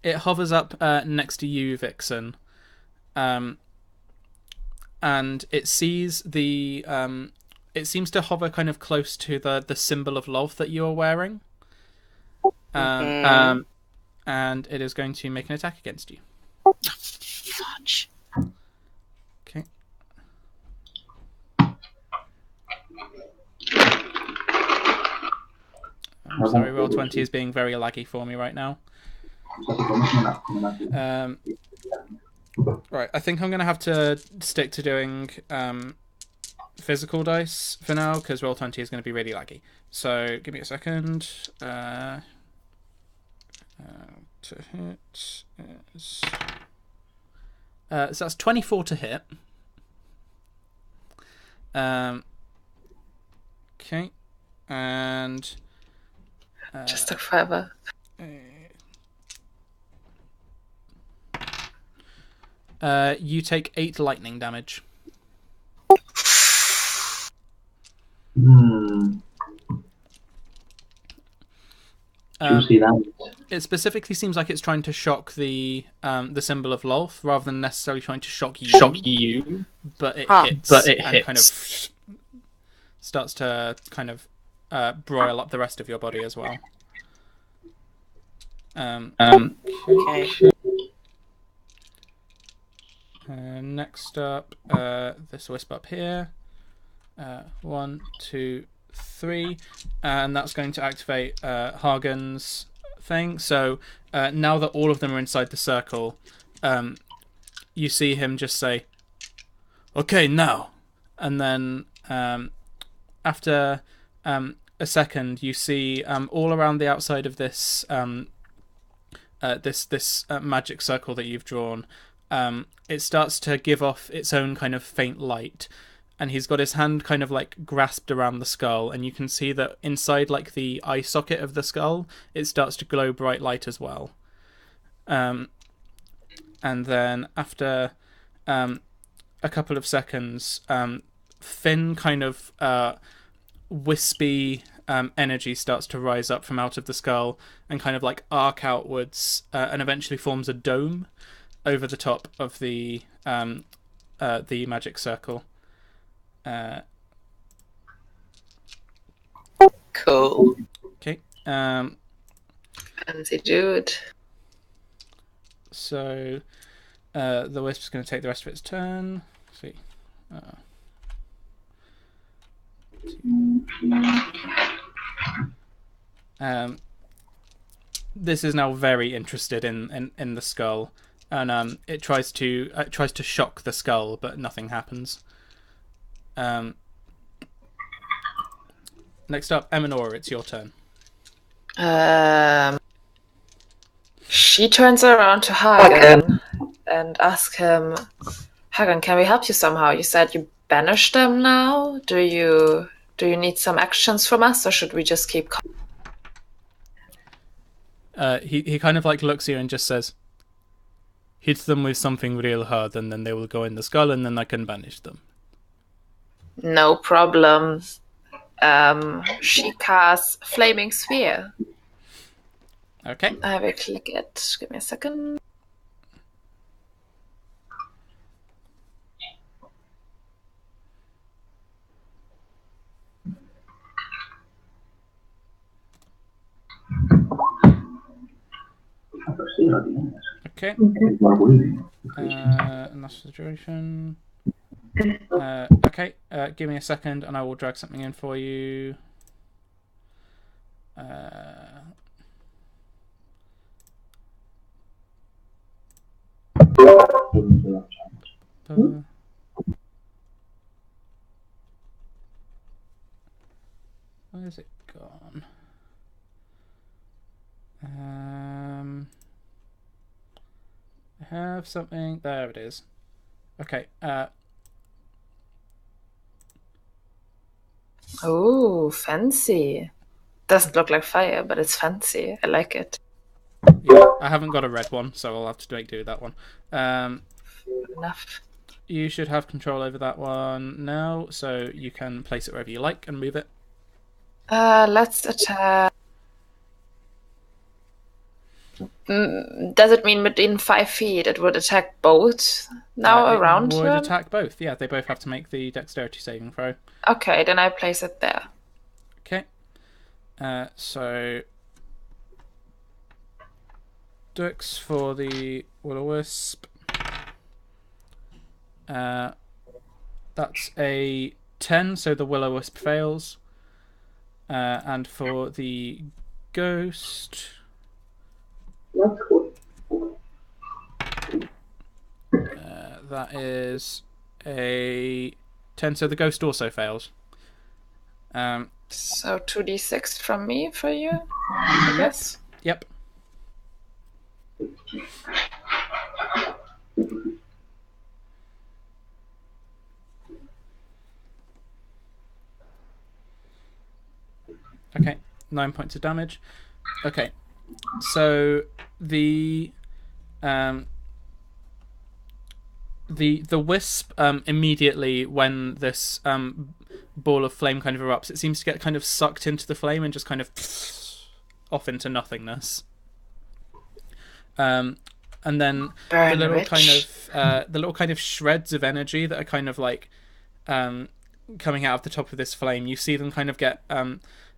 It hovers up next to you, Vixen, and it sees the. It seems to hover kind of close to the symbol of love that you are wearing, and it is going to make an attack against you. Fudge. Okay. I'm sorry, Roll20 is being very laggy for me right now. Right, I think I'm going to have to stick to doing physical dice for now, because Roll20 is going to be really laggy. So, give me a second. To hit is... so that's 24 to hit. Okay. And... Just took forever. You take 8 lightning damage. Juicy damage. It specifically seems like it's trying to shock the symbol of Lolth rather than necessarily trying to shock you. But it hits. And kind of starts to kind of broil up the rest of your body as well. Okay. next up, this wisp up here. 1, 2, 3, and that's going to activate Hagen's thing. So now that all of them are inside the circle, you see him just say, "Okay, now," and then after a second, you see all around the outside of this this magic circle that you've drawn, it starts to give off its own kind of faint light, and he's got his hand kind of like grasped around the skull, and you can see that inside like the eye socket of the skull, it starts to glow bright light as well. And then after a couple of seconds, thin kind of wispy energy starts to rise up from out of the skull and kind of like arc outwards, and eventually forms a dome over the top of the magic circle. Cool. Okay. Fancy dude. So the wisp's going to take the rest of its turn. Let's see. This is now very interested in the skull, and it tries to shock the skull, but nothing happens. Next up, Eminora, it's your turn. She turns around to Hagen and asks him, "Hagen, can we help you somehow? You said you banished them now. Do you need some actions from us, or should we just keep?" He kind of like looks at you and just says, "Hit them with something real hard, and then they will go in the skull, and then I can banish them." No problem. She casts Flaming Sphere. Okay. I will click it. Give me a second. Okay. And that's the duration. Okay. Give me a second, and I will drag something in for you. Where's it gone? I have something. There it is. Okay. Oh, fancy. Doesn't look like fire, but it's fancy. I like it. Yeah, I haven't got a red one, so I'll have to make do with that one. Enough. You should have control over that one now, so you can place it wherever you like and move it. Let's attack. Does it mean within 5 feet it would attack both now around it would them? attack both. Yeah, they both have to make the dexterity saving throw. Okay, then I place it there. Okay. So Dex for the Will-O-Wisp. That's a 10, so the Will-O-Wisp fails. And for the Ghost, that is a 10, so the Ghost also fails. So 2d6 from me for you, I guess. Yep. Okay, 9 points of damage. Okay, so the wisp immediately when this ball of flame kind of erupts, it seems to get kind of sucked into the flame and just kind of off into nothingness. And then the little kind of shreds of energy that are kind of like coming out of the top of this flame, you see them kind of get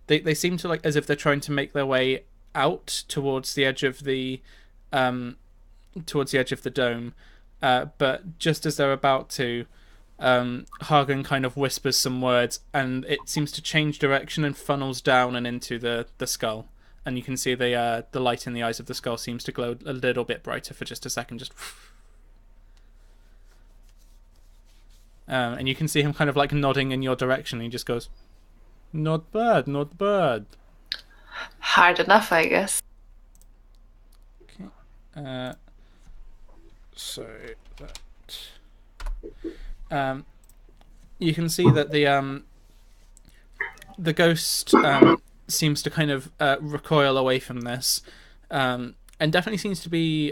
they seem to like as if they're trying to make their way out towards the edge of the dome, But just as they're about to, Hagen kind of whispers some words, and it seems to change direction and funnels down and into the skull. And you can see the light in the eyes of the skull seems to glow a little bit brighter for just a second. And you can see him kind of like nodding in your direction. And he just goes, "Not bad, not bad." Hard enough, I guess. Okay. So that. You can see that the ghost seems to kind of recoil away from this, and definitely seems to be.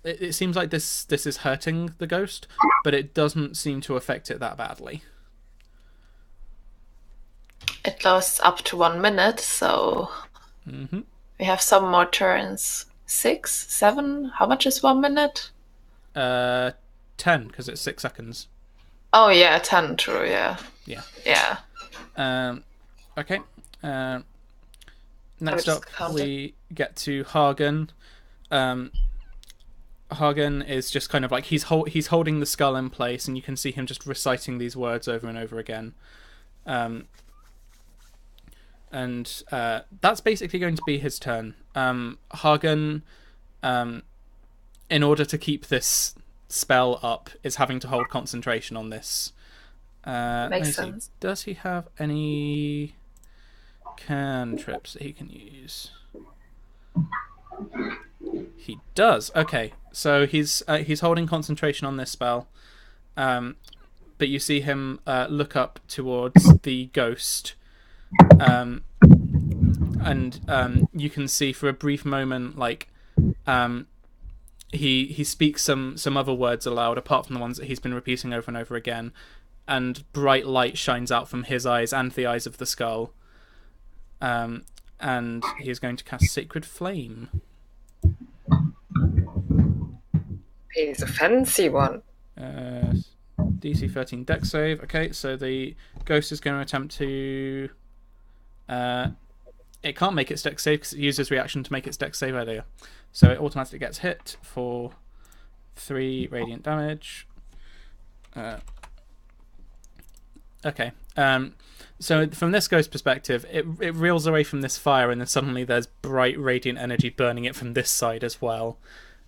It seems like this is hurting the ghost, but it doesn't seem to affect it that badly. It lasts up to 1 minute, so we have some more turns. 6, 7. How much is 1 minute? 10, because it's 6 seconds. Oh yeah, 10. True. Yeah. Yeah. Yeah. Okay. Next up, we get to Hagen. Hagen is just kind of like he's holding the skull in place, and you can see him just reciting these words over and over again. And that's basically going to be his turn. Hagen, in order to keep this spell up, is having to hold concentration on this. Makes sense. Does he have any cantrips that he can use? He does. Okay, so he's holding concentration on this spell, but you see him look up towards the ghost, and you can see for a brief moment, like, he speaks some other words aloud apart from the ones that he's been repeating over and over again, and bright light shines out from his eyes and the eyes of the skull. And he is going to cast Sacred Flame. He's a fancy one. DC 13 Dex save. Okay, so the ghost is going to attempt to. It can't make its Dex save because it uses reaction to make its Dex save earlier. So it automatically gets hit for 3 radiant damage. Okay. So from this ghost perspective, it reels away from this fire, and then suddenly there's bright radiant energy burning it from this side as well.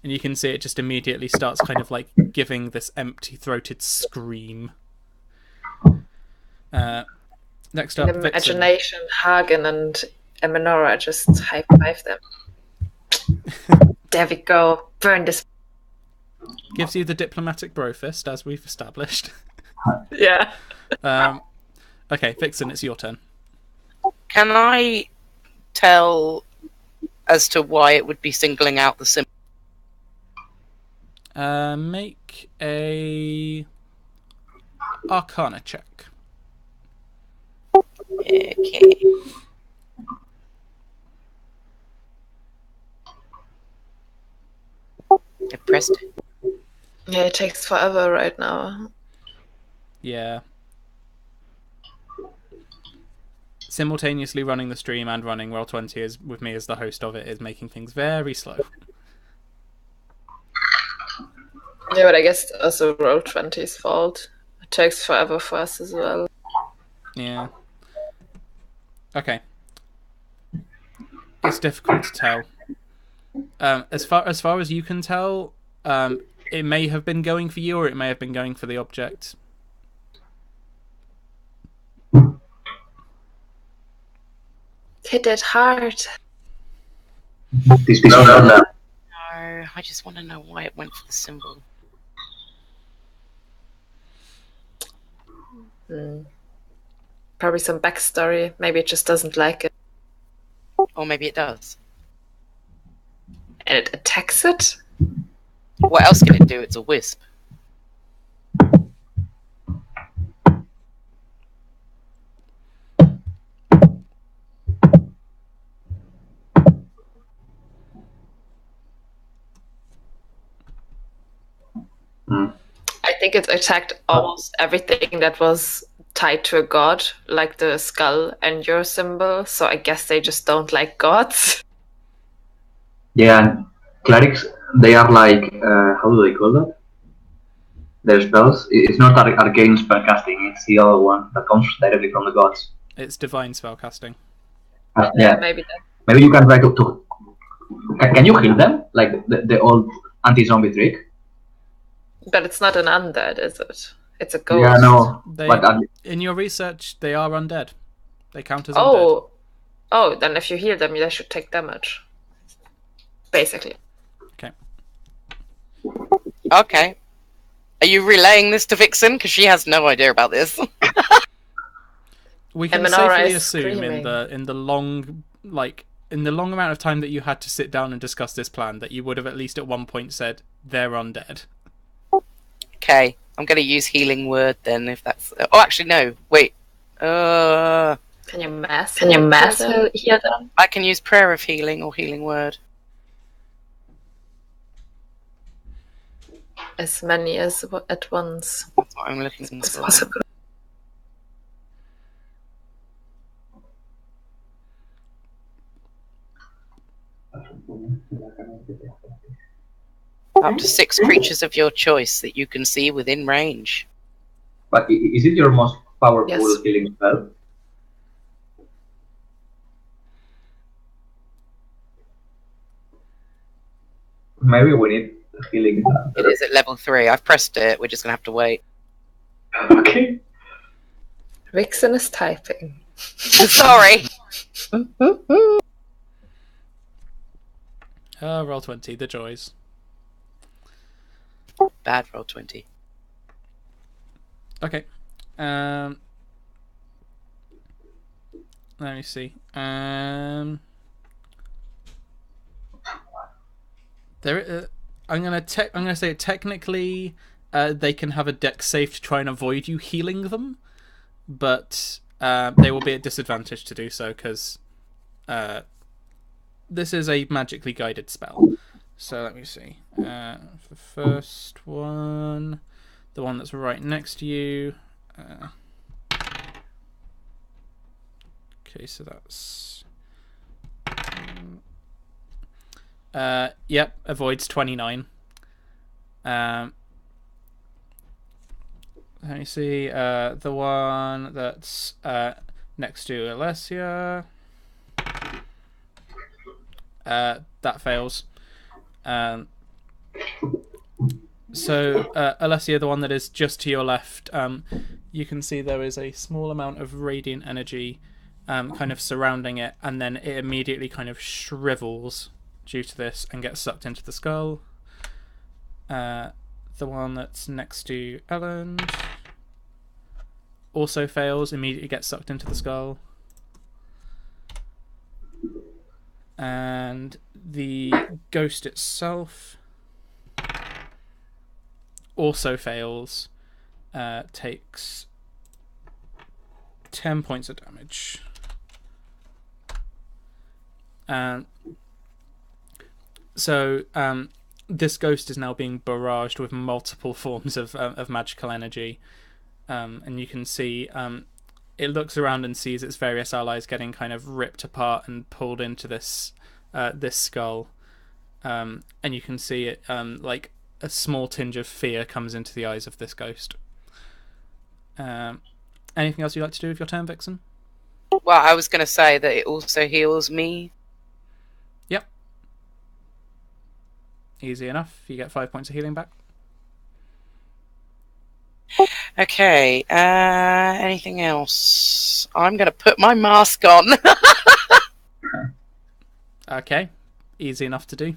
And you can see it just immediately starts kind of like giving this empty-throated scream. Next up, In imagination, Hagen and Eminora just high-five them. There we go. Burn this. Gives you the diplomatic bro fist, as we've established. Yeah. Okay, Vixen, it's your turn. Can I tell as to why it would be singling out the symbol? Make a Arcana check. Okay. I pressed it. Yeah, it takes forever right now. Yeah. Simultaneously running the stream and running Roll20 is, with me as the host of it, is making things very slow. Yeah, but I guess also Roll20's fault. It takes forever for us as well. Yeah. Okay. It's difficult to tell. As far as you can tell, it may have been going for you, or it may have been going for the object. Hit it hard. No, I just want to know why it went for the symbol. Probably some backstory. Maybe it just doesn't like it. Or maybe it does. And it attacks it? What else can it do? It's a wisp. I think it attacked almost everything that was tied to a god, like the skull and your symbol. So I guess they just don't like gods. Yeah, clerics, they are like, how do they call that? their spells. It's not arcane spell casting. It's the other one that comes directly from the gods. It's divine spellcasting. Yeah, maybe that. Maybe you can try to can you heal them like the old anti-zombie trick? But it's not an undead, is it? It's a ghost. Yeah, no. But in your research, they are undead. They count as undead. Oh, then if you heal them, they should take damage. Basically. Okay. Are you relaying this to Vixen? Because she has no idea about this. We can safely assume in the long amount of time that you had to sit down and discuss this plan that you would have at least at one point said they're undead. Okay, I'm going to use healing word then. If that's actually no. Wait. Can you mass heal them? I can use prayer of healing or healing word. As many as at once. That's what I'm looking for. Possible. Up to 6 creatures of your choice that you can see within range. But is it your most powerful healing spell? Maybe we need healing. It is at level 3. I've pressed it. We're just going to have to wait. Okay. Vixen is typing. Sorry. Roll 20, the joys. Bad roll 20. Okay. Let me see. I'm gonna say technically they can have a dex save to try and avoid you healing them, but they will be at disadvantage to do so because this is a magically guided spell. So let me see. The first one, the one that's right next to you. Okay, so that's. Yep, avoids 29. Let me see. The one that's next to Alessia. That fails. So Alessia, the one that is just to your left, you can see there is a small amount of radiant energy kind of surrounding it, and then it immediately kind of shrivels due to this and gets sucked into the skull. The one that's next to Ellen also fails, immediately gets sucked into the skull. And the ghost itself also fails, takes 10 points of damage. So this ghost is now being barraged with multiple forms of magical energy, and you can see it looks around and sees its various allies getting kind of ripped apart and pulled into this skull, and you can see it like a small tinge of fear comes into the eyes of this ghost. Anything else you'd like to do with your turn, Vixen? Well, I was going to say that it also heals me. Yep. Easy enough. You get 5 points of healing back. Okay, anything else? I'm going to put my mask on. Okay, easy enough to do.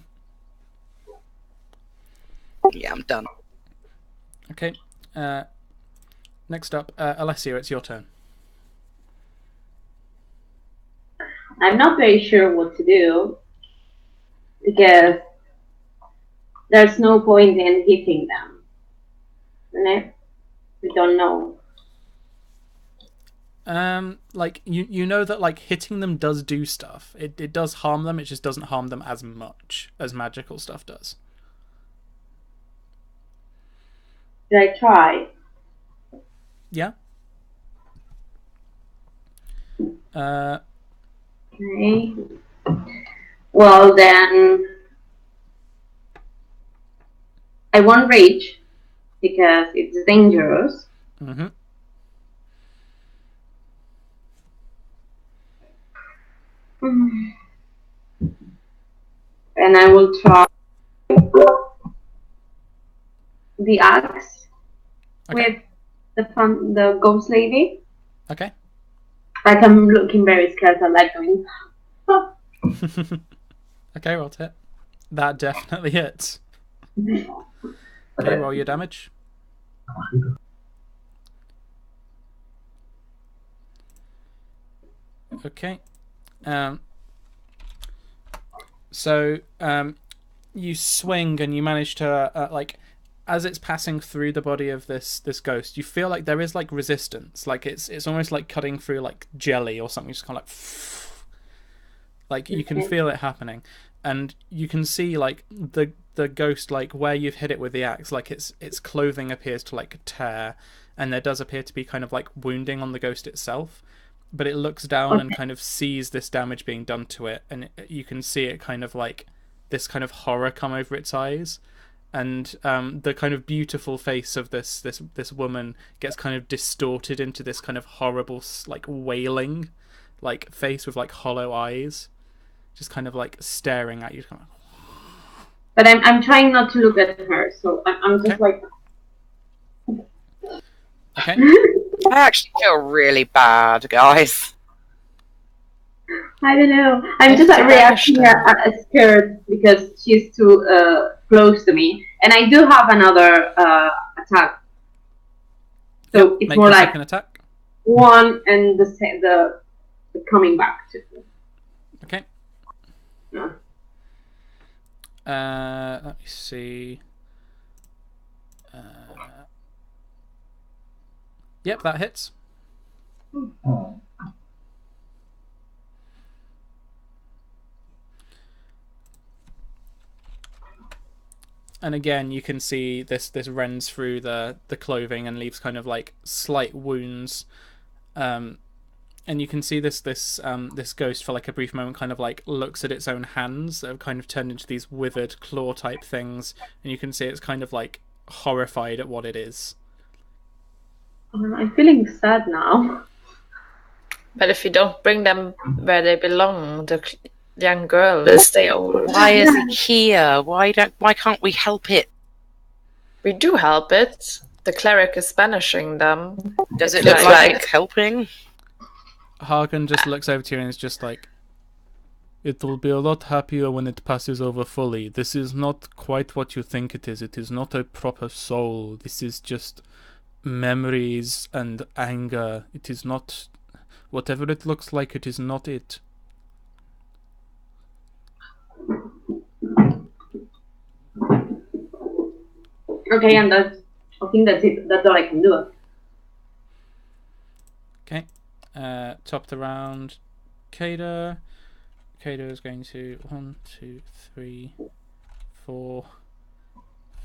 Yeah, I'm done. Okay, next up, Alessia, it's your turn. I'm not very sure what to do because there's no point in hitting them. Isn't it? We don't know. Like you know that like hitting them does do stuff. It does harm them. It just doesn't harm them as much as magical stuff does. Did I try? Yeah. Okay. Well then, I won't rage. because it's dangerous. Mm-hmm. And I will try the axe Okay. with the ghost lady. Okay. Like I'm looking very scared. I like doing. Oh. Okay, roll to hit. That definitely hits. Okay, roll your damage. Okay. So you swing and you manage to like, as it's passing through the body of this ghost, you feel like there is like resistance. Like it's almost like cutting through like jelly or something. Just kind of like you can feel it happening, and you can see like the ghost, like where you've hit it with the axe, like its clothing appears to like tear, and there does appear to be kind of like wounding on the ghost itself. But it looks down and kind of sees this damage being done to it, and you can see it kind of like this kind of horror come over its eyes, and the kind of beautiful face of this woman gets kind of distorted into this kind of horrible like wailing like face with like hollow eyes, just kind of like staring at you. But I'm trying not to look at her, so I'm just like. Okay. I actually feel really bad, guys. I don't know. I'm just like reacting scared because she's too close to me, and I do have another attack. So it's Make more your like second attack. one and the coming back to. Okay. Yeah. Let me see. Yep, that hits. And again, you can see this rends through the clothing and leaves kind of like slight wounds. And you can see this ghost for like a brief moment kind of like looks at its own hands that have kind of turned into these withered claw type things, and you can see it's kind of like horrified at what it is. I'm feeling sad now. But if you don't bring them where they belong, the young girl will stay over. Why is it here? Why can't we help it? We do help it. The cleric is banishing them. Does it look like it's helping? Hagen just looks over to you and is just like, "It will be a lot happier when it passes over fully. This is not quite what you think it is. It is not a proper soul. This is just memories and anger. It is not... Whatever it looks like, it is not it." Okay, and I think that's it. That's all I can do. Okay. Top of the round, Kada. Kada is going to 1, 2, 3, 4,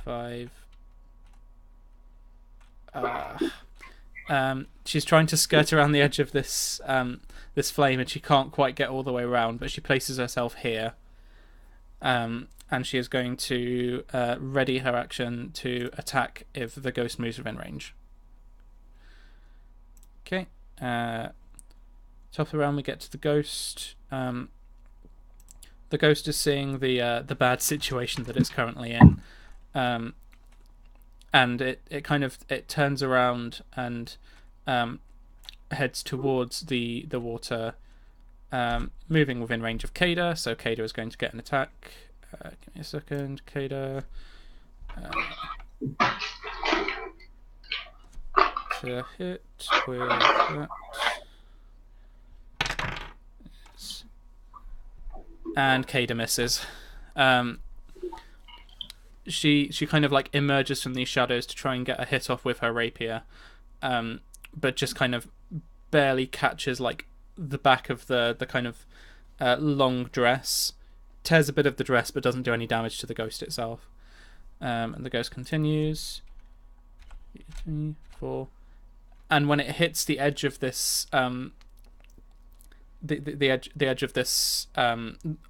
5. She's trying to skirt around the edge of this this flame, and she can't quite get all the way around, but she places herself here. And she is going to ready her action to attack if the ghost moves within range. Okay. Top of the round, we get to the ghost. The ghost is seeing the bad situation that it's currently in, and it kind of turns around and heads towards the water, moving within range of Kada. So Kada is going to get an attack. Give me a second, Kada. To hit with that. And Kada misses. She kind of like emerges from these shadows to try and get a hit off with her rapier, but just kind of barely catches like the back of the kind of long dress, tears a bit of the dress, but doesn't do any damage to the ghost itself. And the ghost continues. 3, 4, and when it hits the edge of this the edge of this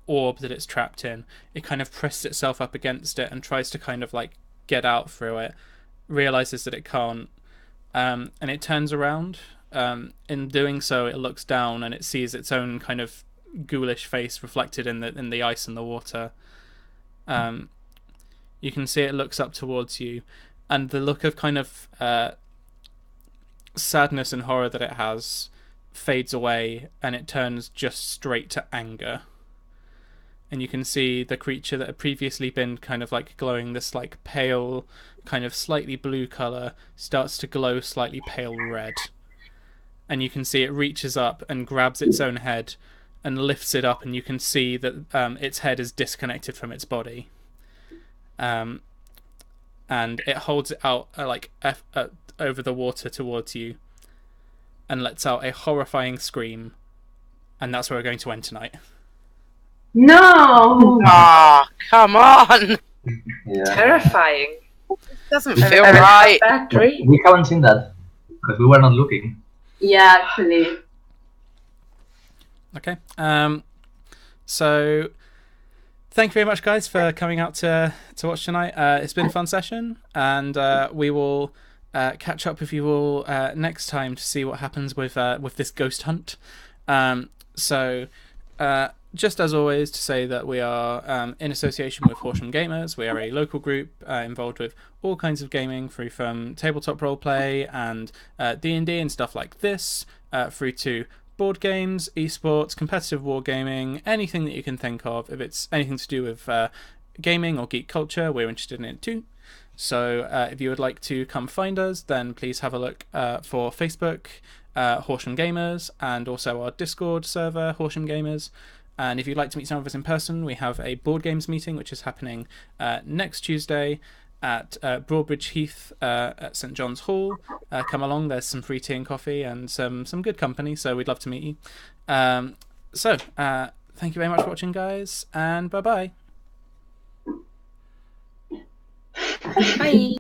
orb that it's trapped in, it kind of presses itself up against it and tries to kind of like get out through it, realizes that it can't, and it turns around. In doing so, it looks down and it sees its own kind of ghoulish face reflected in the ice and the water. You can see it looks up towards you, and the look of kind of sadness and horror that it has fades away, and it turns just straight to anger. And you can see the creature that had previously been kind of like glowing this like pale, kind of slightly blue colour starts to glow slightly pale red. And you can see it reaches up and grabs its own head and lifts it up, and you can see that its head is disconnected from its body. And it holds it out over the water towards you and lets out a horrifying scream. And that's where we're going to end tonight. No! Ah, come on! Yeah. Terrifying. Doesn't feel right. Bad dream. We haven't seen that because we were not looking. Yeah, actually. Okay. So thank you very much, guys, for coming out to watch tonight. It's been a fun session, and we will catch up with you all next time to see what happens with this ghost hunt. Just as always, to say that we are in association with Horsham Gamers. We are a local group involved with all kinds of gaming, through from tabletop roleplay and D&D and stuff like this, through to board games, esports, competitive wargaming, anything that you can think of. If it's anything to do with gaming or geek culture, we're interested in it too. So if you would like to come find us, then please have a look for Facebook, Horsham Gamers, and also our Discord server, Horsham Gamers. And if you'd like to meet some of us in person, we have a board games meeting which is happening next Tuesday at Broadbridge Heath at St John's Hall. Come along, there's some free tea and coffee and some good company, so we'd love to meet you. Thank you very much for watching, guys, and bye-bye. Bye.